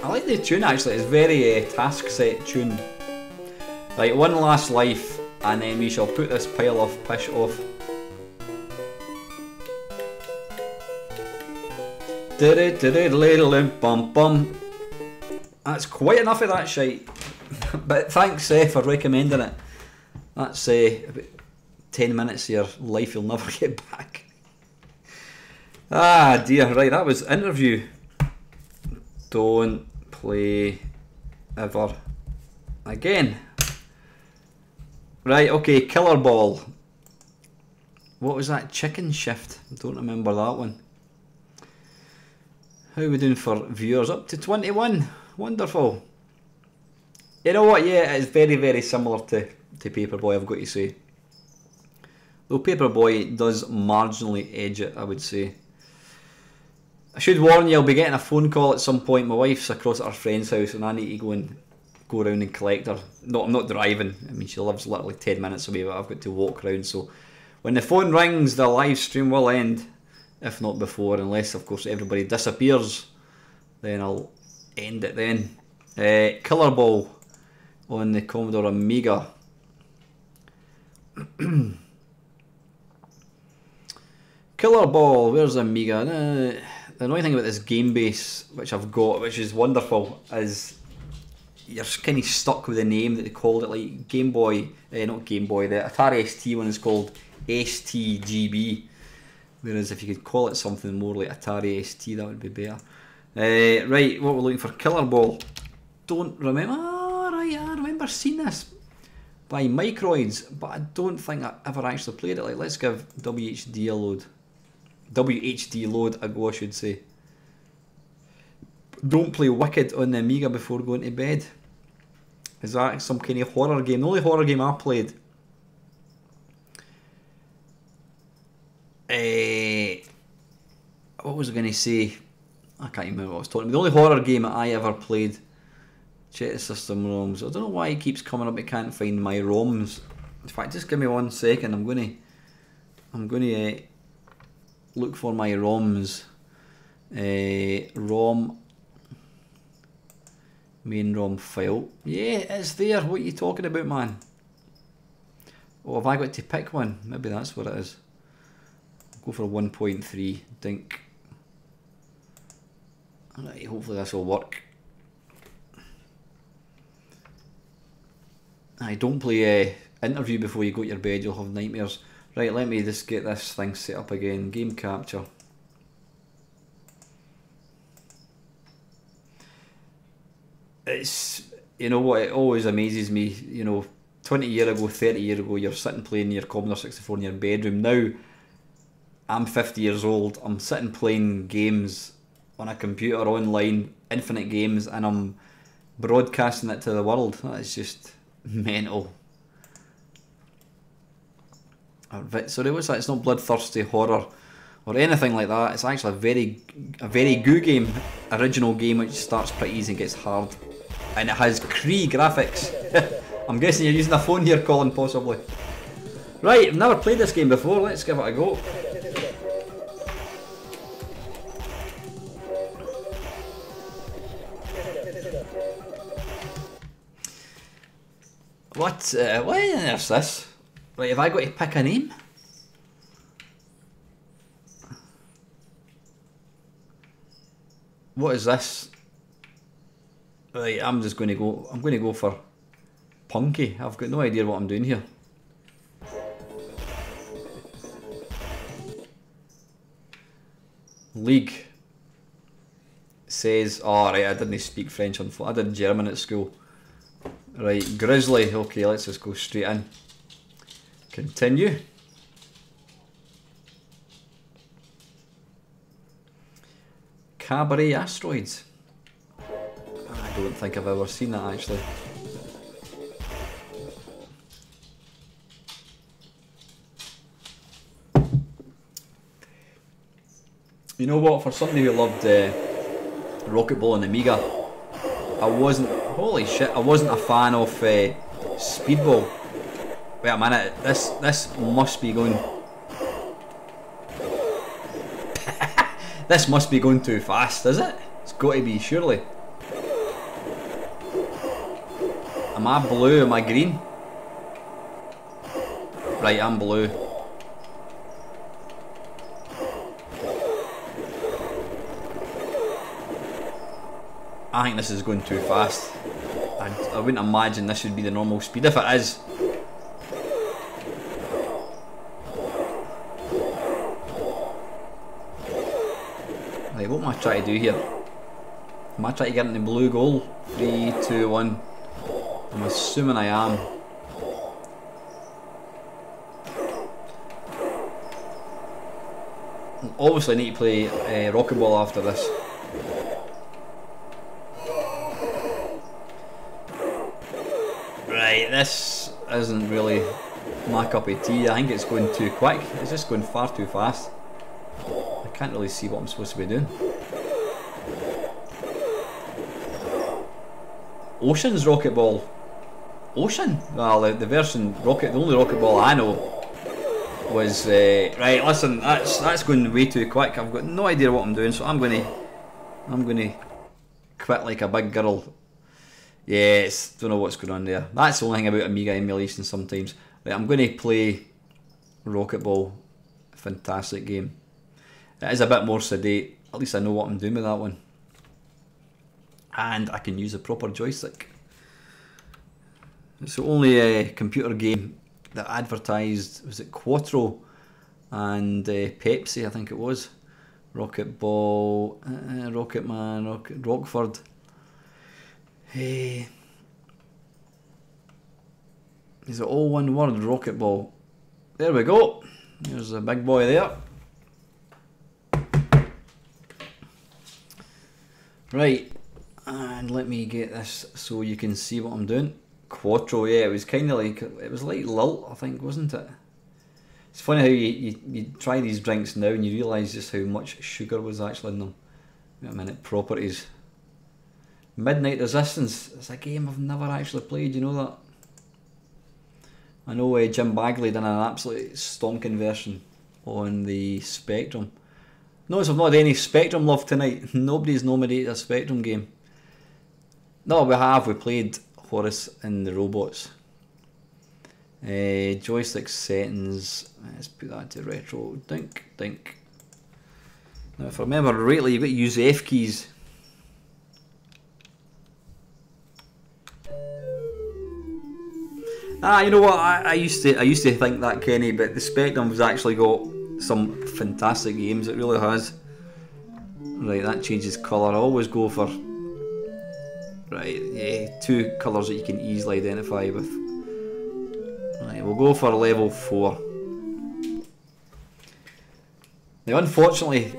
I like the tune actually, it's very task set tune. Right, one last life and then we shall put this pile of pish off. That's quite enough of that shite. But thanks for recommending it. That's about 10 minutes of your life you'll never get back. Ah dear, right, that was Interview. Don't play ever again. Right, okay, Killer Ball. What was that? Chicken Shift? I don't remember that one. How are we doing for viewers? Up to 21. Wonderful. You know what, yeah, it's very, very similar to Paperboy, I've got to say. Though Paperboy does marginally edge it, I would say. I should warn you, I'll be getting a phone call at some point. My wife's across at her friend's house and I need to go around and collect her. No, I'm not driving. I mean, she lives literally 10 minutes away, but I've got to walk around. So when the phone rings, the live stream will end. If not before, unless of course everybody disappears. Then I'll end it then. Killer Ball on the Commodore Amiga. Killer Ball, where's the Amiga? The annoying thing about this game base, which I've got, which is wonderful, is you're kind of stuck with the name that they called it, like Game Boy, not Game Boy, the Atari ST one is called STGB, whereas if you could call it something more like Atari ST, that would be better. Right, what we're looking for, Killer Ball. Don't remember, right, I remember seeing this by Microids, but I don't think I ever actually played it. Like, let's give WHD a load. WHD load ago, I should say. Don't play Wicked on the Amiga before going to bed. Is that some kind of horror game? The only horror game I played... what was I going to say? I can't even remember what I was talking about. The only horror game that I ever played... Check the system ROMs. I don't know why it keeps coming up. I can't find my ROMs. In fact, just give me 1 second. I'm going to look for my ROMs. ROM, main ROM file. Yeah, it's there. What are you talking about, man? Oh, have I got to pick one? Maybe that's what it is. Go for 1.3. Dink. Alright, hopefully this will work. I don't play interview before you go to your bed, you'll have nightmares. Right, let me just get this thing set up again. Game capture. It's, you know what, it always amazes me, you know, 20 years ago, 30 years ago, you're sitting playing your Commodore 64 in your bedroom. Now, I'm 50 years old, I'm sitting playing games on a computer online, infinite games, and I'm broadcasting it to the world. That is just mental. Sorry, what's that? It's not bloodthirsty horror or anything like that. It's actually a very good game, original game, which starts pretty easy and gets hard, and it has Cree graphics. I'm guessing you're using a phone here, Colin, possibly. Right, I've never played this game before. Let's give it a go. What is this? Right, have I got to pick a name? What is this? Right, I'm going to go for Punky. I've got no idea what I'm doing here. League says, oh right, I didn't speak French on I did German at school. Right, Grizzly, okay, let's just go straight in. Continue. Cabaret Asteroids. I don't think I've ever seen that actually. You know what, for somebody who loved Rocket Ball and Amiga, I wasn't, holy shit, I wasn't a fan of Speedball. Wait a minute, this must be going... This must be going too fast, is it? It's got to be, surely. Am I blue? Am I green? Right, I'm blue. I think this is going too fast. I wouldn't imagine this would be the normal speed. If it is... Right, what am I trying to do here? Am I trying to get into blue goal? 3, 2, 1. I'm assuming I am. Obviously I need to play Rocket Ball after this. Right, this isn't really my cup of tea. I think it's going too quick. It's just going far too fast. I can't really see what I'm supposed to be doing. Ocean's Rocket Ball. Ocean? Well, the version the only Rocket Ball I know was right. Listen, that's going way too quick. I've got no idea what I'm doing, so I'm gonna quit like a big girl. Yes, don't know what's going on there. That's the only thing about Amiga emulation sometimes. Right, I'm going to play Rocket Ball. Fantastic game. It is a bit more sedate. At least I know what I'm doing with that one. And I can use a proper joystick. It's the only computer game that advertised, was it Quattro and Pepsi, I think it was. Rocket Ball, Rocket Man, Rockford. Hey, is it all one word? Rocket Ball. There we go. There's a big boy there. Right, and let me get this so you can see what I'm doing. Quattro, yeah, it was kind of like, it was like Lilt, I think, wasn't it? It's funny how you try these drinks now and you realise just how much sugar was actually in them. Wait a minute, properties. Midnight Resistance, it's a game I've never actually played, you know that? I know Jim Bagley done an absolutely stonking version on the Spectrum. Notice I've not had any Spectrum love tonight. Nobody's nominated a Spectrum game. No, we have. We played Horus and the Robots. Joystick settings. Let's put that to retro. Dink, dink. Now, if I remember rightly, you've got to use the F keys. You know what? I used to think that, Kenny, but the Spectrum's actually got some fantastic games. It really has. Right, that changes colour. I always go for two colours that you can easily identify with. Right, we'll go for level 4. Now, unfortunately,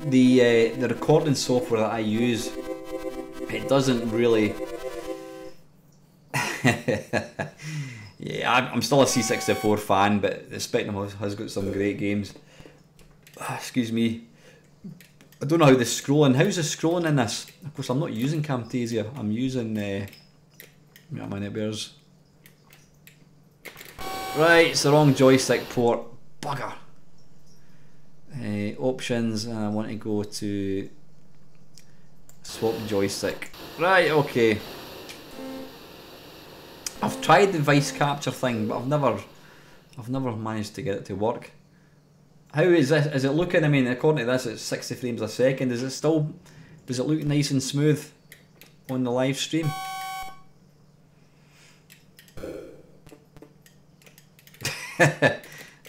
the recording software that I use, it doesn't really. Yeah, I'm still a C64 fan, but the Spectrum has got some great games. Excuse me. I don't know how the scrolling. How's the scrolling in this? Of course, I'm not using Camtasia. I'm using Mamemeister. Right, it's the wrong joystick port. Bugger. Options, and I want to go to swap joystick. Right, okay. I've tried the voice capture thing, but I've never managed to get it to work. How is this? Is it looking? I mean, according to this, it's 60 frames a second. Is it still? Does it look nice and smooth on the live stream? Right,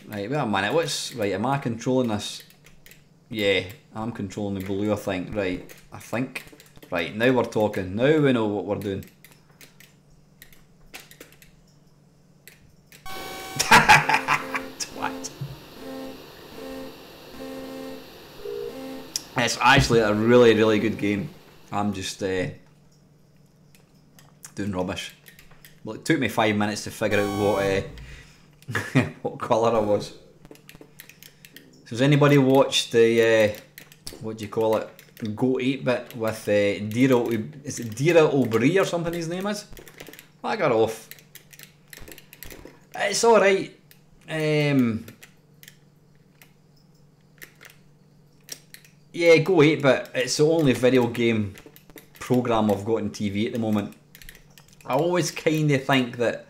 wait a minute. What's right? Am I controlling this? Yeah, I'm controlling the blue. I think. Right. I think. Right, now we're talking. Now we know what we're doing. Twat. It's actually a really, really good game. I'm just doing rubbish. Well, it took me 5 minutes to figure out what what colour I was. So has anybody watched the what do you call it? Go 8-bit with Dira? Is it Dira O'Brien or something his name is? I got off. It's all right. Yeah, Go 8-bit. It's the only video game program I've got on TV at the moment. I always kind of think that,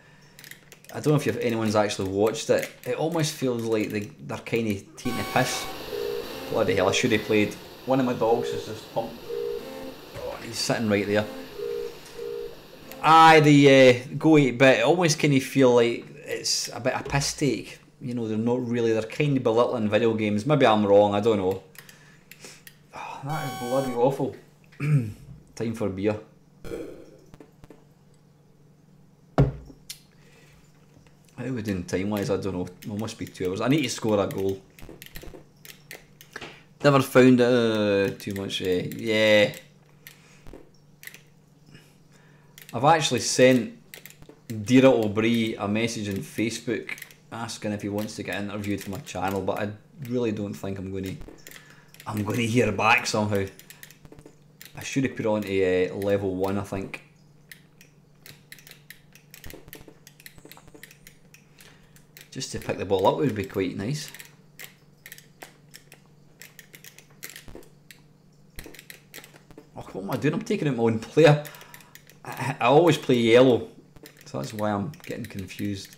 I don't know if anyone's actually watched it. It almost feels like they're kind of taking a piss. Bloody hell! I should have played. One of my dogs is just pumped. Oh, he's sitting right there. Aye, the Go 8-bit. I almost kind of feel like it's a bit of a piss take. You know, they're not really. They're kind of belittling video games. Maybe I'm wrong. I don't know. Oh, that is bloody awful. Time for beer. How are we doing time wise? I don't know. It must be 2 hours. I need to score a goal. Never found too much. Yeah. I've actually sent Dira O'Brien a message on Facebook asking if he wants to get interviewed for my channel, but I really don't think I'm going to hear back somehow. I should have put on to level 1, I think. Just to pick the ball up would be quite nice. Oh, what am I doing? I'm taking out my own player. I always play yellow, so that's why I'm getting confused.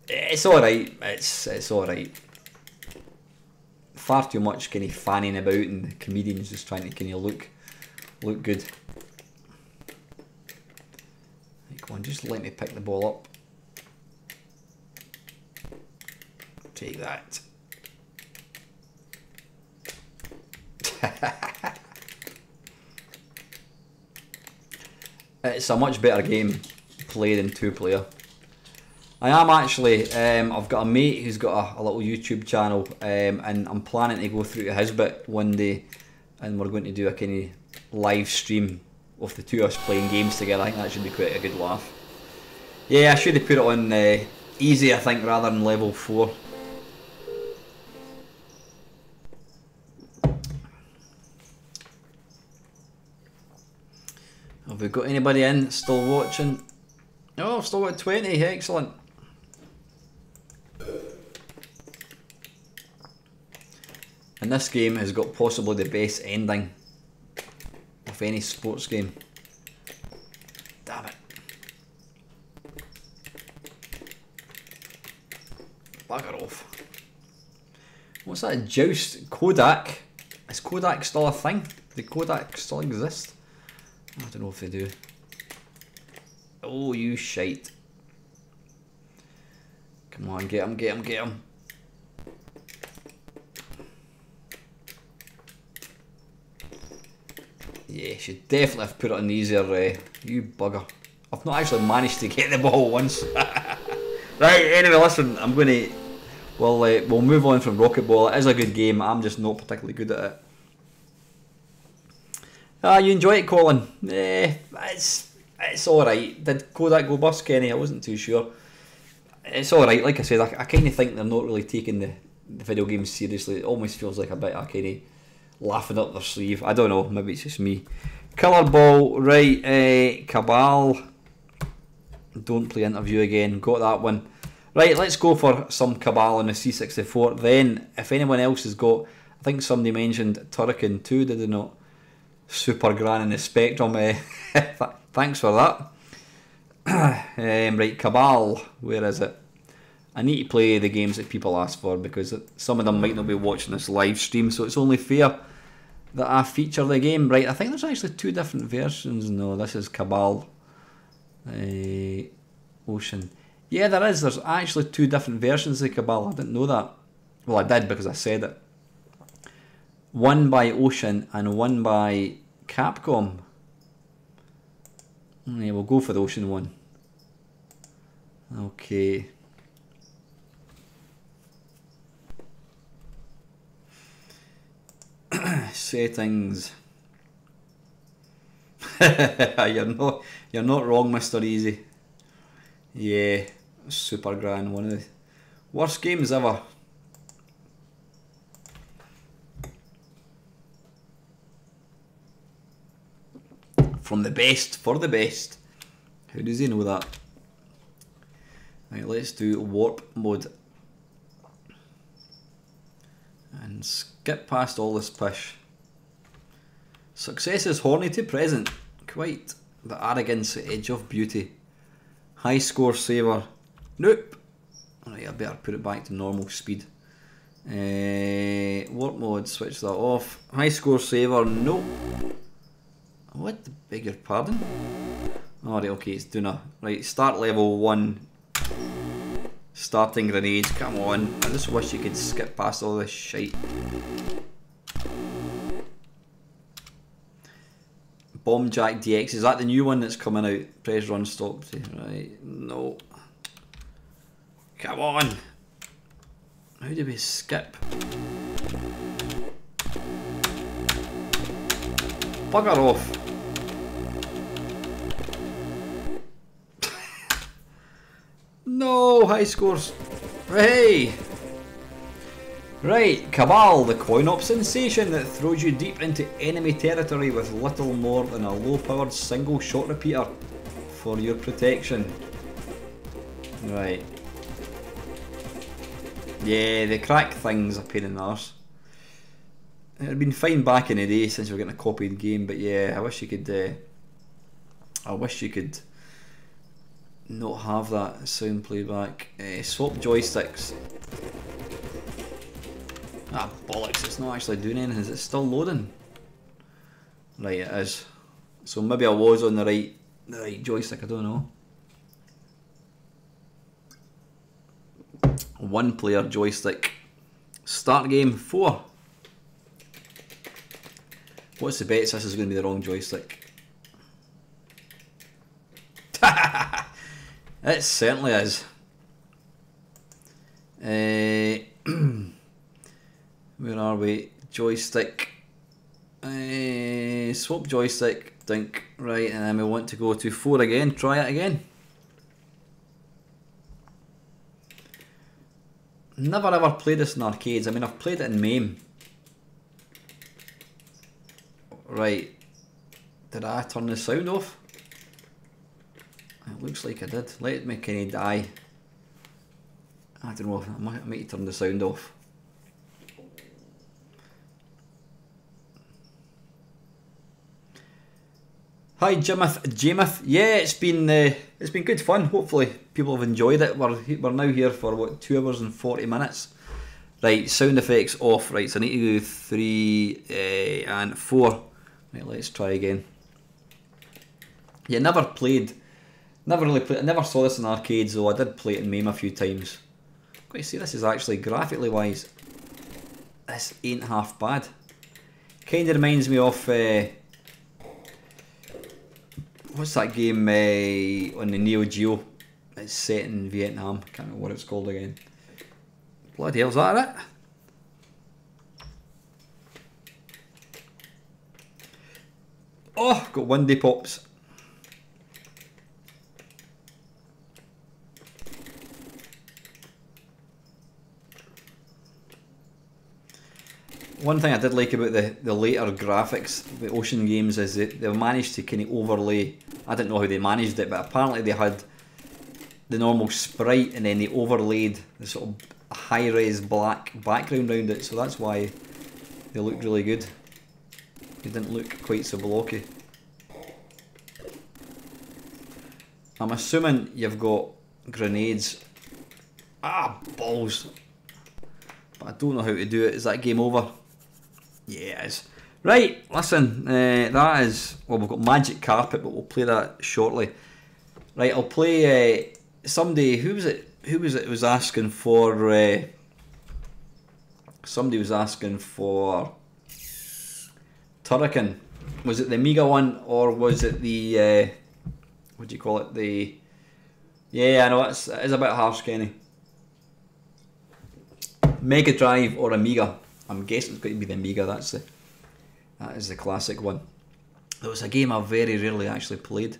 It's alright. It's alright. Far too much kind of fanning about and the comedians just trying to kind of look good. Right, come on, just let me pick the ball up. Take that. It's a much better game played in 2-player. I am actually, I've got a mate who's got a little YouTube channel, and I'm planning to go through to his bit one day and we're going to do a kind of live stream of the two of us playing games together. I think that should be quite a good laugh. Yeah, I should have put it on easy, I think, rather than level 4. Have we got anybody in still watching? Oh, I've still got 20, excellent. And this game has got possibly the best ending of any sports game. Damn it. Bugger off. What's that? Joust? Kodak? Is Kodak still a thing? Do Kodak still exist? I don't know if they do. Oh, you shite. Come on, get him, get him, get him. Yeah, should definitely have put it on easier, you bugger. I've not actually managed to get the ball once. Right, anyway, listen, I'm going to... we'll move on from Rocket Ball. It is a good game, I'm just not particularly good at it. You enjoy it, Colin? It's alright. Did Kodak go bust, Kenny? I wasn't too sure. It's alright, like I said, I kind of think they're not really taking the video games seriously. It almost feels like a bit of kind of laughing up their sleeve. I don't know, maybe it's just me. Killer Ball, right, Cabal. Don't play interview again, got that one. Right, let's go for some Cabal on the C64. Then, if anyone else has got, I think somebody mentioned Turrican 2, did they not? Super Gran in the Spectrum, thanks for that. Right, Cabal, where is it? I need to play the games that people ask for because some of them might not be watching this live stream, so it's only fair that I feature the game. Right, I think there's actually 2 different versions. No, this is Cabal Ocean. Yeah, there is. There's actually 2 different versions of Cabal. I didn't know that. Well, I did because I said it. One by Ocean and one by Capcom. Yeah, we'll go for the Ocean one. Okay. Settings. you're not wrong, Mr. Easy. Yeah, Super Gran, one of the worst games ever. From the best for the best. How does he know that? Right, let's do warp mode. And skip past all this pish. Success is horny to present. Quite the arrogance edge of beauty. High score saver. Nope. Alright, I better put it back to normal speed. Warp mode, switch that off. High score saver, nope. What? Beg your pardon? Alright, okay, it's doing a... Right, start level 1. Starting grenades, come on. I just wish you could skip past all this shite. Bomb Jack DX, is that the new one that's coming out? Press run stop. Right, no. Come on. How do we skip? Bugger off. No, high scores. Hey! Right, Cabal, the coin-op sensation that throws you deep into enemy territory with little more than a low-powered single shot repeater for your protection. Right. Yeah, the crack thing's a pain in the arse. It had been fine back in the day since we were getting a copied game, but yeah, I wish you could not have that sound playback. Swap joysticks. Ah, bollocks, it's not actually doing anything. Is it still loading? Right, it is. So maybe I was on the right joystick, I don't know. 1 player joystick. Start game 4. What's the bets this is going to be the wrong joystick? It certainly is. Where are we? Joystick. Swap joystick, dink, right, and then we want to go to 4 again, try it again. Never ever played this in arcades. I mean, I've played it in MAME. Right, did I turn the sound off? It looks like I did. Let me kind of die. I don't know, I might turn the sound off. Hi Jameth. Yeah, it's been good fun. Hopefully people have enjoyed it. We're now here for what, 2 hours and 40 minutes. Right, sound effects off. Right, so I need to do 3 and 4. Right, let's try again. Yeah, never really played. I never saw this in arcades, though. I did play it in MAME a few times. Got to see, this is actually graphically wise. This ain't half bad. Kind of reminds me of. What's that game on the Neo Geo? It's set in Vietnam. Can't remember what it's called again. Bloody hell, is that it? Oh, got windy pops. One thing I did like about the later graphics, the Ocean games, is that they managed to kind of overlay. I didn't know how they managed it, but apparently they had the normal sprite and then they overlaid the sort of high-res black background around it, so that's why they looked really good. They didn't look quite so blocky. I'm assuming you've got grenades. Ah, balls. But I don't know how to do it. Is that game over? Yeah, it is. Right, listen, that is, well, we've got Magic Carpet, but we'll play that shortly. Right, I'll play somebody, who was it was asking for, somebody was asking for Turrican. Was it the Amiga one, or was it the, what do you call it, yeah, I know, it is a bit harsh, Kenny. Mega Drive or Amiga. I'm guessing it's going to be the Amiga. That is the classic one. It was a game I very rarely actually played.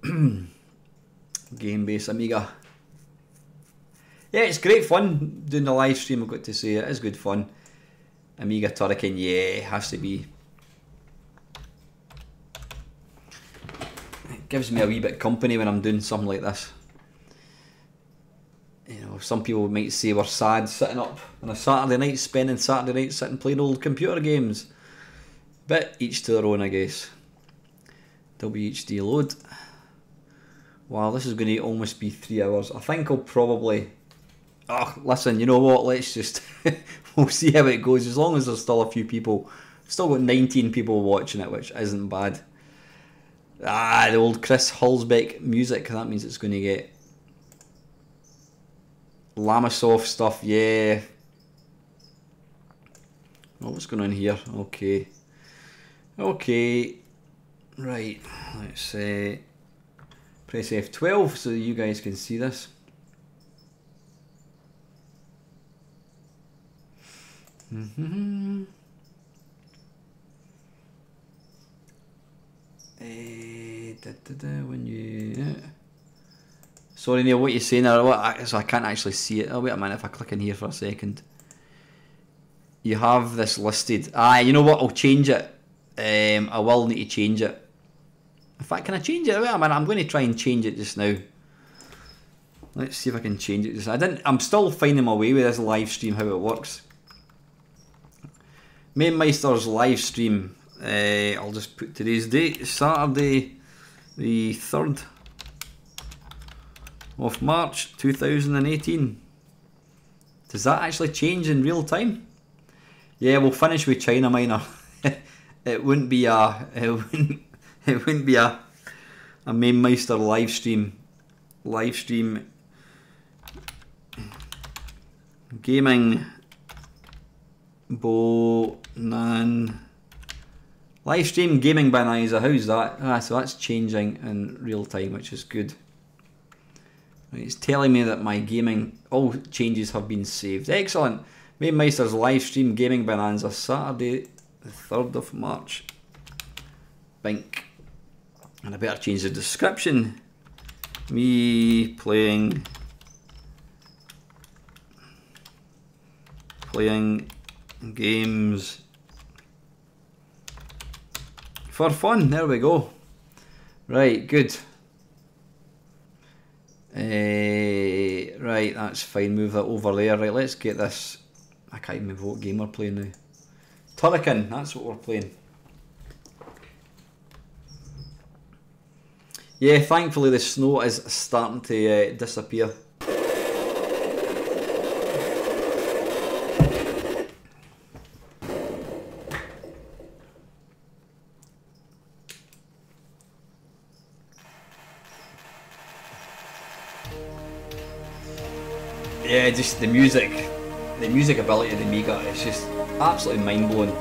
Game-based Amiga. Yeah, it's great fun doing the live stream, I've got to say. It is good fun. Amiga Turrican, yeah, has to be. It gives me a wee bit of company when I'm doing something like this. You know, some people might say we're sad sitting up on a Saturday night, spending Saturday night sitting playing old computer games. But each to their own, I guess. WHD load. Wow, this is going to almost be 3 hours. I think I'll probably... Oh, listen, you know what? Let's just... we'll see how it goes. As long as there's still a few people. Still got 19 people watching it, which isn't bad. Ah, the old Chris Hulsbeck music. That means it's going to get... Lamasoft stuff, yeah. Oh, what's going on here? Okay. Okay. Right. Let's press F12 so you guys can see this. When you... Sorry Neil, what you're saying there, so I can't actually see it. Oh, wait a minute, if I click in here for a second. You have this listed. Ah, you know what, I'll change it. I will need to change it. In fact, can I change it? Wait a minute, I'm going to try and change it just now. Let's see if I can change it. I'm still finding my way with this live stream, how it works. Mamemeister's live stream. I'll just put today's date, Saturday the 3rd of March 2018. Does that actually change in real time? Yeah, we'll finish with China Miner. It wouldn't be a Mamemeister live stream. Gaming Bonanza. Live stream gaming Bonanza. How's that? Ah, so that's changing in real time, which is good. It's telling me that my gaming, all changes have been saved. Excellent. Mamemeister's live stream gaming Bonanza, Saturday the 3rd of March. Bink. And I better change the description. Me playing games for fun. There we go. Right, good. Right, that's fine. Move that over there. Right, let's get this. I can't even remember what game we're playing now. Turrican, that's what we're playing. Yeah, thankfully the snow is starting to disappear. Yeah, just the music ability of the Amiga is just absolutely mind blowing.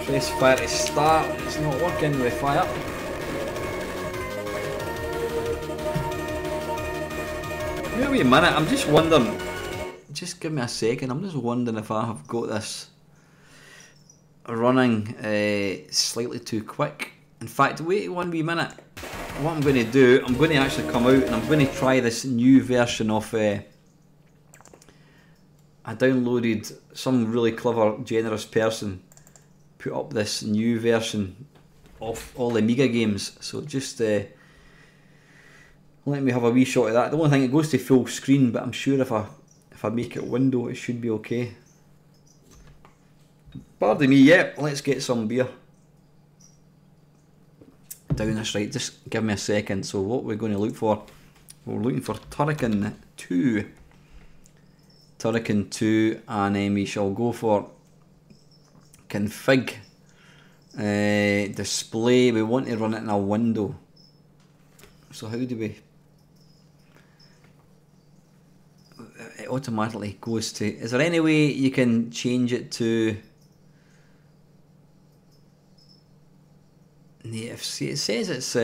Press fire to start, it's not working with fire. Wait a wee minute, I'm just wondering, just give me a second, I'm just wondering if I have got this running slightly too quick. In fact, wait one wee minute. What I'm going to do, I'm going to actually come out and I'm going to try this new version of I downloaded, some really clever, generous person put up this new version of all the Amiga games. So just let me have a wee shot of that. The only thing, it goes to full screen, but I'm sure if I make it window, it should be okay. Pardon me, yep, let's get some beer. Down this, right, just give me a second. So what we're going to look for, we're looking for Turrican 2. Turrican 2, and then we shall go for config. Display, we want to run it in a window. So how do we... It automatically goes to... Is there any way you can change it to... native? See, it says it's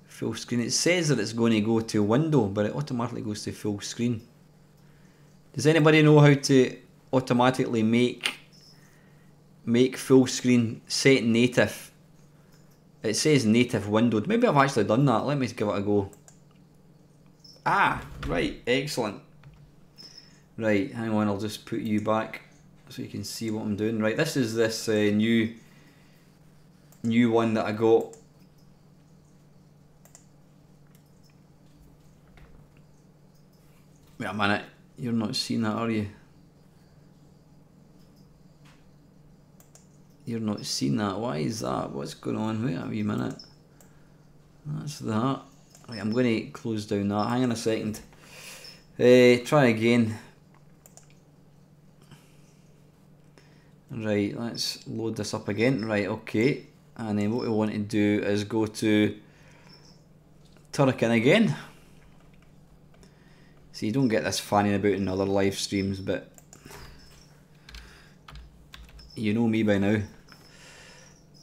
full screen. It says that it's going to go to window, but it automatically goes to full screen. Does anybody know how to automatically make full screen set native? It says native windowed. Maybe I've actually done that. Let me give it a go. Ah, right, excellent. Right, hang on, I'll just put you back so you can see what I'm doing. Right, this is this new one that I got. Wait a minute, you're not seeing that, are you? You're not seeing that. Why is that? What's going on? Wait a wee minute. That's that. Right, I'm going to close down that. Hang on a second. Try again. Right, let's load this up again. Right, okay. And then what we want to do is go to Turrican again. So you don't get this fanning about in other live streams, but you know me by now.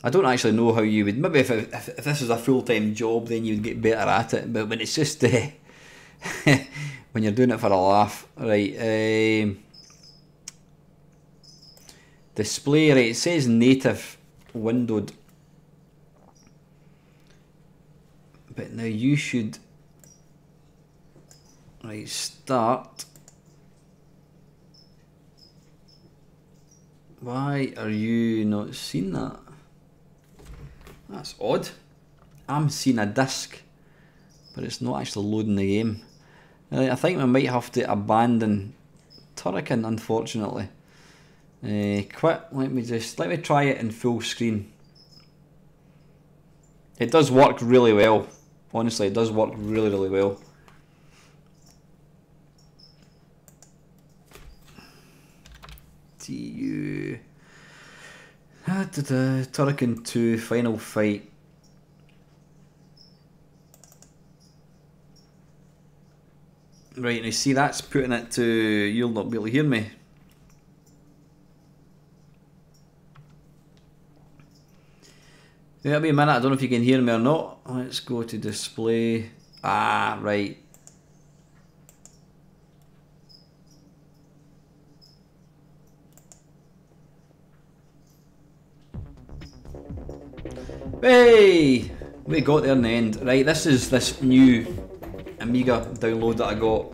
I don't actually know how you would, maybe if this was a full-time job then you would get better at it, but when it's just when you're doing it for a laugh. Right, display, right, it says native windowed, but now you should, right, start. Why are you not seeing that? That's odd. I'm seeing a disc, but it's not actually loading the game. I think we might have to abandon Turrican, unfortunately. Quit. Let me try it in full screen. It does work really well. Honestly, it does work really, really well. TU Turrican 2 final fight. Right, now see, that's putting it to, you'll not be able to hear me. It'll be a minute, I don't know if you can hear me or not. Let's go to display. Ah, right. Hey! We got there in the end. Right, this is this new Amiga download that I got,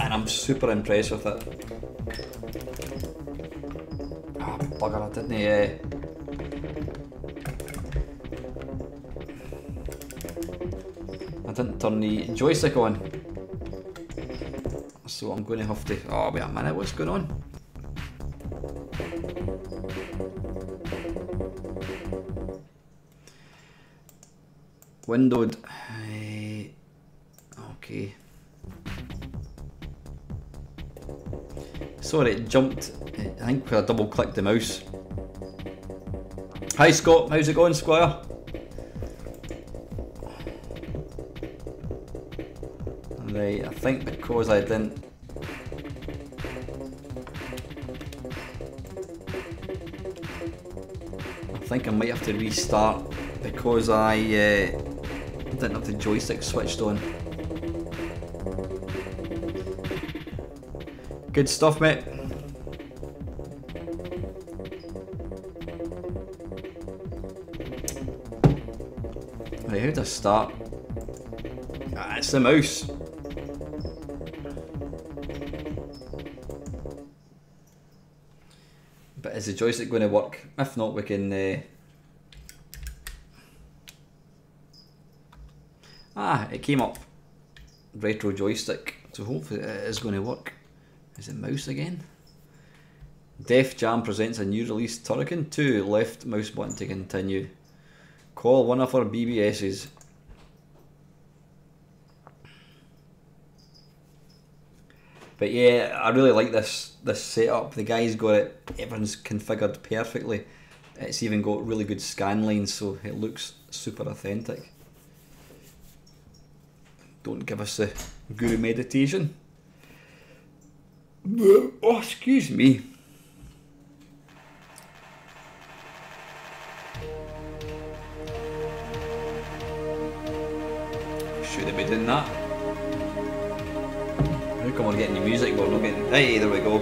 and I'm super impressed with it. Ah, bugger, I didn't turn the joystick on. So I'm going to have to... Oh, wait a minute, what's going on? Windowed. Okay. Sorry, it jumped. I think I double clicked the mouse. Hi Scott, how's it going, Squire? Right, I think because I didn't... I think I might have to restart because I didn't have the joystick switched on. Good stuff, mate. Right, how do I start? Ah, it's the mouse. But is the joystick going to work? If not, we can... Ah, it came up. Retro joystick. So hopefully it is going to work. Is it mouse again? Def Jam presents a new release. Turrican 2. Left mouse button to continue. Call one of our BBS's. But yeah, I really like this setup. The guy's got it, everything's configured perfectly. It's even got really good scan lines, so it looks super authentic. Don't give us the guru meditation. Oh, excuse me. Should have been doing that. How come we're getting the music but we're not getting... Hey, there we go.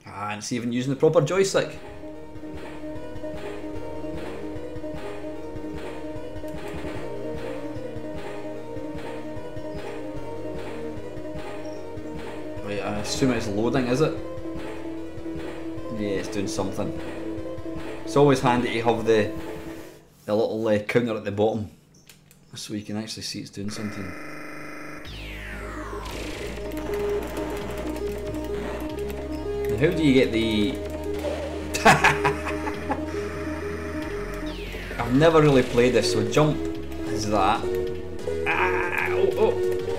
Ah, and it's even using the proper joystick. Right, I assume it's loading, is it? Yeah, it's doing something. It's always handy to have the little counter at the bottom so you can actually see it's doing something. And how do you get the... I've never really played this, so jump is that. Ah,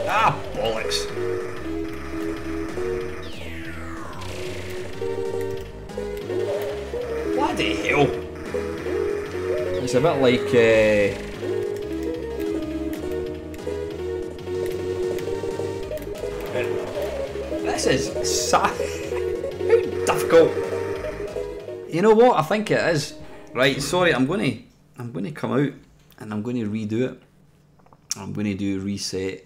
ah, bollocks. Bloody hell. It's a bit like this is how difficult. You know what? I think it is. Right, sorry, I'm going to come out and I'm going to redo it. I'm going to do reset.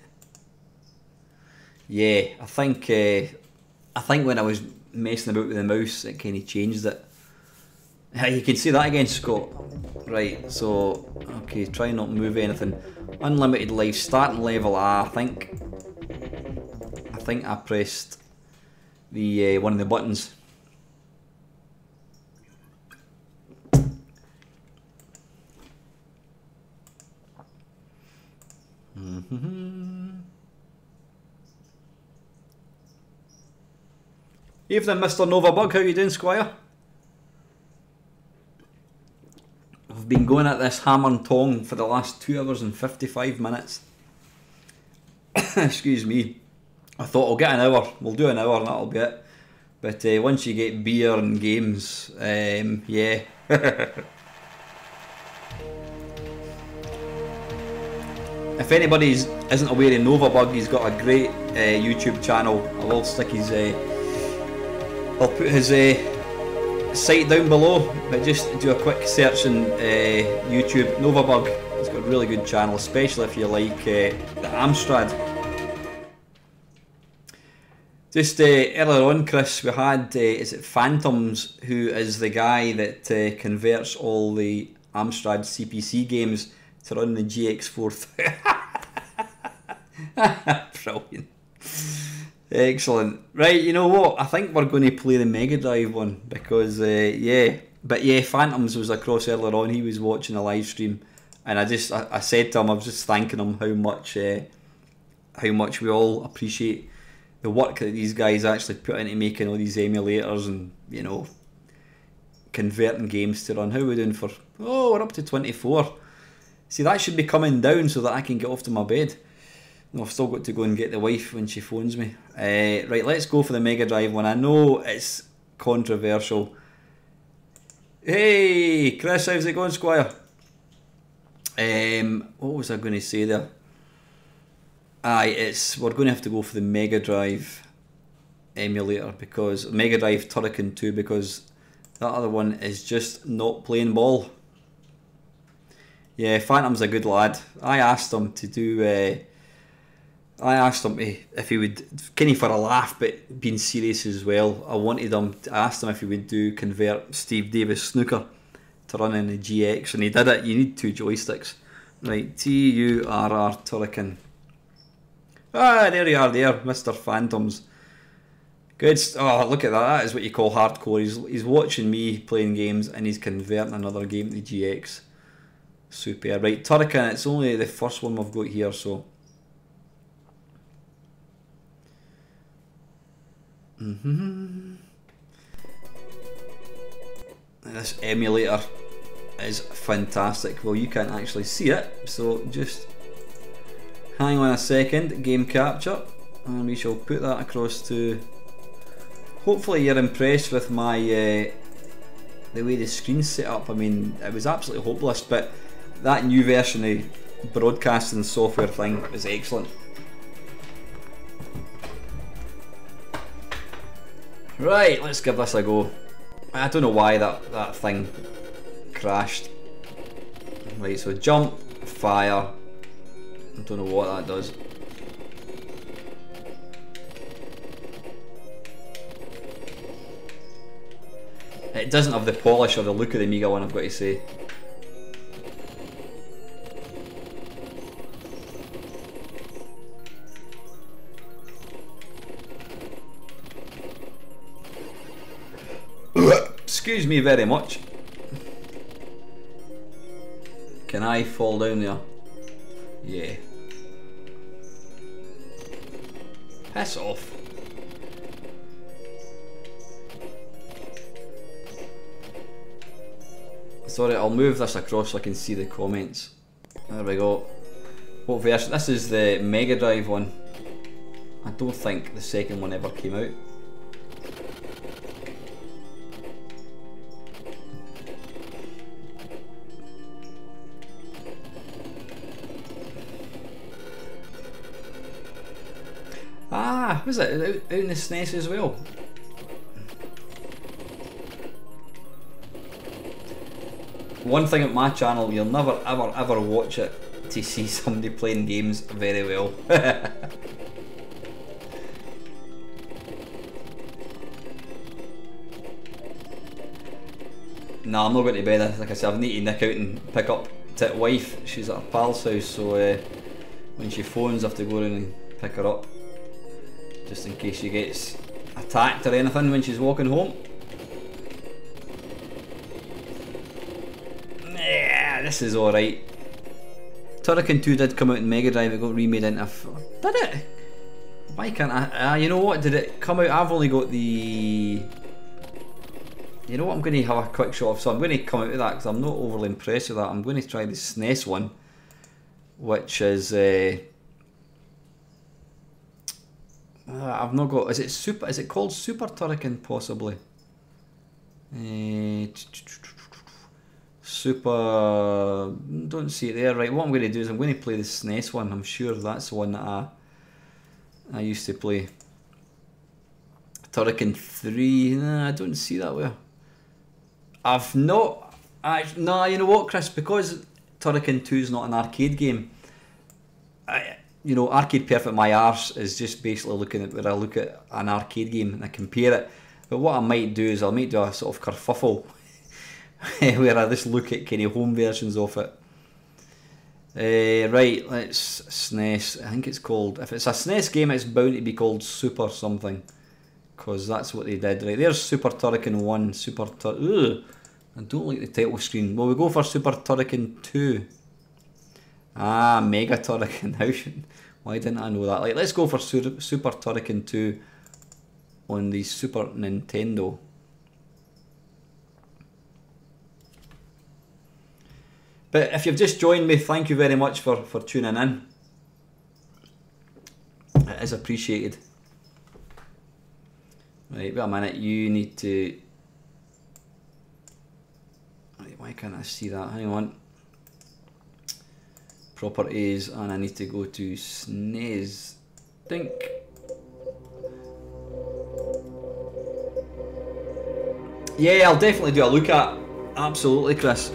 Yeah, I think when I was messing about with the mouse, it kind of changed it. You can see that again, Scott. Right, so, okay, try not move anything. Unlimited life, starting level A. I think I pressed the one of the buttons. Evening, Mr. Nova Bug. How you doing, Squire? I've been going at this hammer and tong for the last 2 hours and 55 minutes. Excuse me. I thought I'll get an hour. We'll do an hour and that'll be it. But once you get beer and games, yeah. If anybody isn't aware of Nova Bug, he's got a great YouTube channel. I will stick his I'll put his site down below, but just do a quick search on YouTube. Novabug, he's got a really good channel, especially if you like the Amstrad. Just earlier on, Chris, we had, is it Phantoms, who is the guy that converts all the Amstrad CPC games to run the GX4000. Brilliant. Excellent. Right, you know what? I think we're going to play the Mega Drive one because, yeah. But yeah, Phantoms was across earlier on. He was watching a live stream, and I said to him, I was just thanking him how much we all appreciate the work that these guys actually put into making all these emulators and, you know, converting games to run. How are we doing for? Oh, we're up to 24. See, that should be coming down so that I can get off to my bed. No, I've still got to go and get the wife when she phones me. Right, let's go for the Mega Drive one. I know it's controversial. Hey, Chris, how's it going, Squire? What was I going to say there? Aye, we're going to have to go for the Mega Drive emulator, because Mega Drive Turrican 2, because that other one is just not playing ball. Yeah, Phantom's a good lad. I asked him to do. I asked him if he would, kind of for a laugh, but being serious as well. I asked him if he would convert Steve Davis Snooker to run in the GX, and he did it. You need 2 joysticks, right? TURR Turrican. Ah, there you are, there, Mr. Phantoms. Good. Oh, look at that. That is what you call hardcore. He's watching me playing games and he's converting another game to the GX. Super. Right, Turrican. It's only the first one we've got here, so. This emulator is fantastic. Well, you can't actually see it, so just hang on a second. Game capture, and we shall put that across to. Hopefully you're impressed with my the way the screen's set up. I mean, it was absolutely hopeless, but that new version of broadcasting software thing is excellent. Right, let's give this a go. I don't know why that thing crashed. Right, so jump, fire. I don't know what that does. It doesn't have the polish or the look of the Amiga one, I've got to say. Excuse me very much. Can I fall down there? Yeah. Piss off. Sorry, I'll move this across so I can see the comments. There we go. What version? This is the Mega Drive one. I don't think the second one ever came out. Ah, was it out in the SNES as well? One thing at my channel, you'll never ever watch it to see somebody playing games very well. Nah, I'm not going to bed. Like I said, I need to nick out and pick up Tit wife. She's at her pal's house, so when she phones I have to go in and pick her up. Just in case she gets attacked or anything when she's walking home. Yeah, this is alright. Turrican 2 did come out in Mega Drive, it got remade into did it? Why can't I? You know what, did it come out? I've only got the. You know what, I'm going to have a quick shot of, so I'm going to come out with that because I'm not overly impressed with that. I'm going to try the SNES one, which is. I've not got. Is it super? Is it called Super Turrican possibly? Super. Don't see it there. Right. What I'm going to do is I'm going to play the SNES one. I'm sure that's the one that I used to play. Turrican 3, nah, I don't see that way. I've not, no, you know what, Chris, because Turrican 2 is not an arcade game, you know, Arcade Perfect My Arse is just basically looking at where I look at an arcade game and I compare it. But what I might do is I might do a sort of kerfuffle where I just look at kind of home versions of it. Right, let's SNES. I think it's called, if it's a SNES game, it's bound to be called Super something, because that's what they did. Right, there's Super Turrican 1, Super Turrican. I don't like the title screen. Well, we go for Super Turrican 2. Ah, Mega Turrican. Why didn't I know that? Like, let's go for Super Turrican 2 on the Super Nintendo. But if you've just joined me, thank you very much for tuning in. It is appreciated. Right, wait a minute, you need to... Right, why can't I see that? Hang on. Properties, and I need to go to SNES. Dink. Yeah, I'll definitely do a look at. Absolutely, Chris.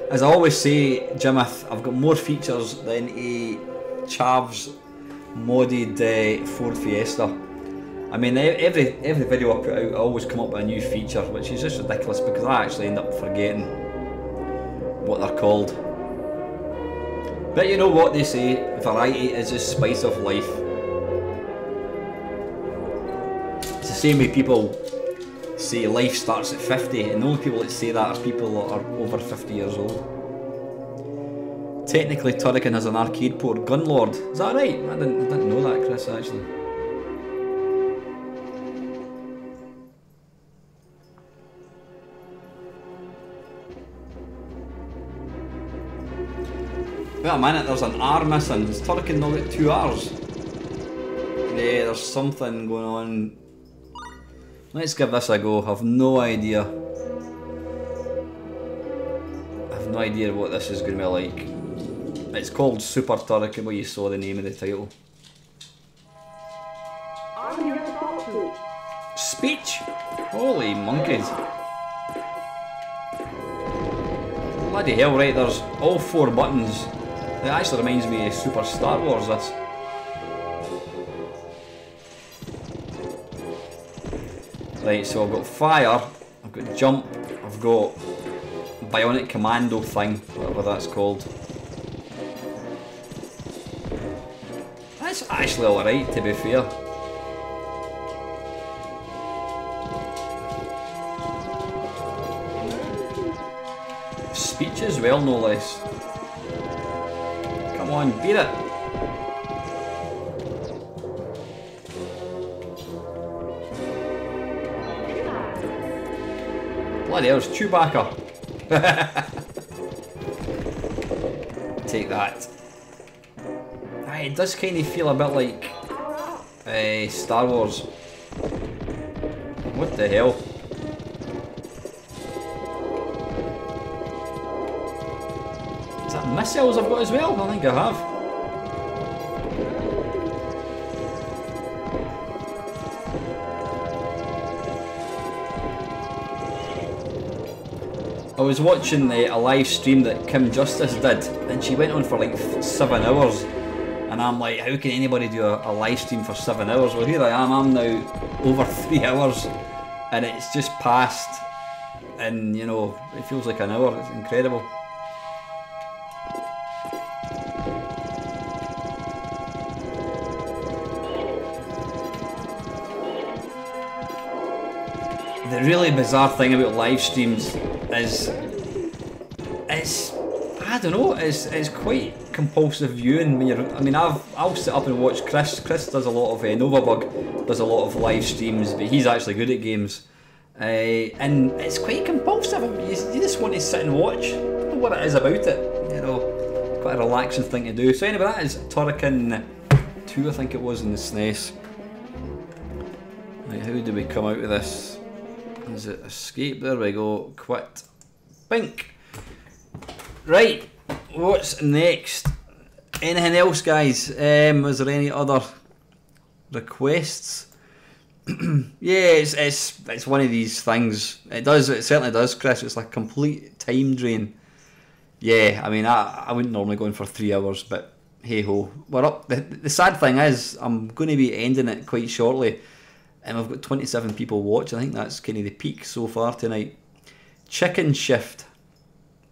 As I always say, Jimith, I've got more features than a Chavs modded Ford Fiesta. I mean, every video I put out, I always come up with a new feature, which is just ridiculous because I actually end up forgetting what they're called. But you know what they say, variety is the spice of life. It's the same way people say life starts at 50, and the only people that say that are people that are over 50 years old. Technically, Turrican has an arcade port, Gunlord. Is that right? I didn't know that, Chris, actually. Wait a minute, there's an R missing. Has Turrican not got 2 R's? Yeah, there's something going on. Let's give this a go. I've no idea. I've no idea what this is going to be like. It's called Super Turrican, but you saw the name of the title. Speech? Holy monkeys. Bloody hell, right, there's all 4 buttons. It actually reminds me of Super Star Wars, this. Right, so I've got fire, I've got jump, I've got bionic commando thing, whatever that's called. That's actually alright, to be fair. Speech as well, no less. Come on, beat it. Bloody hell, it's Chewbacca. Take that. Aye, it does kind of feel a bit like Star Wars. What the hell? Is that missiles I've got as well? I think I have. I was watching a live stream that Kim Justice did, and she went on for like 7 hours, and I'm like, how can anybody do a live stream for 7 hours? Well, here I am, I'm now over 3 hours, and it's just passed, and you know, it feels like an hour. It's incredible. The really bizarre thing about live streams is I don't know, it's quite compulsive viewing when you're, I mean, I'll sit up and watch Chris does a lot of Novabug does a lot of live streams, but he's actually good at games, and it's quite compulsive. You just want to sit and watch. I don't know what it is about it, you know, quite a relaxing thing to do. So anyway, that is Turrican 2, I think it was, in the SNES. Right, how do we come out of this? Is it escape? There we go. Quit. Bink. Right. What's next? Anything else, guys? Was there any other requests. Yeah, it's one of these things. It certainly does, Chris. It's like a complete time drain. Yeah, I mean, I wouldn't normally go in for 3 hours, but hey ho, we're up. The sad thing is, I'm going to be ending it quite shortly, and I've got 27 people watching. I think that's kind of the peak so far tonight. Chicken Shift.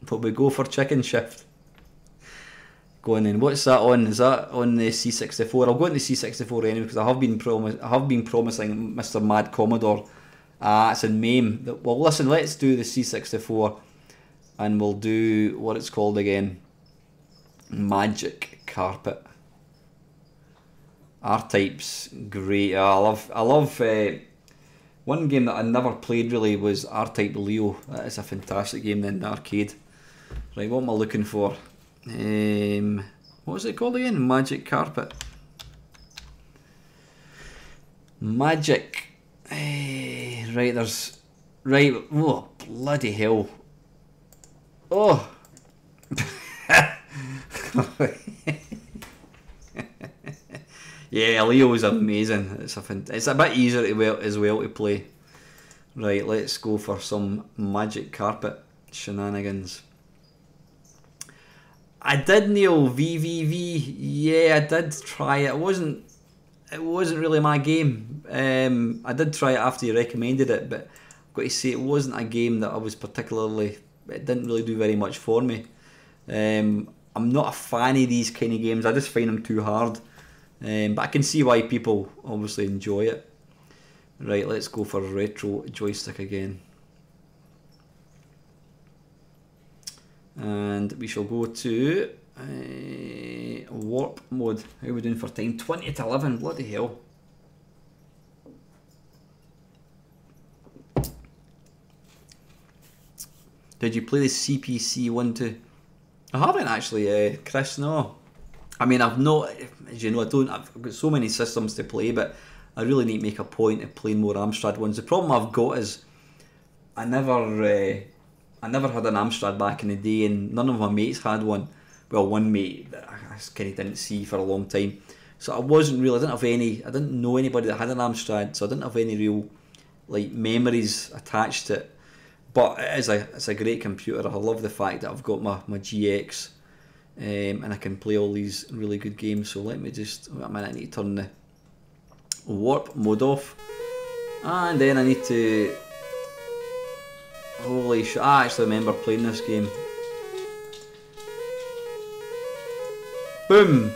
But we go for Chicken Shift. Going in. What's that on? Is that on the C64? I'll go on the C64 anyway because I have been promising Mr. Mad Commodore. It's in MAME. Well, listen, let's do the C64, and we'll do what it's called again. Magic Carpet. R-Type's great. I love. One game that I never played really was R-Type Leo. That is a fantastic game in the arcade. Right, what am I looking for? What was it called again? Magic Carpet. Magic. Right, there's... Right, oh, bloody hell. Oh! Yeah, Leo is amazing. It's a bit easier as well to play. Right, let's go for some Magic Carpet shenanigans. I did Neo VVV. Yeah, I did try it. It wasn't really my game. I did try it after you recommended it, but I've got to say it wasn't a game that I was particularly. It didn't really do very much for me. I'm not a fan of these kind of games. I just find them too hard. But I can see why people obviously enjoy it. Right, let's go for retro joystick again. And we shall go to warp mode. How are we doing for time? 20 to 11, bloody hell. Did you play the CPC 1-2? I haven't actually, Chris, no. I mean, I've not, as you know, I've got so many systems to play, but I really need to make a point of playing more Amstrad ones. The problem I've got is I never had an Amstrad back in the day, and none of my mates had one. Well, one mate that I kind of didn't see for a long time, so I didn't know anybody that had an Amstrad, so I didn't have any real like memories attached to it. But it's a great computer. I love the fact that I've got my GX, and I can play all these really good games. So let me just, I need to turn the warp mode off, and then I need to. Holy shit, I actually remember playing this game. Boom!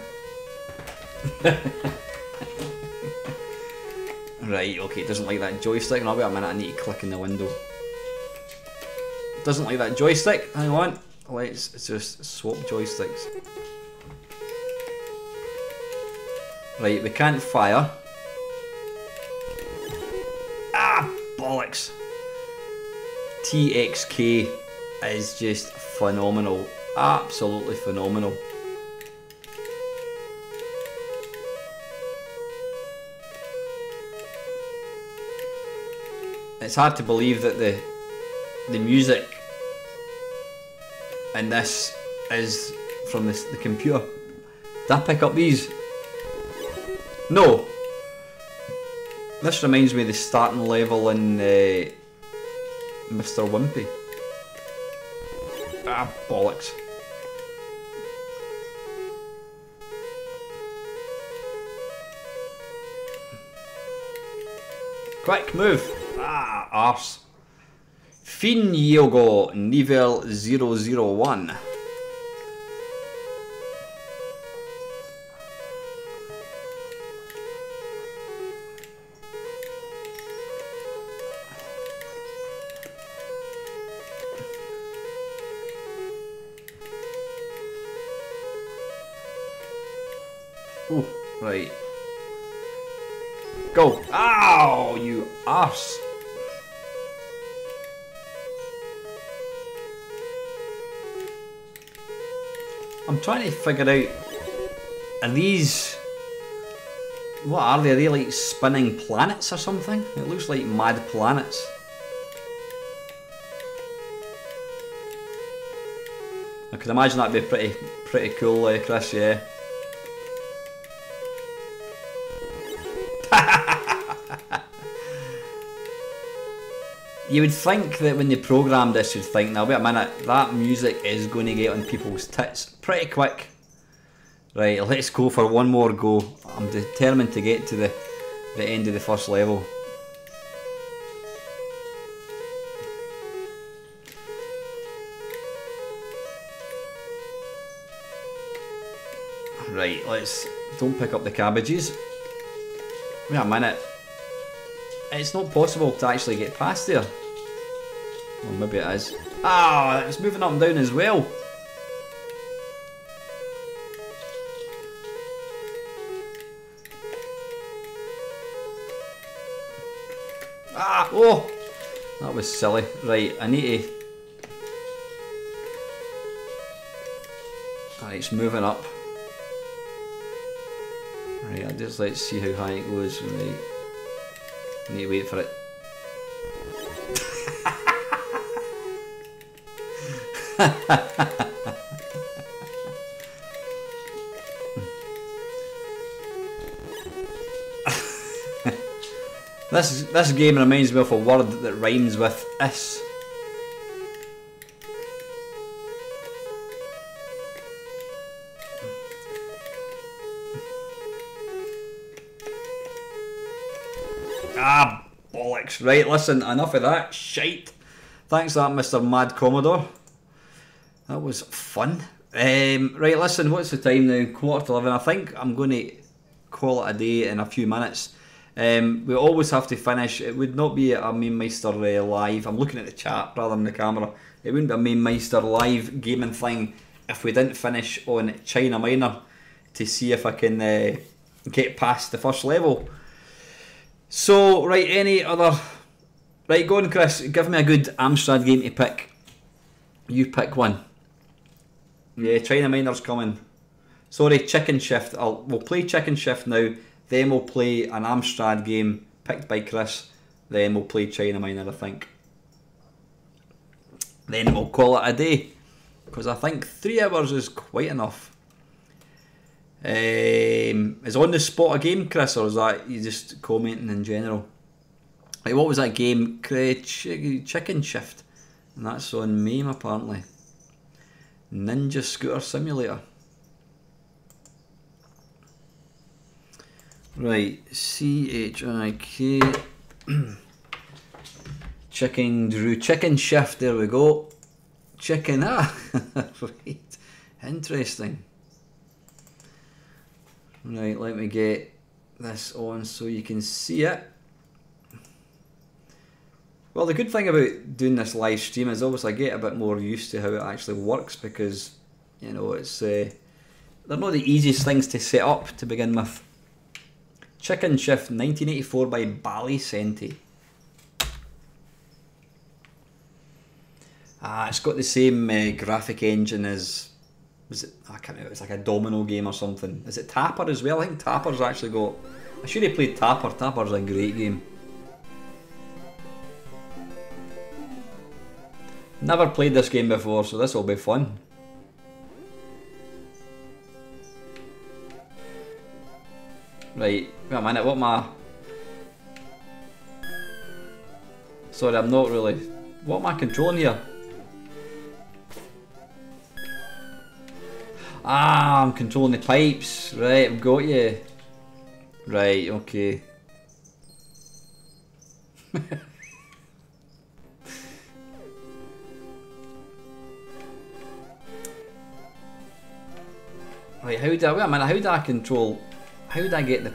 Right, okay, it doesn't like that joystick. Now wait a minute, I need to click in the window. It doesn't like that joystick. Hang on, let's just swap joysticks. Right, we can't fire. Ah, bollocks! TXK is just phenomenal, absolutely phenomenal. It's hard to believe that the music in this is from the computer. Did I pick up these? No. This reminds me of the starting level in Mr. Wimpy. Ah, bollocks. Quick, move. Ah, arse. Fin Yogo Nivel 001. Oh, right. Go. Ow, you arse. I'm trying to figure out, are these, what are they? Are they like spinning planets or something? It looks like mad planets. I can imagine that'd be pretty cool, Chris, yeah. You would think that when they programmed this, you'd think, now wait a minute, that music is going to get on people's tits pretty quick. Right, let's go for one more go. I'm determined to get to the end of the first level. Right, let's... Don't pick up the cabbages. Wait a minute. It's not possible to actually get past there. Well, maybe it is. Ah, it's moving up and down as well. Ah, oh! That was silly. Right, I need to... Right, it's moving up. Right, let's see how high it goes. Right. I need to wait for it. This game reminds me of a word that rhymes with is. Ah, bollocks. Right, listen, enough of that shite. Thanks for that, Mr. Mad Commodore. That was fun. Right, listen, what's the time now? 11:15. I think I'm going to call it a day in a few minutes. We always have to finish. It would not be a Mamemeister live. I'm looking at the chat rather than the camera. It wouldn't be a Mamemeister live gaming thing if we didn't finish on China Minor to see if I can get past the first level. So, right, any other... Right, go on, Chris. Give me a good Amstrad game to pick. You pick one. Yeah, China Minor's coming. Sorry, Chicken Shift. We'll play Chicken Shift now. Then we'll play an Amstrad game picked by Chris. Then we'll play China Minor, I think. Then we'll call it a day. Because I think 3 hours is quite enough. Is on the spot a game, Chris, or is that you just commenting in general? Like, what was that game? Chicken Shift. And that's on MAME apparently. Ninja Scooter Simulator. Right, C-H-I-K. Chicken Shift, there we go. Chicken, right. Interesting. Right, let me get this on so you can see it. Well, the good thing about doing this live stream is obviously I get a bit more used to how it actually works because, you know, it's they're not the easiest things to set up to begin with. Chicken Shift 1984 by Bally Senti. It's got the same graphic engine as... Was it? I can't remember. It's like a domino game or something. Is it Tapper as well? I think Tapper's actually got... I should have played Tapper. Tapper's a great game. Never played this game before, so this will be fun. Right, wait a minute, what am I... Sorry, I'm not really... What am I controlling here? Ah, I'm controlling the pipes. Right, I've got you. Right, okay. Right, how do I... Wait a minute, how do I control... How did I get the...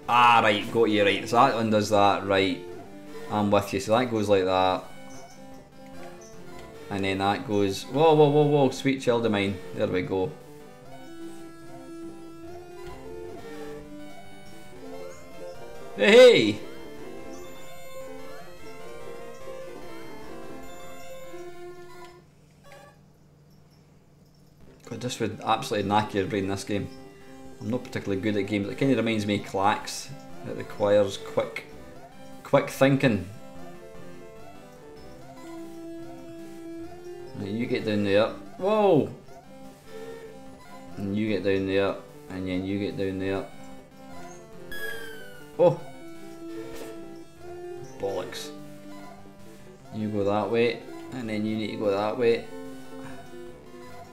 Ah, right, got you, right. So that one does that, right. I'm with you. So that goes like that. And then that goes... Whoa, whoa, whoa, whoa, sweet child of mine. There we go. Hey, hey! God, this would absolutely knack your brain, this game. I'm not particularly good at games. It kind of reminds me of Clax. It requires quick thinking. Right, you get down there. Whoa! And you get down there. And then you get down there. Oh! Bollocks. You go that way, and then you need to go that way,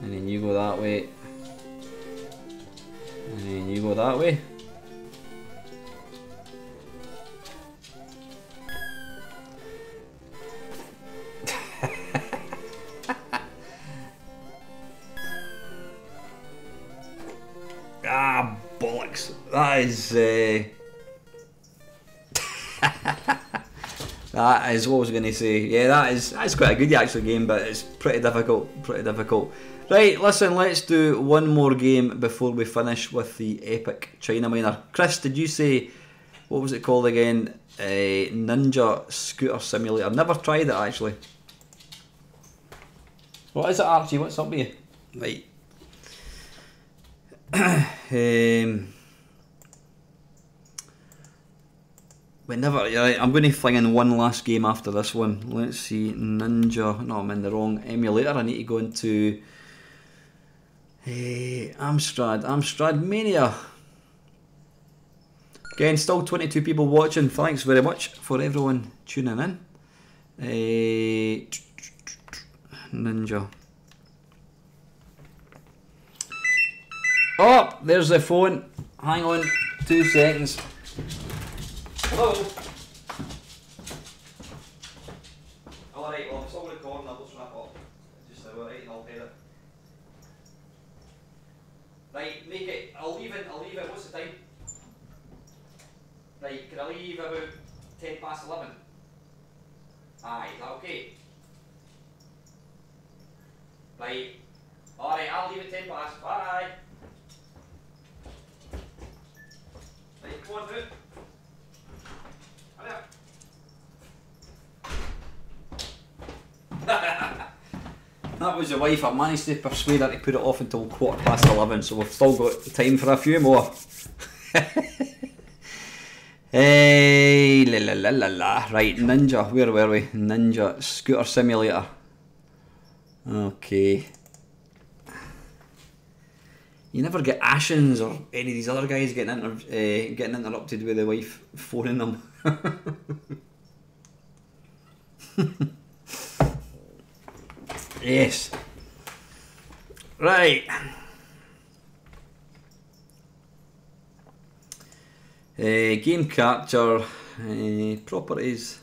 and then you go that way, and then you go that way. Ah, bollocks. That is... that is what I was going to say. Yeah, that's quite a good actual game, but it's pretty difficult. Pretty difficult. Right, listen, let's do one more game before we finish with the epic China Miner. Chris, did you say... What was it called again? Ninja Scooter Simulator. I've never tried it actually. What is it, Archie? What's up with you? Right. Right, I'm going to fling in one last game after this one. Let's see, Ninja. No, I'm in the wrong emulator. I need to go into Amstrad Mania. Again, still 22 people watching. Thanks very much for everyone tuning in. Ninja. Oh, there's the phone. Hang on 2 seconds. Hello. Alright, well, I'm still recording. I'll just wrap up. Just alright, and I'll pay it. Right, make it. I'll leave it. What's the time? Right, can I leave about 10 past 11? Aye, is that okay? Right. Alright, I'll leave it 10 past. Bye. Right, come on, do it. Hurry up. That was the wife. I managed to persuade her to put it off until 11:15, so we've still got time for a few more. Hey, la la la la. Right, Ninja. Where were we? Ninja Scooter Simulator. Okay. You never get Ashens or any of these other guys getting interrupted with the wife phoning them. Yes. Right. Game capture, properties.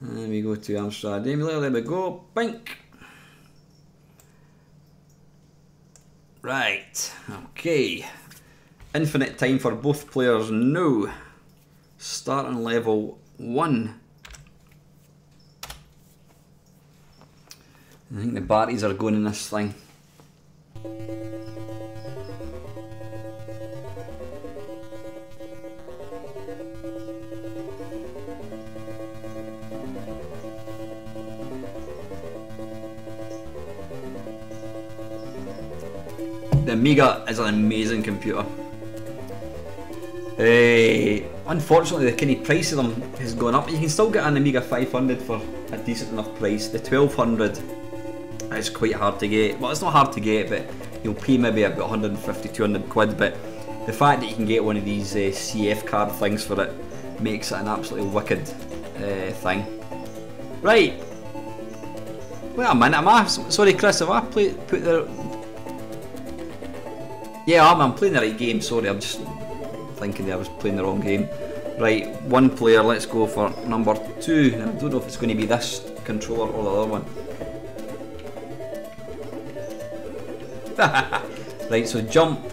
And we go to Amstrad Emulator. There we go. Bink. Right, okay. Infinite time for both players now. Starting level 1. I think the batteries are going in this thing. The Amiga is an amazing computer. Unfortunately, the kind of price of them has gone up. You can still get an Amiga 500 for a decent enough price. The 1200 is quite hard to get. Well, it's not hard to get, but you'll pay maybe about 150, 200 quid. But the fact that you can get one of these CF card things for it makes it an absolutely wicked thing. Right. Wait a minute, sorry Chris, have I put the... Yeah, I'm playing the right game, sorry, I'm just thinking that I was playing the wrong game. Right, one player, let's go for number 2. I don't know if it's going to be this controller or the other one. Right, so jump.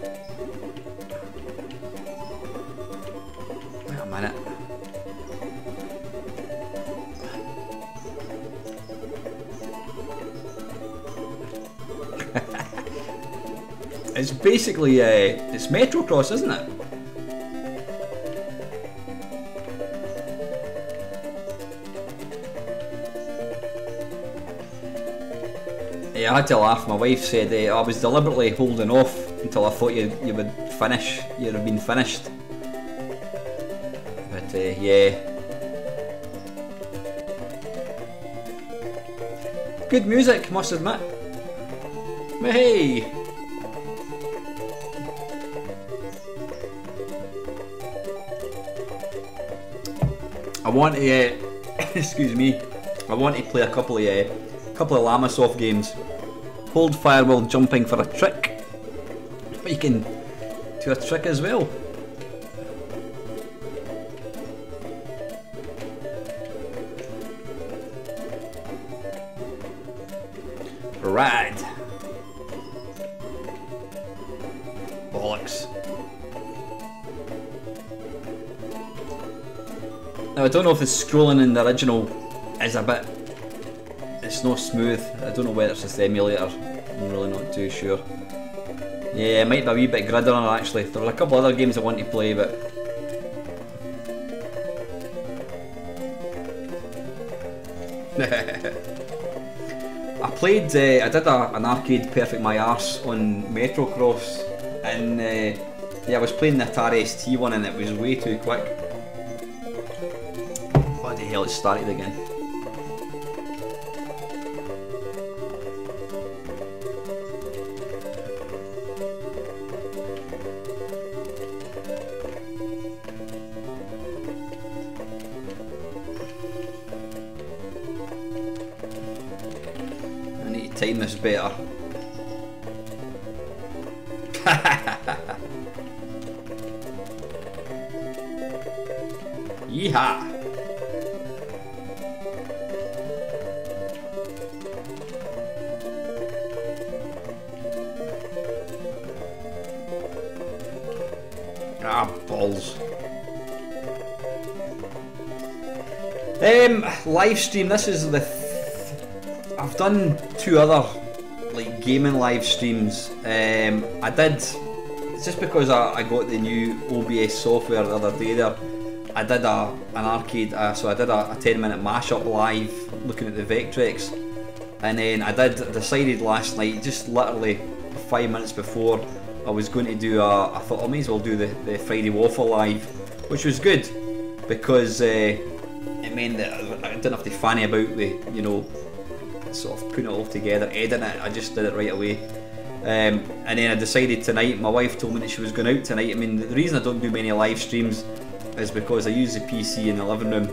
Wait a minute. It's basically, it's Metrocross, isn't it? Yeah, I had to laugh. My wife said I was deliberately holding off until I thought you would finish. You'd have been finished. But yeah. Good music, must admit. Hey! I want to, excuse me, I want to play a couple of Lamasoft games. Hold fire while jumping for a trick. But you can do a trick as well. Rad. Bollocks. Now I don't know if the scrolling in the original is a bit... It's not smooth. I don't know whether it's just the emulator. I'm really not too sure. Yeah, it might be a wee bit gridder on it actually. There were a couple other games I want to play, but... I played, I did an arcade Perfect My Arse on Metrocross, and yeah, I was playing the Atari ST one and it was way too quick. What the hell, it started again. Time this better. Yeehaw! Ah, balls. Live stream. This is the. I've done 2 other like gaming live streams. I did, it's just because I got the new OBS software the other day there. I did an arcade, so I did a 10-minute mashup live looking at the Vectrex, and then I decided last night, just literally 5 minutes before I was going to do I thought I may as well do the Friday Waffle live, which was good because it meant that I didn't have to fanny about the, you know, sort of putting it all together, editing it. I just did it right away. And then I decided tonight, my wife told me that she was going out tonight. I mean, the reason I don't do many live streams is because I use the PC in the living room,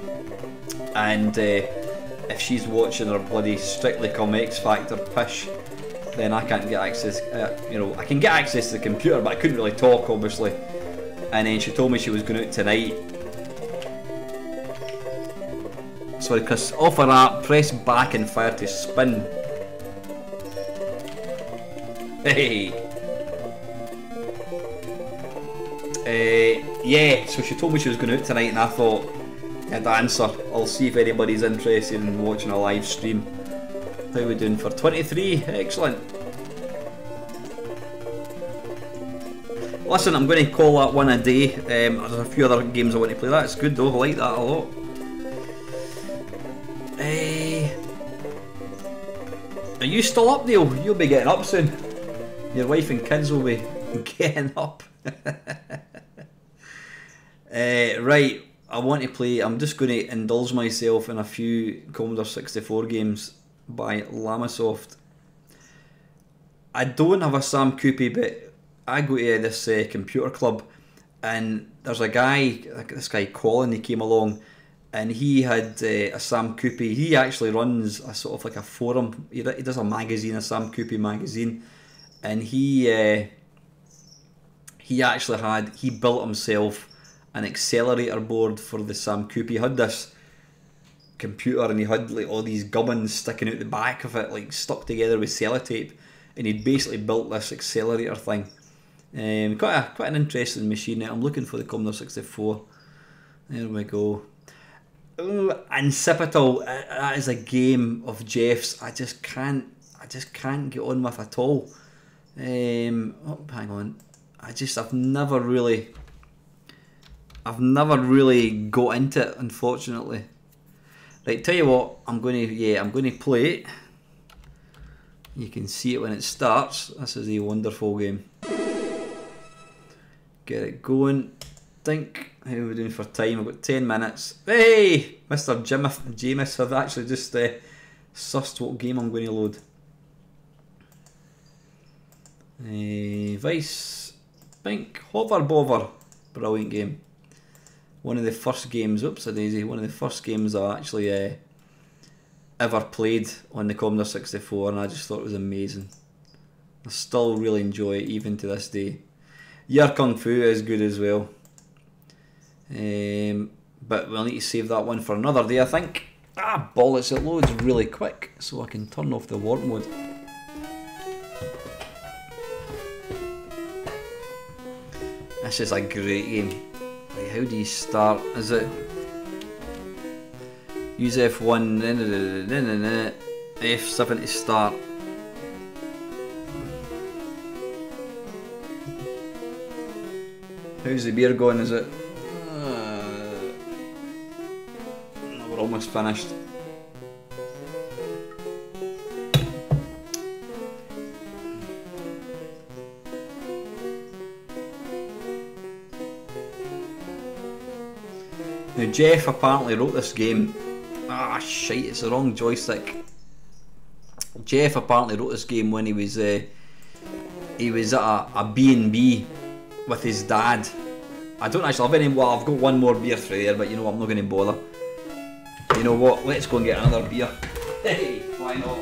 and if she's watching her bloody Strictly Come X Factor pish, then I can't get access, you know, I can get access to the computer, but I couldn't really talk, obviously. And then she told me she was going out tonight. Sorry, Chris. Offer that. Press back and fire to spin. Hey. Yeah. So she told me she was going out tonight, and I thought, I'd answer. I'll see if anybody's interested in watching a live stream. How are we doing for 23? Excellent. Listen, I'm going to call that one a day. There's a few other games I want to play. That's good though. I like that a lot. Are you still up, Neil? You'll be getting up soon. Your wife and kids will be getting up. Right, I want to play. I'm just going to indulge myself in a few Commodore 64 games by Lamasoft. I don't have a Sam Coopy, but I go to this computer club, and there's a guy, this guy Colin, he came along, and he had a Sam Coopy. He actually runs a sort of like a forum. He does a magazine, a Sam Coopy magazine, and he built himself an accelerator board for the Sam Coopy. He had this computer, and he had like all these gubbins sticking out the back of it, like stuck together with sellotape, and he'd basically built this accelerator thing. Quite an interesting machine. I'm looking for the Commodore 64. There we go. Ooh, Incipital, that is a game of Jeff's I just can't get on with at all. Hang on. I've never really got into it, unfortunately. Right, tell you what, I'm going to play it. You can see it when it starts. This is a wonderful game. Get it going. Think. How are we doing for time? I've got 10 minutes. Hey! Mr. Jameis, I've actually just sussed what game I'm going to load. Vice. Pink. Hover Bover. Brilliant game. One of the first games, oops a daisy, one of the first games I actually ever played on the Commodore 64, and I just thought it was amazing. I still really enjoy it even to this day. Yer Kung Fu is good as well. But we'll need to save that one for another day, I think. Ah, bollocks, it loads really quick, so I can turn off the warp mode. This is a great game. Right, how do you start? Is it use F1, F7 to start? How's the beer going? Is it? No, we're almost finished. Now Jeff apparently wrote this game. Ah shite, it's the wrong joystick. Jeff apparently wrote this game when he was at a B&B with his dad. I don't actually have any. Well, I've got one more beer through there, but you know I'm not going to bother. You know what? Let's go and get another beer. Hey, why not?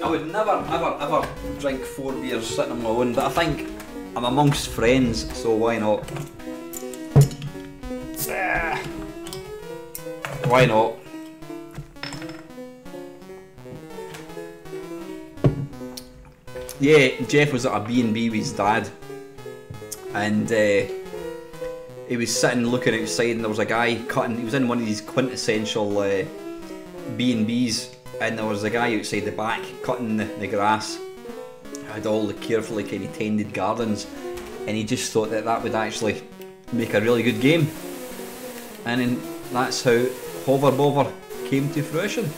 I would never, ever drink 4 beers sitting on my own, but I think I'm amongst friends, so why not? Why not? Yeah, Jeff was at a B&B with his dad, and he was sitting looking outside, and there was a guy cutting. He was in one of these quintessential B&Bs, and there was a guy outside the back cutting the grass. Had all the carefully kind of tended gardens, and he just thought that would actually make a really good game, and then that's how Hover Bover came to fruition.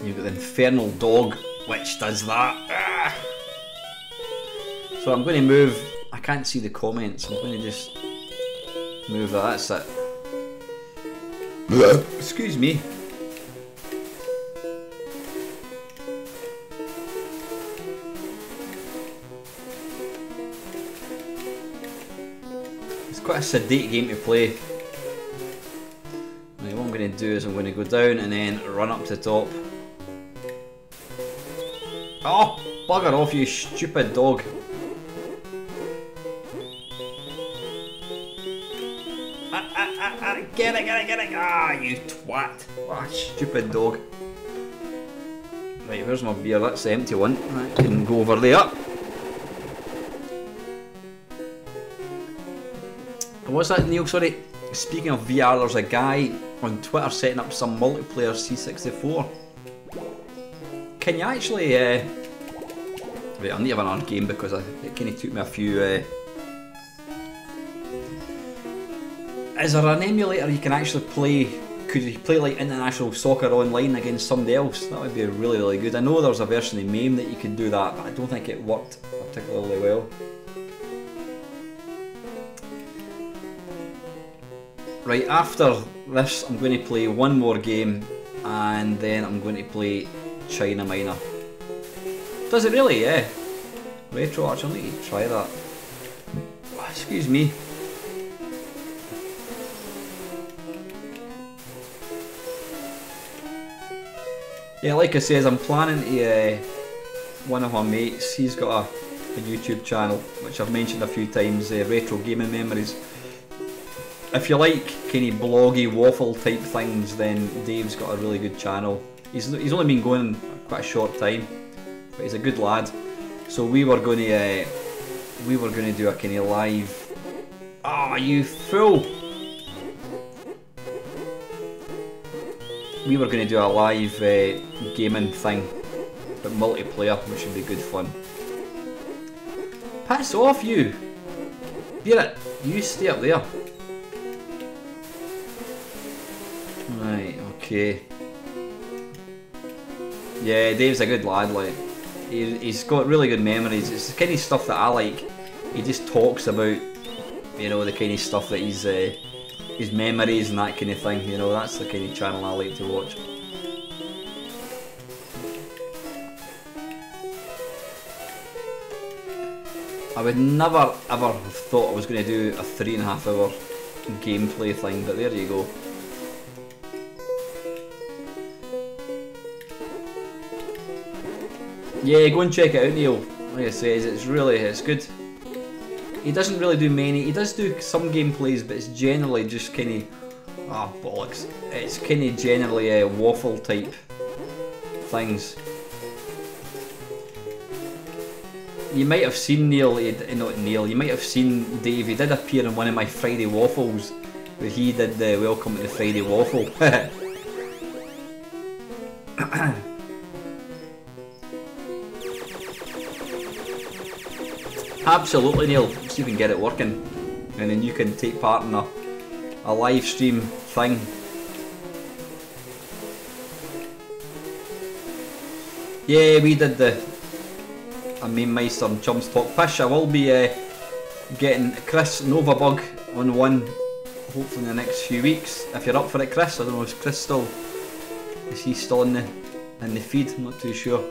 You've got the Infernal Dog, which does that. Ah! So I'm going to move. I can't see the comments. I'm going to just move that. That's it. Excuse me. It's quite a sedate game to play. Right, what I'm going to do is I'm going to go down and then run up to the top. Oh, bugger off, you stupid dog. Get it. Ah, you twat. Ah, stupid dog. Right, where's my beer? That's the empty one. I can go over there. What's that, Neil? Sorry. Speaking of VR, there's a guy on Twitter setting up some multiplayer C64. Can you actually, right, I'll need to have another game because it kind of took me a few, is there an emulator you can actually play, could you play like international soccer online against somebody else? That would be really, really good. I know there's a version of MAME that you could do that, but I don't think it worked particularly well. Right, after this I'm going to play one more game, and then I'm going to play China Minor. Does it really? Yeah. Retro Arch, I'll need to try that. Oh, excuse me. Yeah, like I says, I'm planning to, one of my mates, he's got a YouTube channel, which I've mentioned a few times, Retro Gaming Memories. If you like kind of bloggy waffle type things, then Dave's got a really good channel. He's only been going quite a short time, but he's a good lad. So we were going to do a kind of live. Ah, you fool! We were going to do a live gaming thing, but multiplayer, which would be good fun. Piss off, you! Beer it! You stay up there. Right, okay. Yeah, Dave's a good lad, like, he's got really good memories. It's the kind of stuff that I like. He just talks about, you know, the kind of stuff that his memories and that kind of thing, you know, that's the kind of channel I like to watch. I would never ever have thought I was going to do a 3.5 hour gameplay thing, but there you go. Yeah, go and check it out, Neil. Like I says, it's good. He doesn't really do many. He does do some gameplays, but it's generally just kind of bollocks. It's kind of generally waffle type things. You might have seen Neil, not Neil, you might have seen Dave, he did appear in one of my Friday Waffles, where he did the Welcome to the Friday Waffle. Absolutely, Neil, see if you can get it working, and then you can take part in a live stream thing. Yeah, we did the Mamemeister and Chums Talk Pish. I will be getting Chris Novabug on one, hopefully in the next few weeks. If you're up for it, Chris. I don't know, is he still in the feed? I'm not too sure.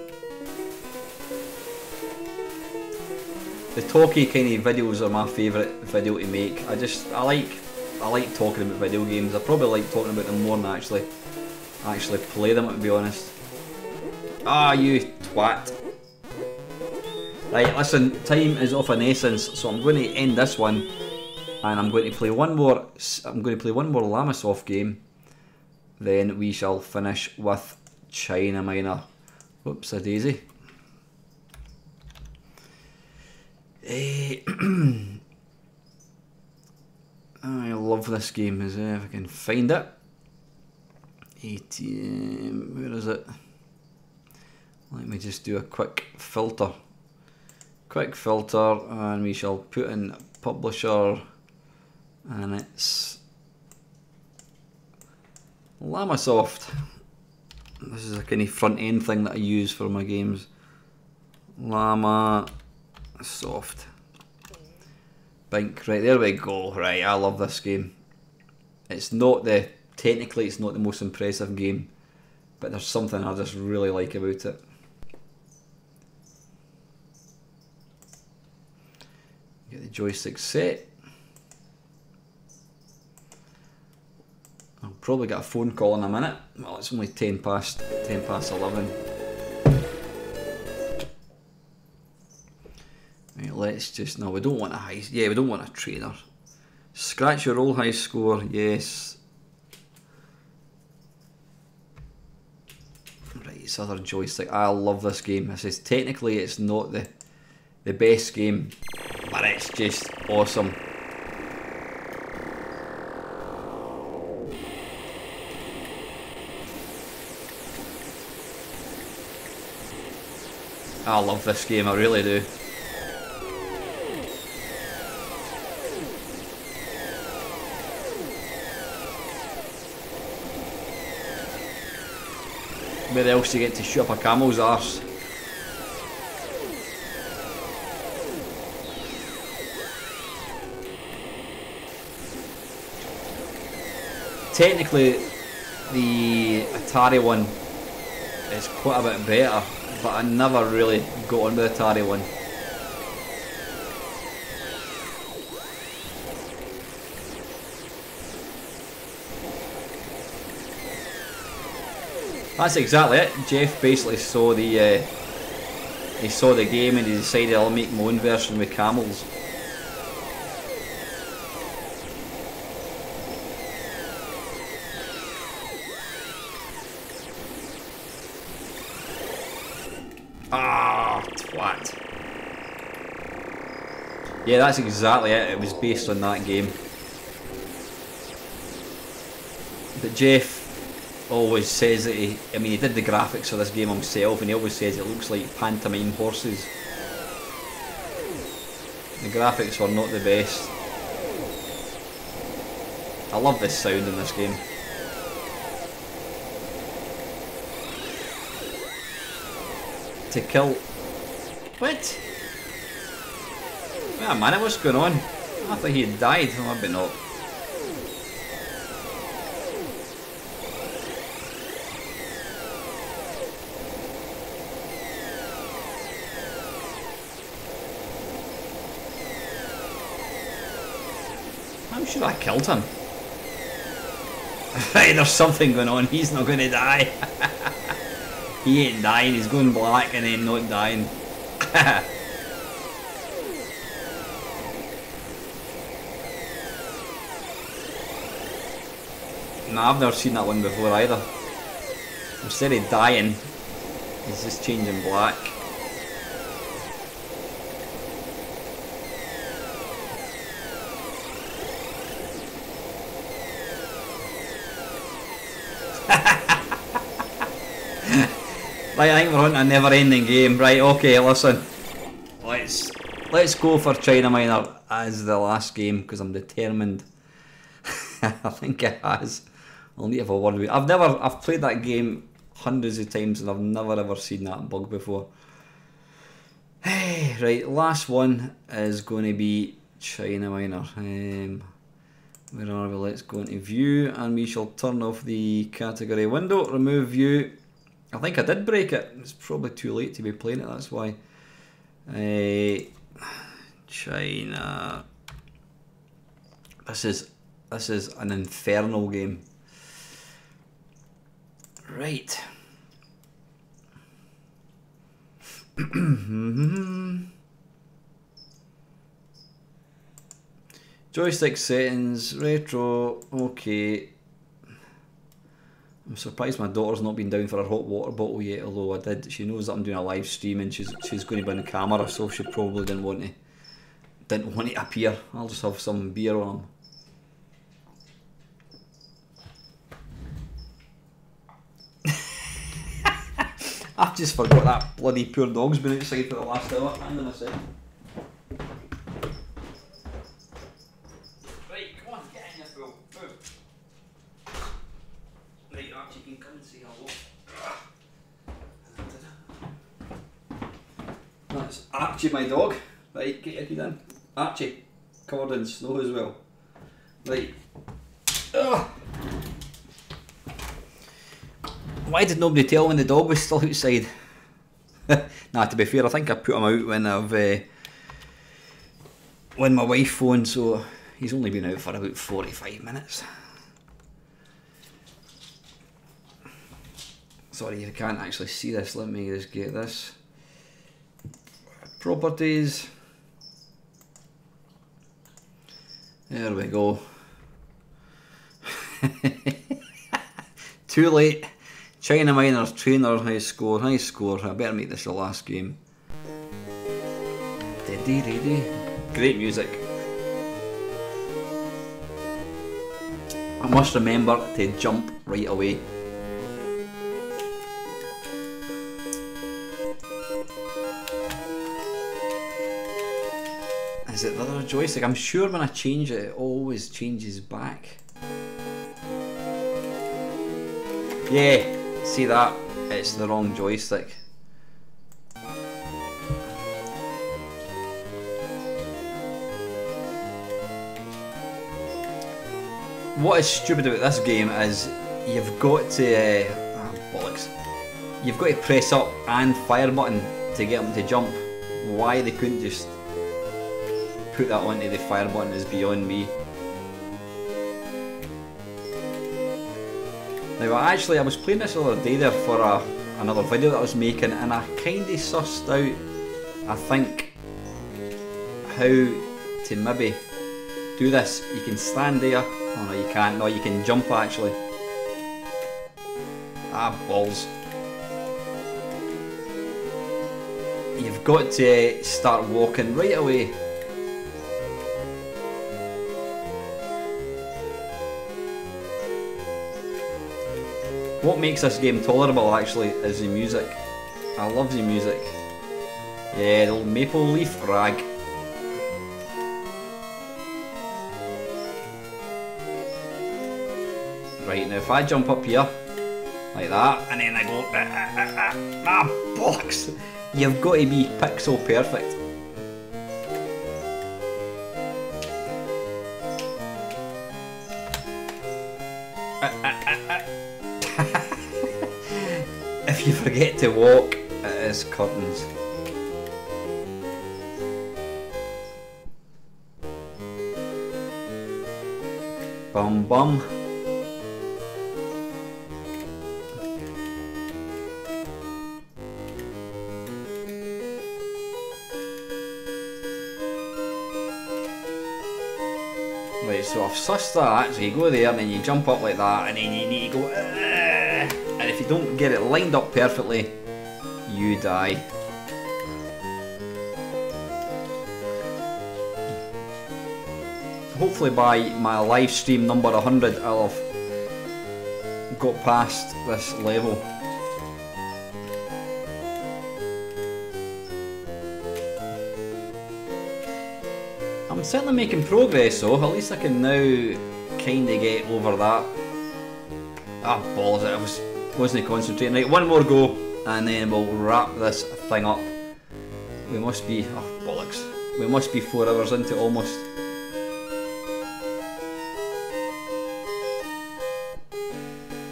The talky kind of videos are my favourite video to make. I like talking about video games. I probably like talking about them more than actually play them, to be honest. Ah, you twat. Right, listen, time is of an essence, so I'm going to end this one, and I'm going to play one more. Lamasoft game. Then we shall finish with China Minor. Whoops, a daisy. I love this game. If I can find it. ATM. Where is it? Let me just do a quick filter. And we shall put in publisher, and it's Lamasoft. This is a kind of front end thing that I use for my games. Lamasoft. Bink, right, there we go. Right, I love this game. Technically it's not the most impressive game, but there's something I just really like about it. Get the joystick set. I'll probably get a phone call in a minute. Well, it's only 10 past 11. Right, let's just, no, we don't want we don't want a trainer. Scratch your roll high score, yes. Right, it's other joystick. I love this game. This is technically it's not the best game, but it's just awesome. I love this game, I really do. Where else do you get to shoot up a camel's arse? Technically, the Atari one is quite a bit better, but I never really got on with the Atari one. That's exactly it. Jeff basically saw the game and he decided I'll make my own version with camels. Ah, twat. Yeah, that's exactly it. It was based on that game. But Jeff always says that he did the graphics for this game himself, and he always says it looks like pantomime horses. The graphics were not the best. I love this sound in this game. To kill... What? Wait a minute, what's going on? I thought he had died. Oh, maybe not. I'm sure I killed him. Right, there's something going on. He's not going to die. He ain't dying. He's going black and then not dying. Nah, I've never seen that one before either. Instead of dying, he's just changing black. Right, I think we're on a never-ending game. Right, okay, listen. Let's go for China Minor as the last game because I'm determined. I think it has. I'll need to have a word with you. I've played that game hundreds of times and I've never ever seen that bug before. Hey, right, last one is going to be China Minor. Where are we? Let's go into view and we shall turn off the category window, remove view. I think I did break it. It's probably too late to be playing it, that's why. China. This is an infernal game. Right. Joystick settings, retro, okay. I'm surprised my daughter's not been down for her hot water bottle yet, although I did. She knows that I'm doing a live stream and she's going to be on the camera, so she probably didn't want to appear. I'll just have some beer on. I've just forgot that bloody poor dog's been outside for the last hour. Hang on a second. Right, come on, get in, you fool. Move. Right, Archie can come and say hello. That's Archie, my dog. Right, get your feet in. Archie, covered in snow as well. Right. Ugh. Why did nobody tell when the dog was still outside? Nah, to be fair, I think I put him out when my wife phoned, so he's only been out for about 45 minutes. Sorry, you can't actually see this. Let me just get this. Properties. There we go. Too late. China Minors, trainer, high score. I better make this the last game. Great music. I must remember to jump right away. Is it the other joystick? I'm sure when I change it, it always changes back. Yeah. See that? It's the wrong joystick. What is stupid about this game is you've got to bollocks. You've got to press up and fire button to get them to jump. Why they couldn't just put that onto the fire button is beyond me. Now actually I was playing this the other day there for another video that I was making and I kinda sussed out, I think, how to maybe do this. You can stand there. Oh no, you can't. No, you can jump actually. Ah, balls. You've got to start walking right away. What makes this game tolerable actually is the music. I love the music. Yeah, the old maple leaf rag. Right, now if I jump up here, like that, and then I go, bollocks! You've got to be pixel perfect. If you forget to walk, it is curtains. bum bum. Right, so I've sussed that, so you go there and then you jump up like that and then you need to go and if you don't get it lined up perfectly, you die. Hopefully by my live stream number 100 I'll have got past this level. I'm certainly making progress though, at least I can now kinda get over that. Ah, balls, I wasn't concentrating. Right, one more go and then we'll wrap this thing up. We must be, oh bollocks, we must be 4 hours into it almost.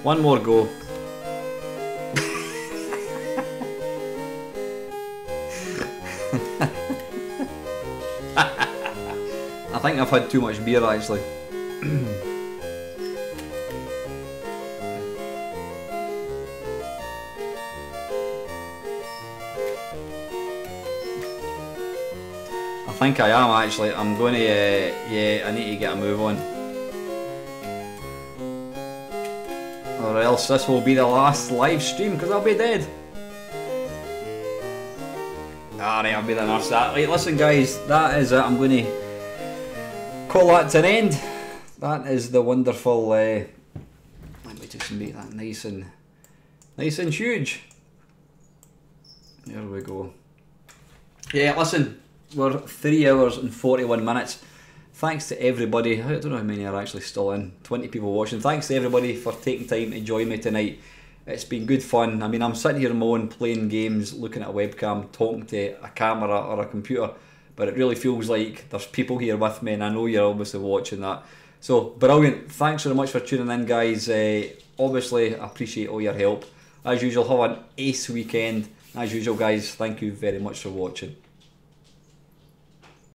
One more go. I think I've had too much beer actually. I think I am actually. I'm going to, yeah, I need to get a move on. Or else this will be the last live stream because I'll be dead. Alright, I'll be the nurse that. Right, listen guys, that is it. I'm going to call that to an end. That is the wonderful, let me just make that nice and huge. There we go. Yeah, listen, we're 3 hours and 41 minutes. Thanks to everybody. I don't know how many are actually still in. 20 people watching. Thanks to everybody for taking time to join me tonight. It's been good fun. I mean, I'm sitting here on my own playing games, looking at a webcam, talking to a camera or a computer, but it really feels like there's people here with me and I know you're obviously watching that. So, brilliant. Thanks very much for tuning in, guys. Obviously, I appreciate all your help. As usual, have an ace weekend. As usual, guys, thank you very much for watching.